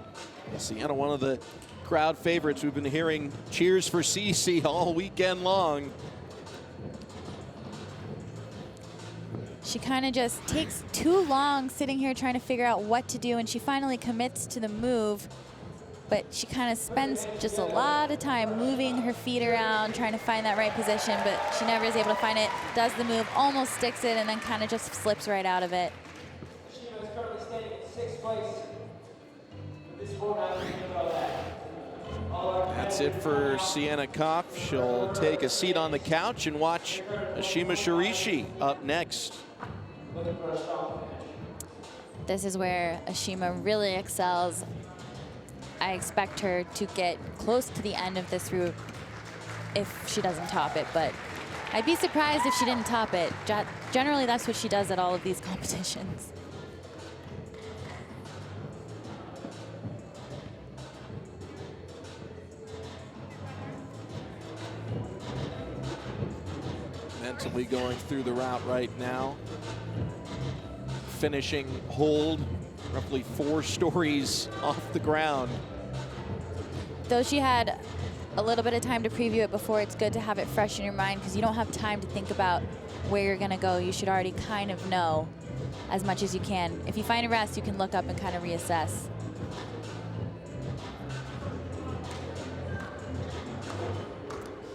Sienna, one of the crowd favorites. We've been hearing cheers for Cece all weekend long. She kind of just takes too long sitting here trying to figure out what to do, and she finally commits to the move, but she kind of spends just a lot of time moving her feet around, trying to find that right position, but she never is able to find it, does the move, almost sticks it, and then kind of just slips right out of it. Shima is currently standing in 6th place. This won't happen about that. That's it for Sienna Kopp. She'll take a seat on the couch and watch Ashima Sheree up next. This is where Ashima really excels. I expect her to get close to the end of this route if she doesn't top it, but I'd be surprised if she didn't top it. Generally, that's what she does at all of these competitions. Mentally going through the route right now. Finishing hold roughly 4 stories off the ground. Though she had a little bit of time to preview it before, it's good to have it fresh in your mind because you don't have time to think about where you're gonna go. You should already kind of know as much as you can. If you find a rest, you can look up and kind of reassess.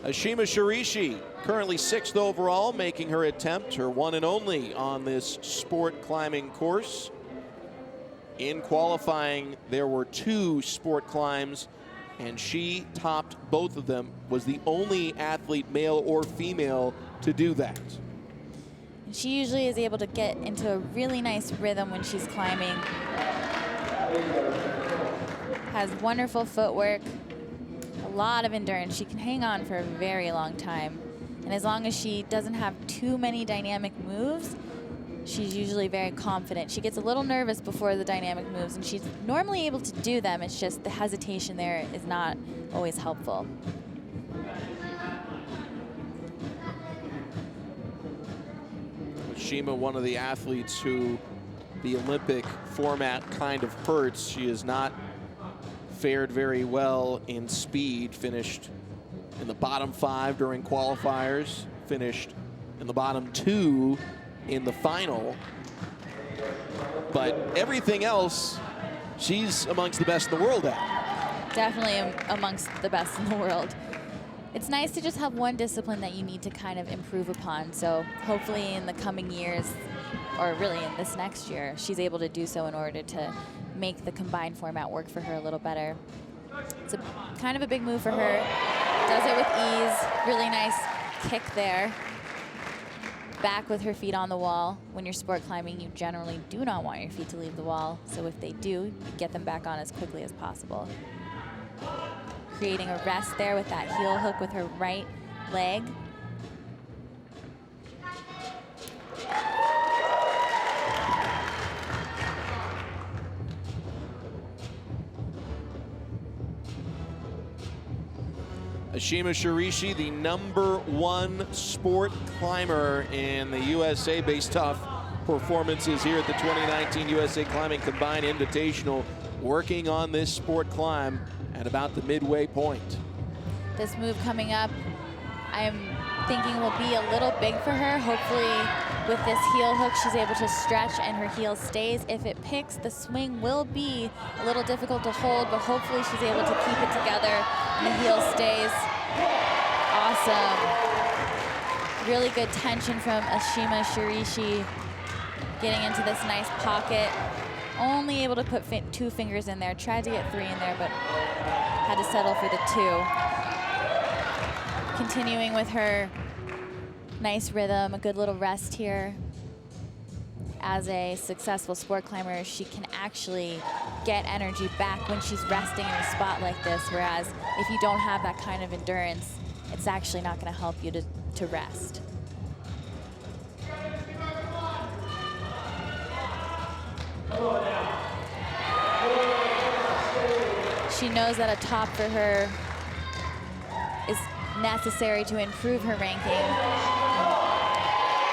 Ashima Sheree, currently 6th overall, making her attempt, her one and only on this sport climbing course. In qualifying, there were 2 sport climbs, and she topped both of them, was the only athlete, male or female, to do that. She usually is able to get into a really nice rhythm when she's climbing. Has wonderful footwork, a lot of endurance. She can hang on for a very long time. And as long as she doesn't have too many dynamic moves, she's usually very confident. She gets a little nervous before the dynamic moves, and she's normally able to do them. It's just the hesitation there is not always helpful. Shima, one of the athletes who the Olympic format kind of hurts. She has not fared very well in speed, finished in the bottom 5 during qualifiers, finished in the bottom 2 in the final. But everything else, she's amongst the best in the world at. Definitely amongst the best in the world. It's nice to just have one discipline that you need to kind of improve upon. So hopefully in the coming years, or really in this next year, she's able to do so in order to make the combined format work for her a little better. It's kind of a big move for her. Does it with ease. Really nice kick there. Back with her feet on the wall. When you're sport climbing, you generally do not want your feet to leave the wall. So if they do, you get them back on as quickly as possible. Creating a rest there with that heel hook with her right leg. Ashima Sheree, the #1 sport climber in the USA based tough performances here at the 2019 USA Climbing Combined Invitational, working on this sport climb at about the midway point. This move coming up, I'm thinking will be a little big for her. Hopefully with this heel hook, she's able to stretch and her heel stays. If it picks, the swing will be a little difficult to hold, but hopefully she's able to keep it together and the heel stays. Awesome. Really good tension from Ashima Sheree, getting into this nice pocket. Only able to put 2 fingers in there. Tried to get 3 in there, but had to settle for the 2. Continuing with her Nice rhythm, a good little rest here. As a successful sport climber, she can actually get energy back when she's resting in a spot like this, whereas if you don't have that kind of endurance, it's actually not going to help you to rest. She knows that a top for her is necessary to improve her ranking.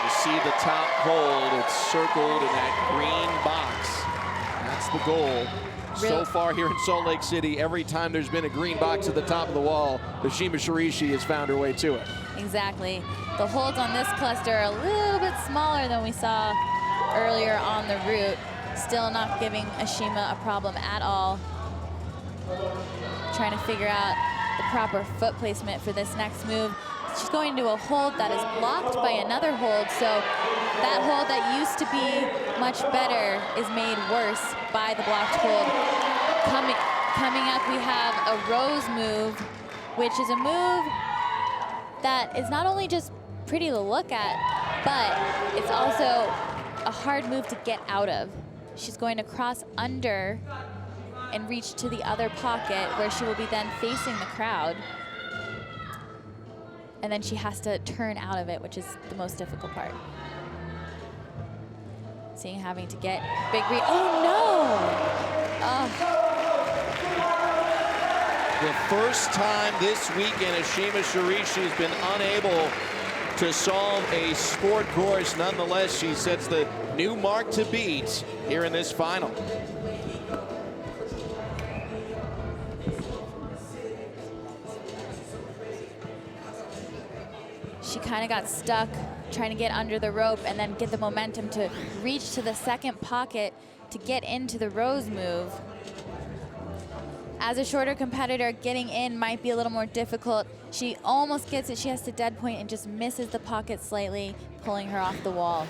You see the top hold, it's circled in that green box. That's the goal. So far here in Salt Lake City, every time there's been a green box at the top of the wall, Ashima Sheree has found her way to it. Exactly. The holds on this cluster are a little bit smaller than we saw earlier on the route. Still not giving Ashima a problem at all. Trying to figure out the proper foot placement for this next move. She's going to a hold that is blocked by another hold, so that hold that used to be much better is made worse by the blocked hold. Coming up, we have a rose move, which is a move that is not only just pretty to look at, but it's also a hard move to get out of. She's going to cross under and reach to the other pocket where she will be then facing the crowd. And then she has to turn out of it, which is the most difficult part. Seeing having to get big read. Oh no! The first time this weekend, Ashima Sheree, she's been unable to solve a sport course. Nonetheless, she sets the new mark to beat here in this final. She kind of got stuck trying to get under the rope and then get the momentum to reach to the second pocket to get into the rose move. As a shorter competitor, getting in might be a little more difficult. She almost gets it. She has to dead point and just misses the pocket slightly, pulling her off the wall.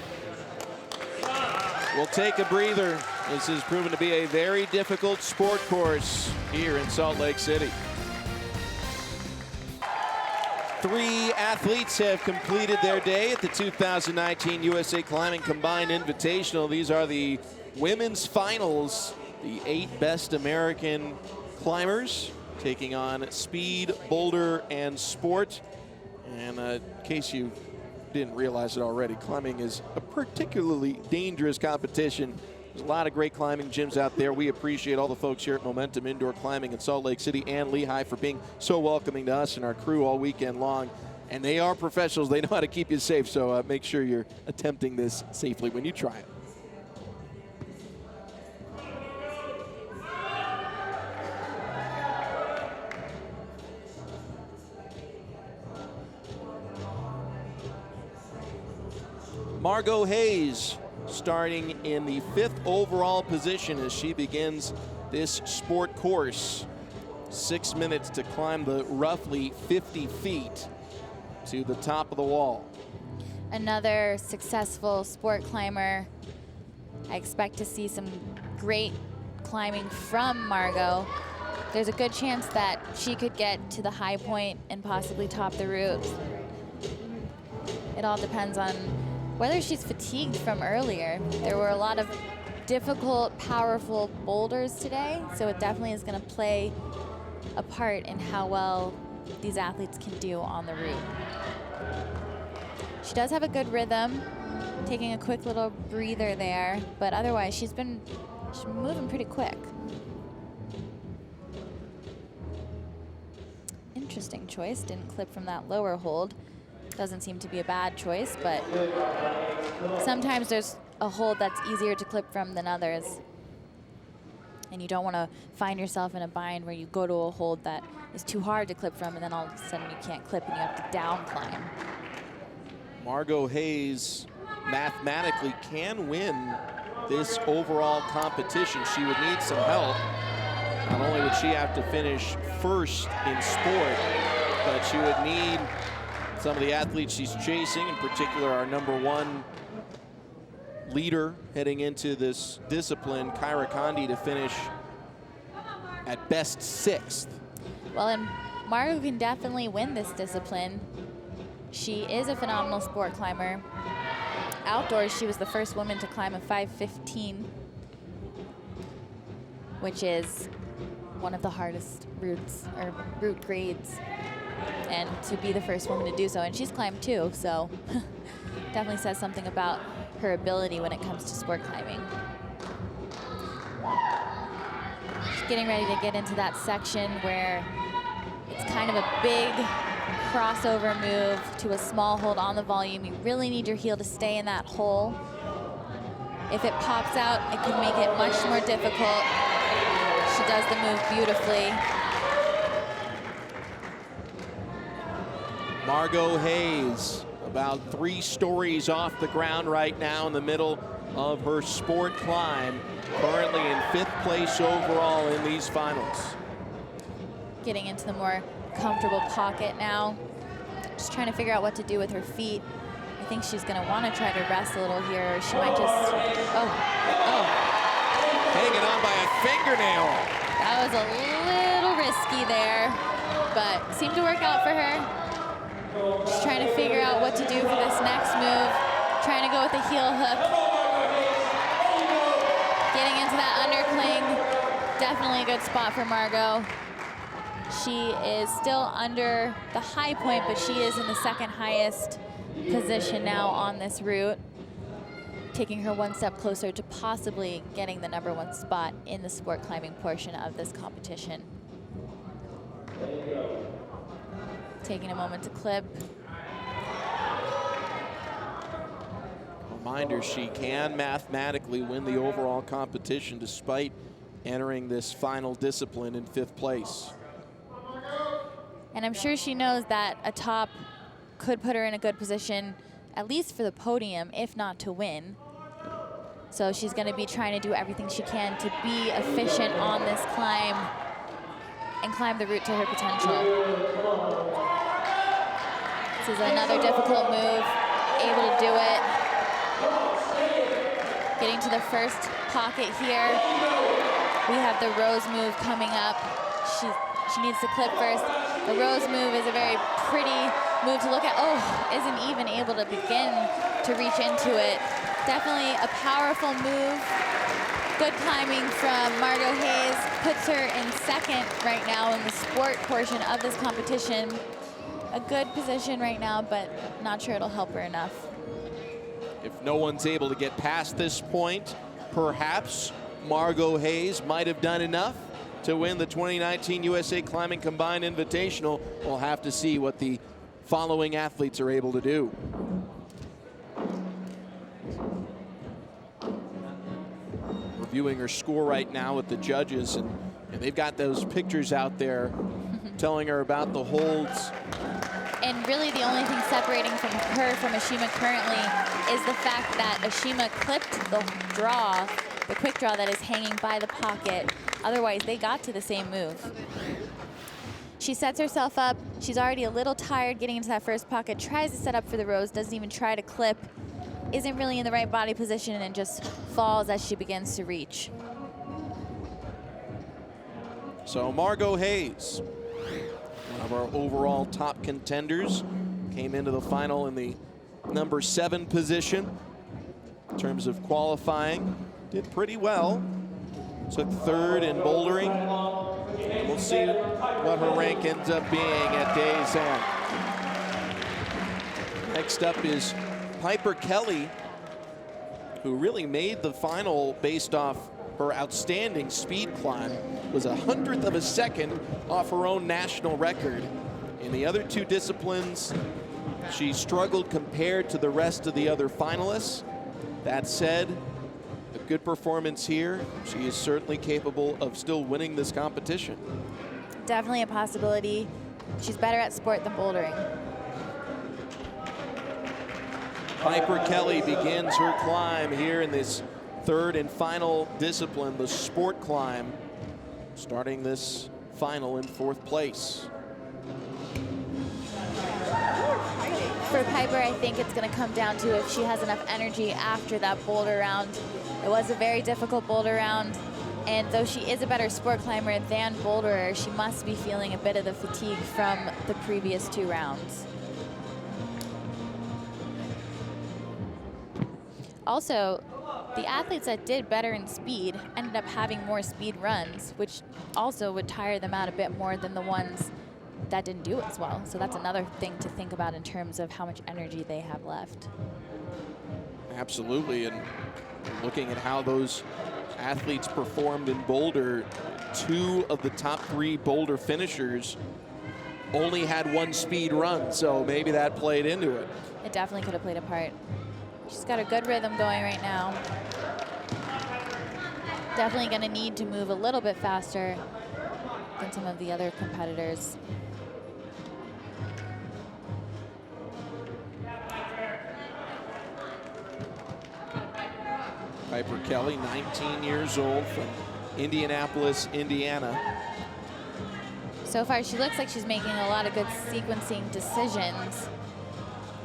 We'll take a breather. This has proven to be a very difficult sport course here in Salt Lake City. 3 athletes have completed their day at the 2019 USA Climbing Combined Invitational. These are the women's finals, the 8 best American climbers taking on speed, boulder, and sport. And in case you didn't realize it already, climbing is a particularly dangerous competition. There's a lot of great climbing gyms out there. We appreciate all the folks here at Momentum Indoor Climbing in Salt Lake City and Lehigh for being so welcoming to us and our crew all weekend long. And they are professionals. They know how to keep you safe, so make sure you're attempting this safely when you try it. Margot Hays starting in the 5th overall position as she begins this sport course. 6 minutes to climb the roughly 50 feet to the top of the wall. Another successful sport climber. I expect to see some great climbing from Margot. There's a good chance that she could get to the high point and possibly top the route. It all depends on whether she's fatigued from earlier. There were a lot of difficult, powerful boulders today, so it definitely is going to play a part in how well these athletes can do on the route. She does have a good rhythm, taking a quick little breather there, but otherwise she's moving pretty quick. Interesting choice, didn't clip from that lower hold. Doesn't seem to be a bad choice, but sometimes there's a hold that's easier to clip from than others. And you don't want to find yourself in a bind where you go to a hold that is too hard to clip from and then all of a sudden you can't clip and you have to down climb. Margot Hays mathematically can win this overall competition. She would need some help. Not only would she have to finish first in sport, but she would need some of the athletes she's chasing, in particular our #1 leader heading into this discipline, Kyra Conde, to finish at best 6th. Well, and Margot can definitely win this discipline. She is a phenomenal sport climber. Outdoors, she was the first woman to climb a 515, which is one of the hardest routes or route grades, and to be the first woman to do so. And she's climbed too, so definitely says something about her ability when it comes to sport climbing. She's getting ready to get into that section where it's kind of a big crossover move to a small hold on the volume. You really need your heel to stay in that hole. If it pops out, it can make it much more difficult. She does the move beautifully. Margot Hays, about 3 stories off the ground right now in the middle of her sport climb, currently in 5th place overall in these finals. Getting into the more comfortable pocket now. Just trying to figure out what to do with her feet. I think she's gonna wanna try to rest a little here, or she might just, Hanging on by a fingernail. That was a little risky there, but seemed to work out for her. Just trying to figure out what to do for this next move. Trying to go with a heel hook. Getting into that undercling. Definitely a good spot for Margot. She is still under the high point, but she is in the 2nd highest position now on this route, taking her 1 step closer to possibly getting the #1 spot in the sport climbing portion of this competition. Taking a moment to clip. Reminder, she can mathematically win the overall competition despite entering this final discipline in 5th place. And I'm sure she knows that a top could put her in a good position, at least for the podium, if not to win. So she's gonna be trying to do everything she can to be efficient on this climb and climb the route to her potential. This is another difficult move, able to do it. Getting to the first pocket here. We have the rose move coming up. She needs to clip first. The rose move is a very pretty move to look at. Oh, isn't even able to begin to reach into it. Definitely a powerful move. Good climbing from Margot Hays. Puts her in 2nd right now in the sport portion of this competition. A good position right now, but not sure it'll help her enough. If no one's able to get past this point, perhaps Margot Hays might have done enough to win the 2019 USA Climbing Combined Invitational. We'll have to see what the following athletes are able to do. Reviewing her score right now with the judges, and they've got those pictures out there telling her about the holds. And really the only thing separating from her from Ashima currently is the fact that Ashima clipped the draw, the quick draw that is hanging by the pocket. Otherwise, they got to the same move. She sets herself up. She's already a little tired getting into that first pocket, tries to set up for the rose, doesn't even try to clip, isn't really in the right body position, and just falls as she begins to reach. So Margot Hays, one of our overall top contenders, came into the final in the #7 position. In terms of qualifying, did pretty well. Took 3rd in bouldering. We'll see what her rank ends up being at day's end. Next up is Piper Kelly, who really made the final based off her outstanding speed climb. Was 100th of a second off her own national record. In the other 2 disciplines, she struggled compared to the rest of the other finalists. That said, a good performance here. She is certainly capable of still winning this competition. Definitely a possibility. She's better at sport than bouldering. Piper Kelly begins her climb here in this 3rd and final discipline, the sport climb, starting this final in 4th place. For Piper, I think it's going to come down to if she has enough energy after that boulder round. It was a very difficult boulder round, and though she is a better sport climber than boulderer, she must be feeling a bit of the fatigue from the previous 2 rounds. also, the athletes that did better in speed ended up having more speed runs, which also would tire them out a bit more than the ones that didn't do as well. So that's another thing to think about in terms of how much energy they have left. Absolutely, and looking at how those athletes performed in Boulder, 2 of the top 3 Boulder finishers only had 1 speed run, so maybe that played into it. It definitely could have played a part. She's got a good rhythm going right now. Definitely going to need to move a little bit faster than some of the other competitors. Piper Kelly, 19 years old, from Indianapolis, Indiana. So far, she looks like she's making a lot of good sequencing decisions.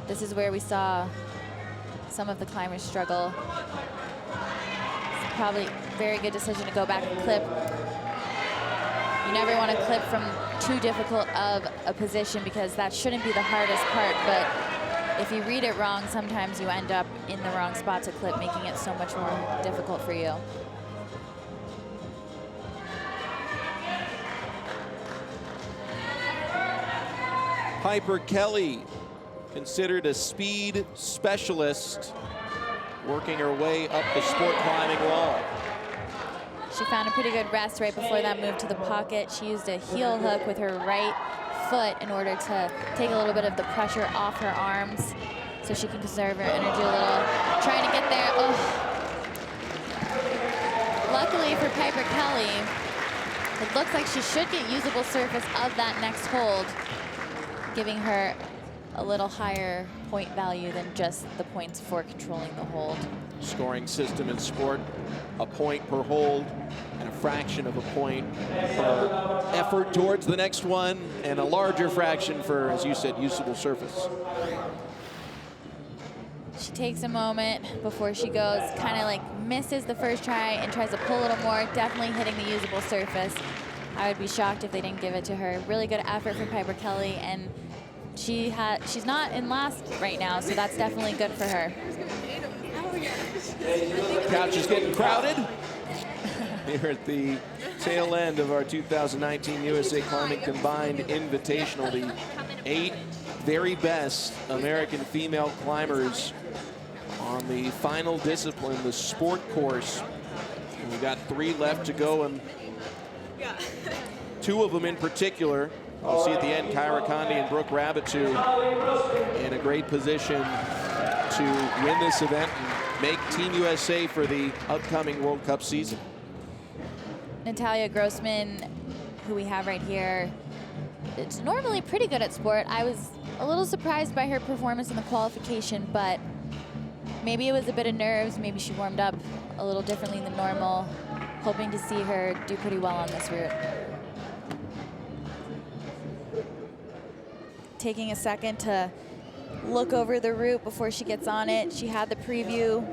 This is where we saw some of the climbers struggle. It's probably a very good decision to go back and clip. You never want to clip from too difficult of a position because that shouldn't be the hardest part, but if you read it wrong, sometimes you end up in the wrong spot to clip, making it so much more difficult for you. Piper Kelly, considered a speed specialist, working her way up the sport climbing wall. She found a pretty good rest right before that move to the pocket. She used a heel hook with her right foot in order to take a little bit of the pressure off her arms so she can conserve her energy a little. Trying to get there. Oh. Luckily for Piper Kelly, it looks like she should get usable surface of that next hold, giving her a little higher point value than just the points for controlling the hold. Scoring system in sport, a point per hold and a fraction of a point per effort towards the next one, and a larger fraction for, as you said, usable surface. She takes a moment before she goes, kind of like misses the first try and tries to pull a little more, definitely hitting the usable surface. I would be shocked if they didn't give it to her. Really good effort from Piper Kelly, and she's not in last right now, so that's definitely good for her. Couch is getting crowded here at the tail end of our 2019 USA Climbing Combined Invitational. The 8 very best American female climbers on the final discipline, the sport course. And we've got 3 left to go, and 2 of them in particular, we'll see at the end, Kyra Conde and Brooke in a great position to win this event and make Team USA for the upcoming World Cup season. Natalia Grossman, who we have right here, it's normally pretty good at sport. I was a little surprised by her performance in the qualification, but maybe it was a bit of nerves. Maybe she warmed up a little differently than normal. Hoping to see her do pretty well on this route. Taking a second to look over the route before she gets on it. She had the preview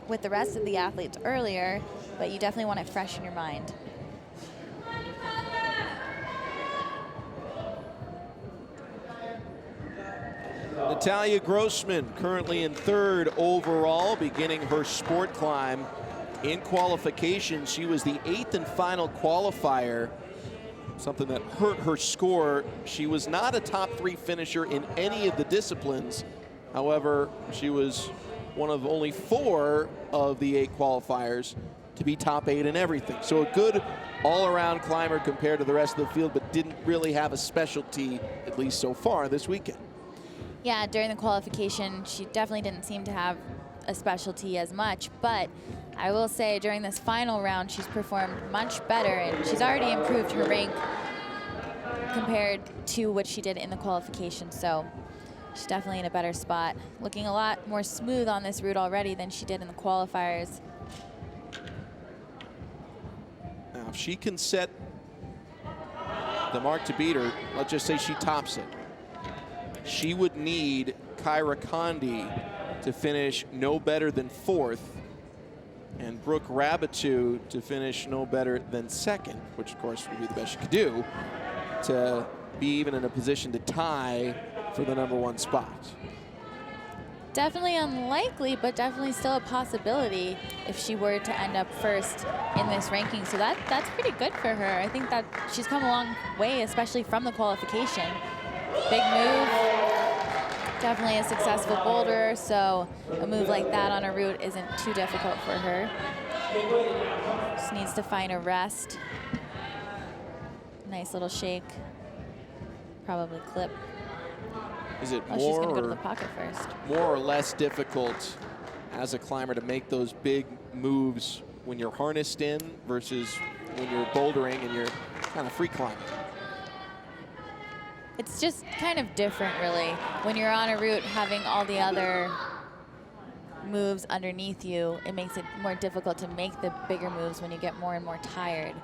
with the rest of the athletes earlier, but you definitely want it fresh in your mind. Natalia Grossman currently in 3rd overall, beginning her sport climb. In qualification, she was the 8th and final qualifier, something that hurt her score. She was not a top 3 finisher in any of the disciplines. However, she was one of only 4 of the 8 qualifiers to be top 8 in everything. So a good all-around climber compared to the rest of the field, but didn't really have a specialty, at least so far this weekend. Yeah, during the qualification, she definitely didn't seem to have a specialty as much, but I will say during this final round, she's performed much better, and she's already improved her rank compared to what she did in the qualification. So she's definitely in a better spot. Looking a lot more smooth on this route already than she did in the qualifiers. Now, if she can set the mark to beat her, let's just say she tops it, she would need Kyra Conde to finish no better than 4th, and Brooke to finish no better than 2nd, which of course would be the best she could do, to be even in a position to tie for the #1 spot. definitely unlikely, but definitely still a possibility if she were to end up first in this ranking. So that's pretty good for her. I think that she's come a long way, especially from the qualification. Big move, definitely a successful boulder, so a move like that on a route isn't too difficult for her. Just needs to find a rest. Nice little shake, probably clip. Is it she's more, gonna go to the pocket first. More or less difficult as a climber to make those big moves when you're harnessed in versus when you're bouldering and you're kind of free climbing? It's just kind of different, really. When you're on a route, having all the other moves underneath you, it makes it more difficult to make the bigger moves when you get more and more tired.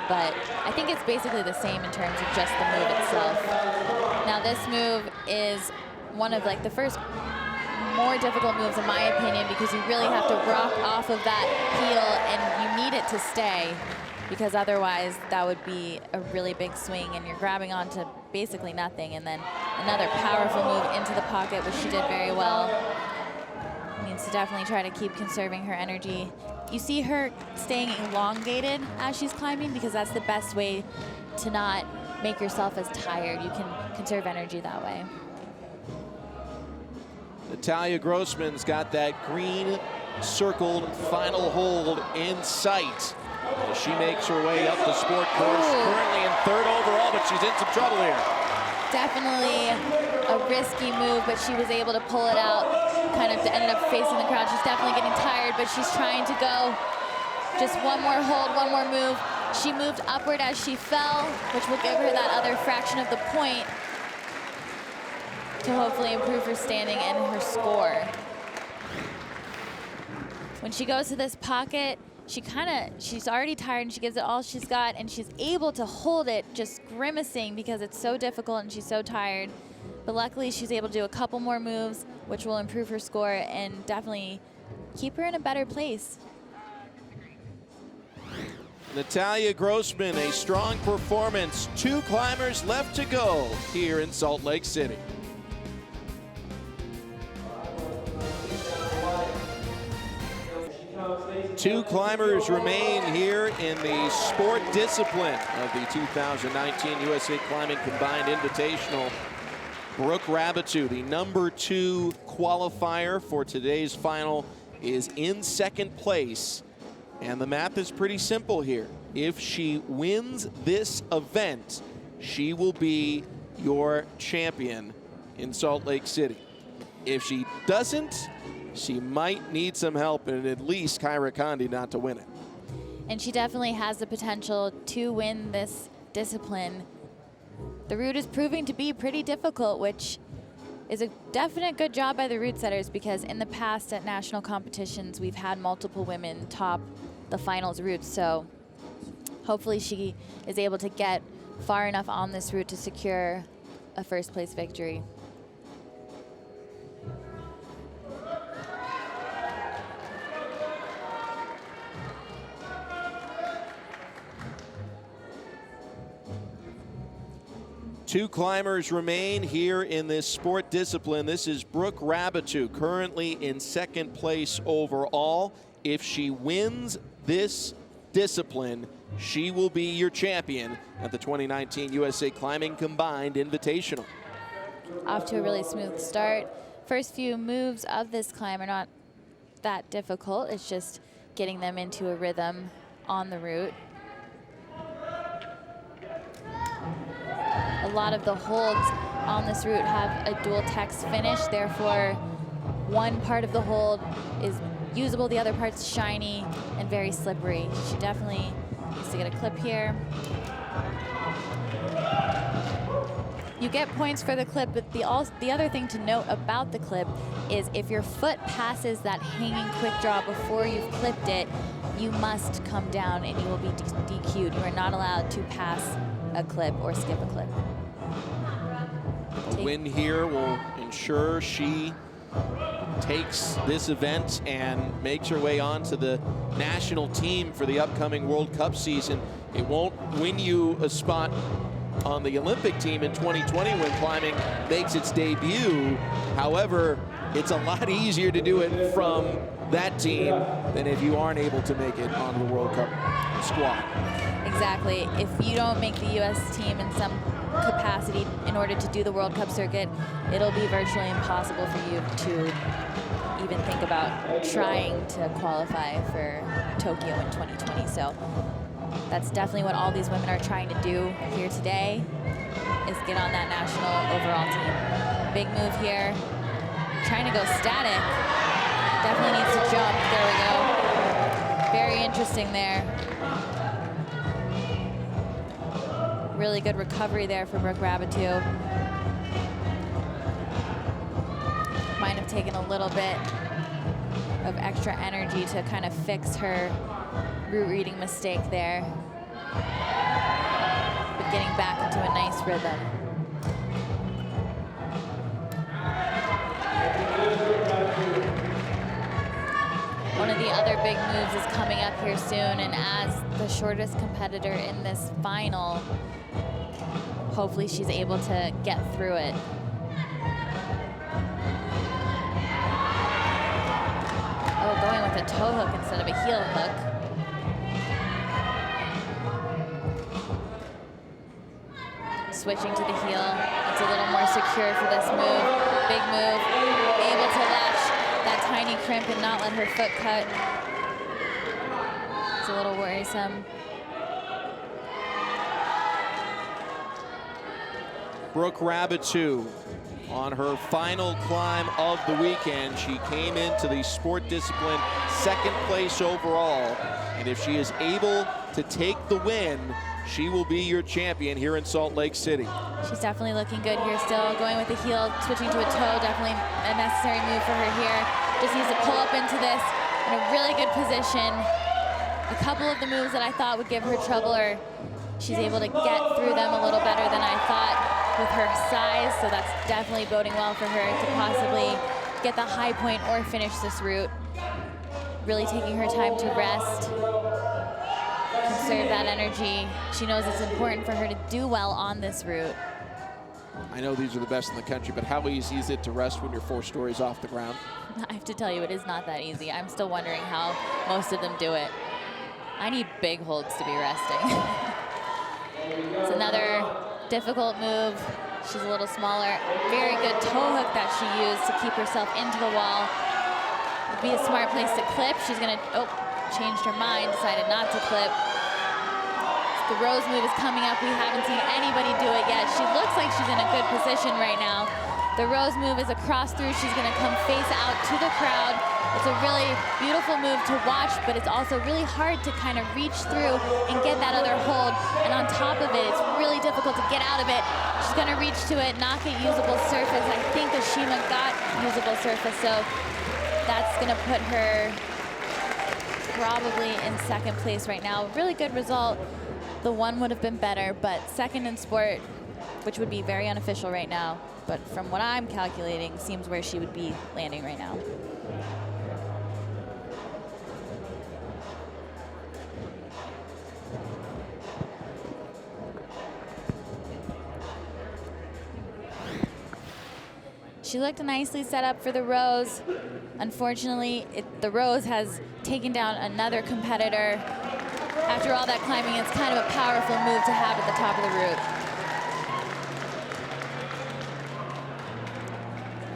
But I think it's basically the same in terms of just the move itself. Now this move is one of like the first more difficult moves in my opinion, because you really have to rock off of that heel and you need it to stay, because otherwise that would be a really big swing and you're grabbing onto basically nothing. And then another powerful move into the pocket, which she did very well. Needs to definitely try to keep conserving her energy. You see her staying elongated as she's climbing, because that's the best way to not make yourself as tired. You can conserve energy that way. Natalya Grossman's got that green circled final hold in sight as she makes her way up the sport course. Currently in third overall, but she's in some trouble here. Definitely a risky move, but she was able to pull it out. Kind of ended up facing the crowd. She's definitely getting tired, but she's trying to go. Just one more hold, one more move. She moved upward as she fell, which will give her that other fraction of the point to hopefully improve her standing and her score. When she goes to this pocket, she's already tired and she gives it all she's got, and she's able to hold it, just grimacing because it's so difficult and she's so tired. But luckily she's able to do a couple more moves, which will improve her score and definitely keep her in a better place. Natalya Grossman, a strong performance. 2 climbers left to go here in Salt Lake City. Two climbers remain here in the sport discipline of the 2019 USA Climbing Combined Invitational. Brooke Rabitou, the number 2 qualifier for today's final, is in second place. And the math is pretty simple here. If she wins this event, she will be your champion in Salt Lake City. If she doesn't, she might need some help, and at least Kyra Conde not to win it. And she definitely has the potential to win this discipline. The route is proving to be pretty difficult, which is a definite good job by the route setters, because in the past at national competitions, we've had multiple women top the finals route. So hopefully she is able to get far enough on this route to secure a first place victory. Two climbers remain here in this sport discipline. This is Brooke Rabitou, currently in second place overall. If she wins this discipline, she will be your champion at the 2019 USA Climbing Combined Invitational. Off to a really smooth start. First few moves of this climb are not that difficult. It's just getting them into a rhythm on the route. A lot of the holds on this route have a dual text finish, therefore one part of the hold is usable, the other part's shiny and very slippery. She definitely needs to get a clip here. You get points for the clip, but the other thing to note about the clip is if your foot passes that hanging quick draw before you've clipped it, you must come down and you will be DQ'd. You are not allowed to pass a clip or skip a clip. A win here will ensure she takes this event and makes her way on to the national team for the upcoming World Cup season. It won't win you a spot on the Olympic team in 2020 when climbing makes its debut. However, it's a lot easier to do it from that team than if you aren't able to make it onto the World Cup squad. Exactly. If you don't make the U.S. team in some capacity in order to do the World Cup circuit, it'll be virtually impossible for you to even think about trying to qualify for Tokyo in 2020. So that's definitely what all these women are trying to do here today, is get on that national overall team. Big move here. Trying to go static. Definitely needs to jump. There we go. Very interesting there. Really good recovery there for Brooke Rabatou. Might have taken a little bit of extra energy to kind of fix her route reading mistake there. But getting back into a nice rhythm. One of the other big moves is coming up here soon, and as the shortest competitor in this final, hopefully she's able to get through it. Oh, going with a toe hook instead of a heel hook. Switching to the heel. It's a little more secure for this move. Big move. Able to latch that tiny crimp and not let her foot cut. It's a little worrisome. Brooke Rabatou on her final climb of the weekend. She came into the sport discipline second place overall. And if she is able to take the win, she will be your champion here in Salt Lake City. She's definitely looking good here still. Going with the heel, switching to a toe, definitely a necessary move for her here. Just needs to pull up into this in a really good position. A couple of the moves that I thought would give her trouble, or she's able to get through them a little better than I thought with her size, so that's definitely boding well for her to possibly get the high point or finish this route. Really taking her time to rest, conserve that energy. She knows it's important for her to do well on this route. I know these are the best in the country, but how easy is it to rest when you're 4 stories off the ground? I have to tell you, it is not that easy. I'm still wondering how most of them do it. I need big holds to be resting. It's another difficult move. She's a little smaller. Very good toe hook that she used to keep herself into the wall. Would be a smart place to clip. She's gonna, oh, changed her mind, decided not to clip. The Rose move is coming up. We haven't seen anybody do it yet. She looks like she's in a good position right now. The Rose move is a cross through. She's gonna come face out to the crowd. It's a really beautiful move to watch, but it's also really hard to kind of reach through and get that other hold. And on top of it, it's really difficult to get out of it. She's gonna reach to it, not get usable surface. I think Ashima got usable surface, so that's gonna put her probably in second place right now. Really good result. The one would have been better, but second in sport, which would be very unofficial right now, but from what I'm calculating, seems where she would be landing right now. She looked nicely set up for the Rose. Unfortunately, the Rose has taken down another competitor. After all that climbing, it's kind of a powerful move to have at the top of the route.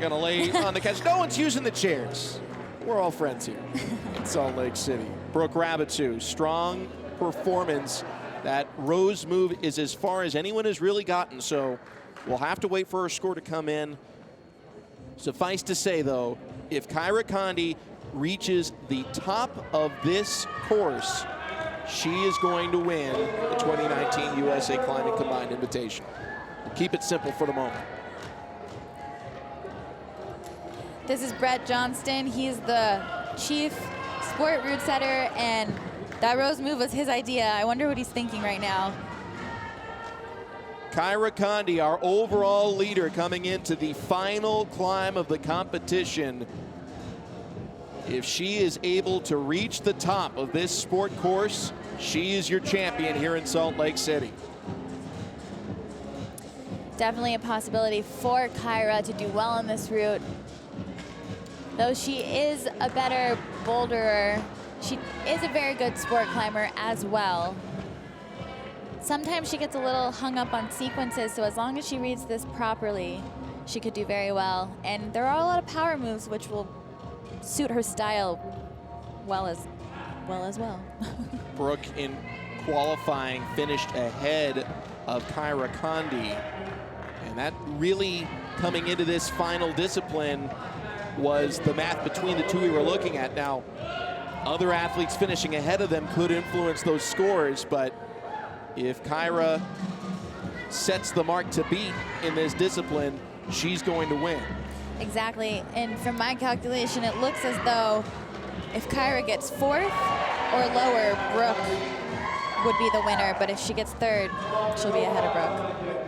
Gonna lay on the catch. No one's using the chairs. We're all friends here in Salt Lake City. Brooke Rabatou, strong performance. That Rose move is as far as anyone has really gotten, so we'll have to wait for her score to come in. Suffice to say, though, if Kyra Conde reaches the top of this course, she is going to win the 2019 USA Climbing Combined Invitational. We'll keep it simple for the moment. This is Brett Johnston. He's the chief sport route setter, and that Rose move was his idea. I wonder what he's thinking right now. Kyra Conde, our overall leader, coming into the final climb of the competition. If she is able to reach the top of this sport course, she is your champion here in Salt Lake City. definitely a possibility for Kyra to do well on this route. Though she is a better boulderer, she is a very good sport climber as well. Sometimes she gets a little hung up on sequences, so as long as she reads this properly, she could do very well. And there are a lot of power moves which will suit her style well. Brooke in qualifying finished ahead of Kyra Conde. And that really, coming into this final discipline, was the math between the two we were looking at. Now, other athletes finishing ahead of them could influence those scores, but if Kyra sets the mark to beat in this discipline, she's going to win. Exactly, and from my calculation, it looks as though if Kyra gets 4th or lower, Brooke would be the winner, but if she gets 3rd, she'll be ahead of Brooke.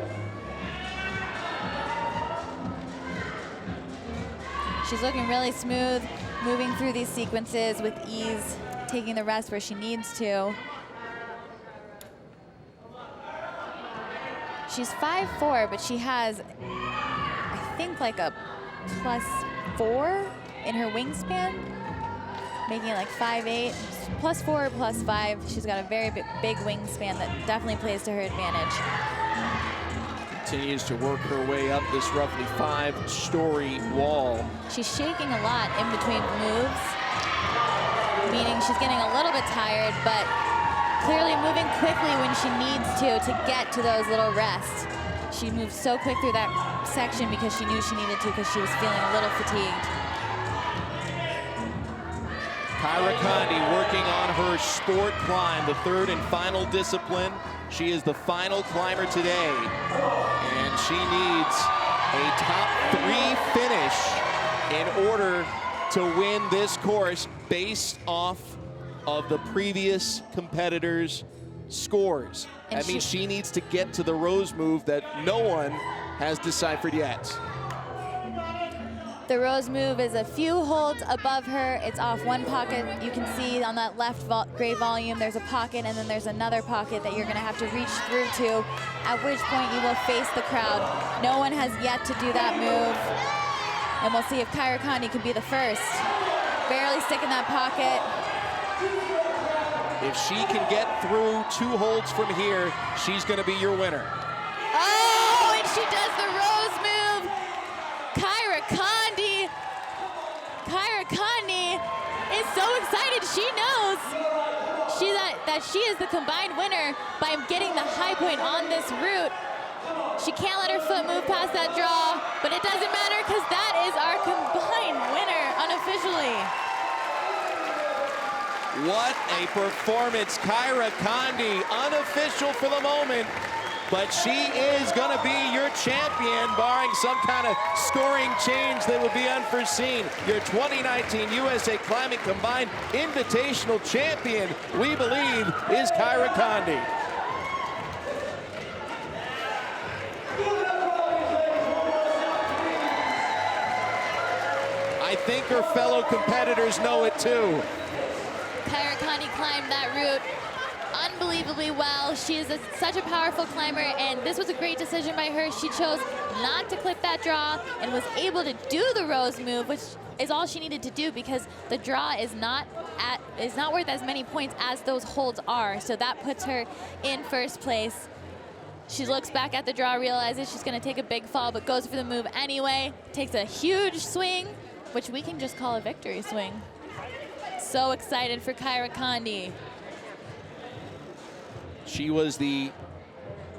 She's looking really smooth, moving through these sequences with ease, taking the rest where she needs to. She's 5'4", but she has, I think, like a +4 in her wingspan, making it like 5'8". +4, +5. She's got a very big wingspan that definitely plays to her advantage. Continues to work her way up this roughly 5-story wall. She's shaking a lot in between moves, meaning she's getting a little bit tired, but clearly moving quickly when she needs to get to those little rests. She moved so quick through that section because she knew she needed to, because she was feeling a little fatigued. Kyra Conde working on her sport climb, the 3rd and final discipline. She is the final climber today, and she needs a top 3 finish in order to win this course based off of the previous competitors' scores. And that means she needs to get to the Rose move that no one has deciphered yet. The Rose move is a few holds above her. It's off one pocket. You can see on that left gray volume, there's a pocket, and then there's another pocket that you're gonna have to reach through to, at which point you will face the crowd. No one has yet to do that move. And we'll see if Kyra Conde can be the first. Barely sticking that pocket. If she can get through 2 holds from here, she's gonna be your winner. Oh, and she does the Rose move. Kyra Conde is so excited. She knows that she is the combined winner by getting the high point on this route. She can't let her foot move past that draw, but it doesn't matter because that is our combined winner unofficially. What a performance. Kyra Conde, unofficial for the moment, but she is gonna be your champion, barring some kind of scoring change that would be unforeseen. Your 2019 USA Climbing Combined Invitational champion, we believe, is Kyra Conde. I think her fellow competitors know it too. Kyra Conde climbed that route unbelievably well. She is such a powerful climber, and this was a great decision by her. She chose not to clip that draw and was able to do the Rose move, which is all she needed to do because the draw is not worth as many points as those holds are. So that puts her in first place. She looks back at the draw, realizes she's going to take a big fall, but goes for the move anyway. Takes a huge swing, which we can just call a victory swing. So excited for Kyra Conde. She was the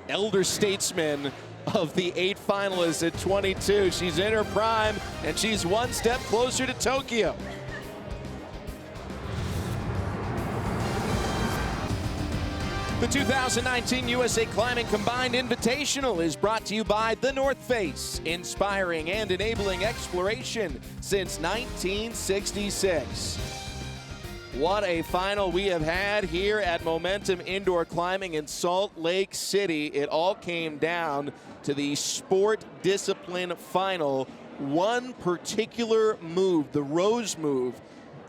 elder statesman of the 8 finalists at 22. She's in her prime, and she's one step closer to Tokyo. The 2019 USA Climbing Combined Invitational is brought to you by The North Face, inspiring and enabling exploration since 1966. What a final we have had here at Momentum Indoor Climbing in Salt Lake City. It all came down to the sport discipline final. One particular move, the Rose move,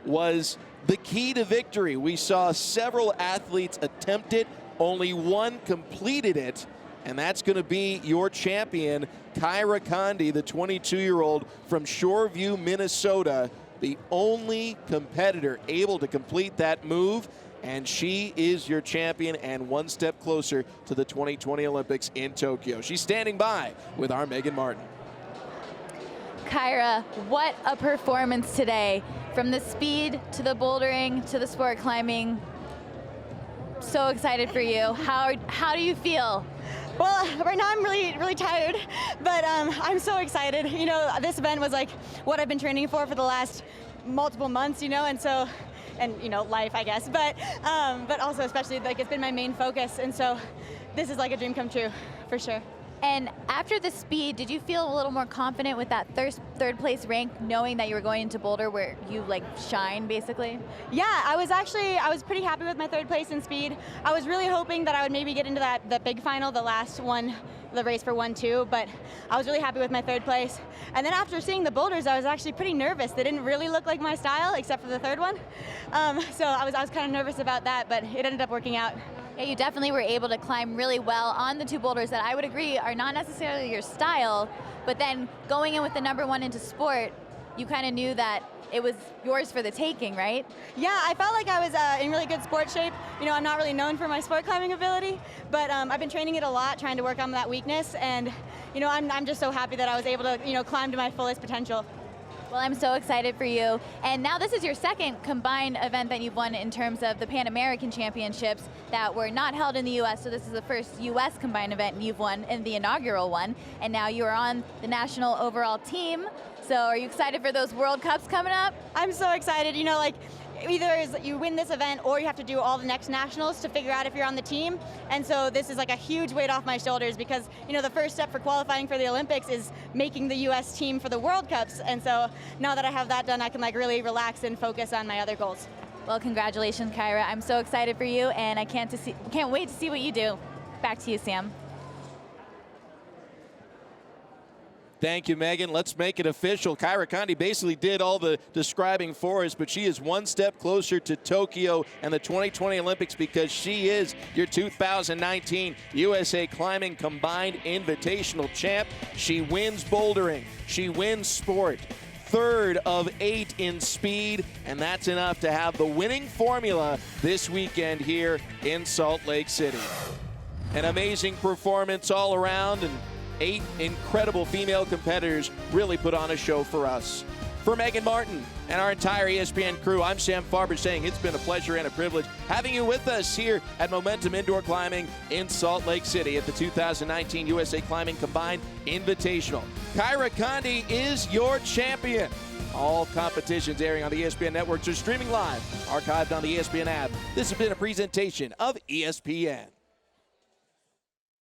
was the key to victory. We saw several athletes attempt it, only one completed it, and that's going to be your champion, Kyra Conde, the 22-year-old from Shoreview, Minnesota, the only competitor able to complete that move, and she is your champion and one step closer to the 2020 Olympics in Tokyo. She's standing by with our Megan Martin. Kyra, what a performance today. From the speed to the bouldering to the sport climbing. So excited for you. How do you feel? Well, right now I'm really tired, but I'm so excited. You know, this event was like what I've been training for the last multiple months, you know, and you know, life, I guess, but also especially like it's been my main focus, and so this is like a dream come true for sure. And after the speed, did you feel a little more confident with that third place rank, knowing that you were going into Boulder where you like shine basically? Yeah, I was pretty happy with my third place in speed. I was really hoping that I would maybe get into the big final, the last one, the race for 1-2, but I was really happy with my third place. And then after seeing the boulders, I was actually pretty nervous. They didn't really look like my style, except for the third one. So I was kind of nervous about that, but it ended up working out. Yeah, you definitely were able to climb really well on the two boulders that I would agree are not necessarily your style, but then going in with the #1 into sport, you kind of knew that it was yours for the taking, right? Yeah, I felt like I was in really good sport shape. You know, I'm not really known for my sport climbing ability, but I've been training it a lot, trying to work on that weakness, and you know, I'm just so happy that I was able to, you know, climb to my fullest potential. Well, I'm so excited for you. And now this is your second combined event that you've won in terms of the Pan American Championships that were not held in the US, so this is the first US combined event you've won in the inaugural one. And now you are on the national overall team. So are you excited for those World Cups coming up? I'm so excited. You know, like, either you win this event or you have to do all the next nationals to figure out if you're on the team. And so this is like a huge weight off my shoulders because, you know, the first step for qualifying for the Olympics is making the US team for the World Cups. And so now that I have that done, I can like really relax and focus on my other goals. Well, congratulations, Kyra. I'm so excited for you, and I can't wait to see what you do. Back to you, Sam. Thank you, Megan. Let's make it official. Kyra Conde basically did all the describing for us, but she is one step closer to Tokyo and the 2020 Olympics because she is your 2019 USA Climbing Combined Invitational champ. She wins bouldering. She wins sport. 3rd of 8 in speed, and that's enough to have the winning formula this weekend here in Salt Lake City. An amazing performance all around, and 8 incredible female competitors really put on a show for us. For Megan Martin and our entire ESPN crew, I'm Sam Farber saying it's been a pleasure and a privilege having you with us here at Momentum Indoor Climbing in Salt Lake City at the 2019 USA Climbing Combined Invitational. Kyra Conde is your champion. All competitions airing on the ESPN networks are streaming live, archived on the ESPN app. This has been a presentation of ESPN.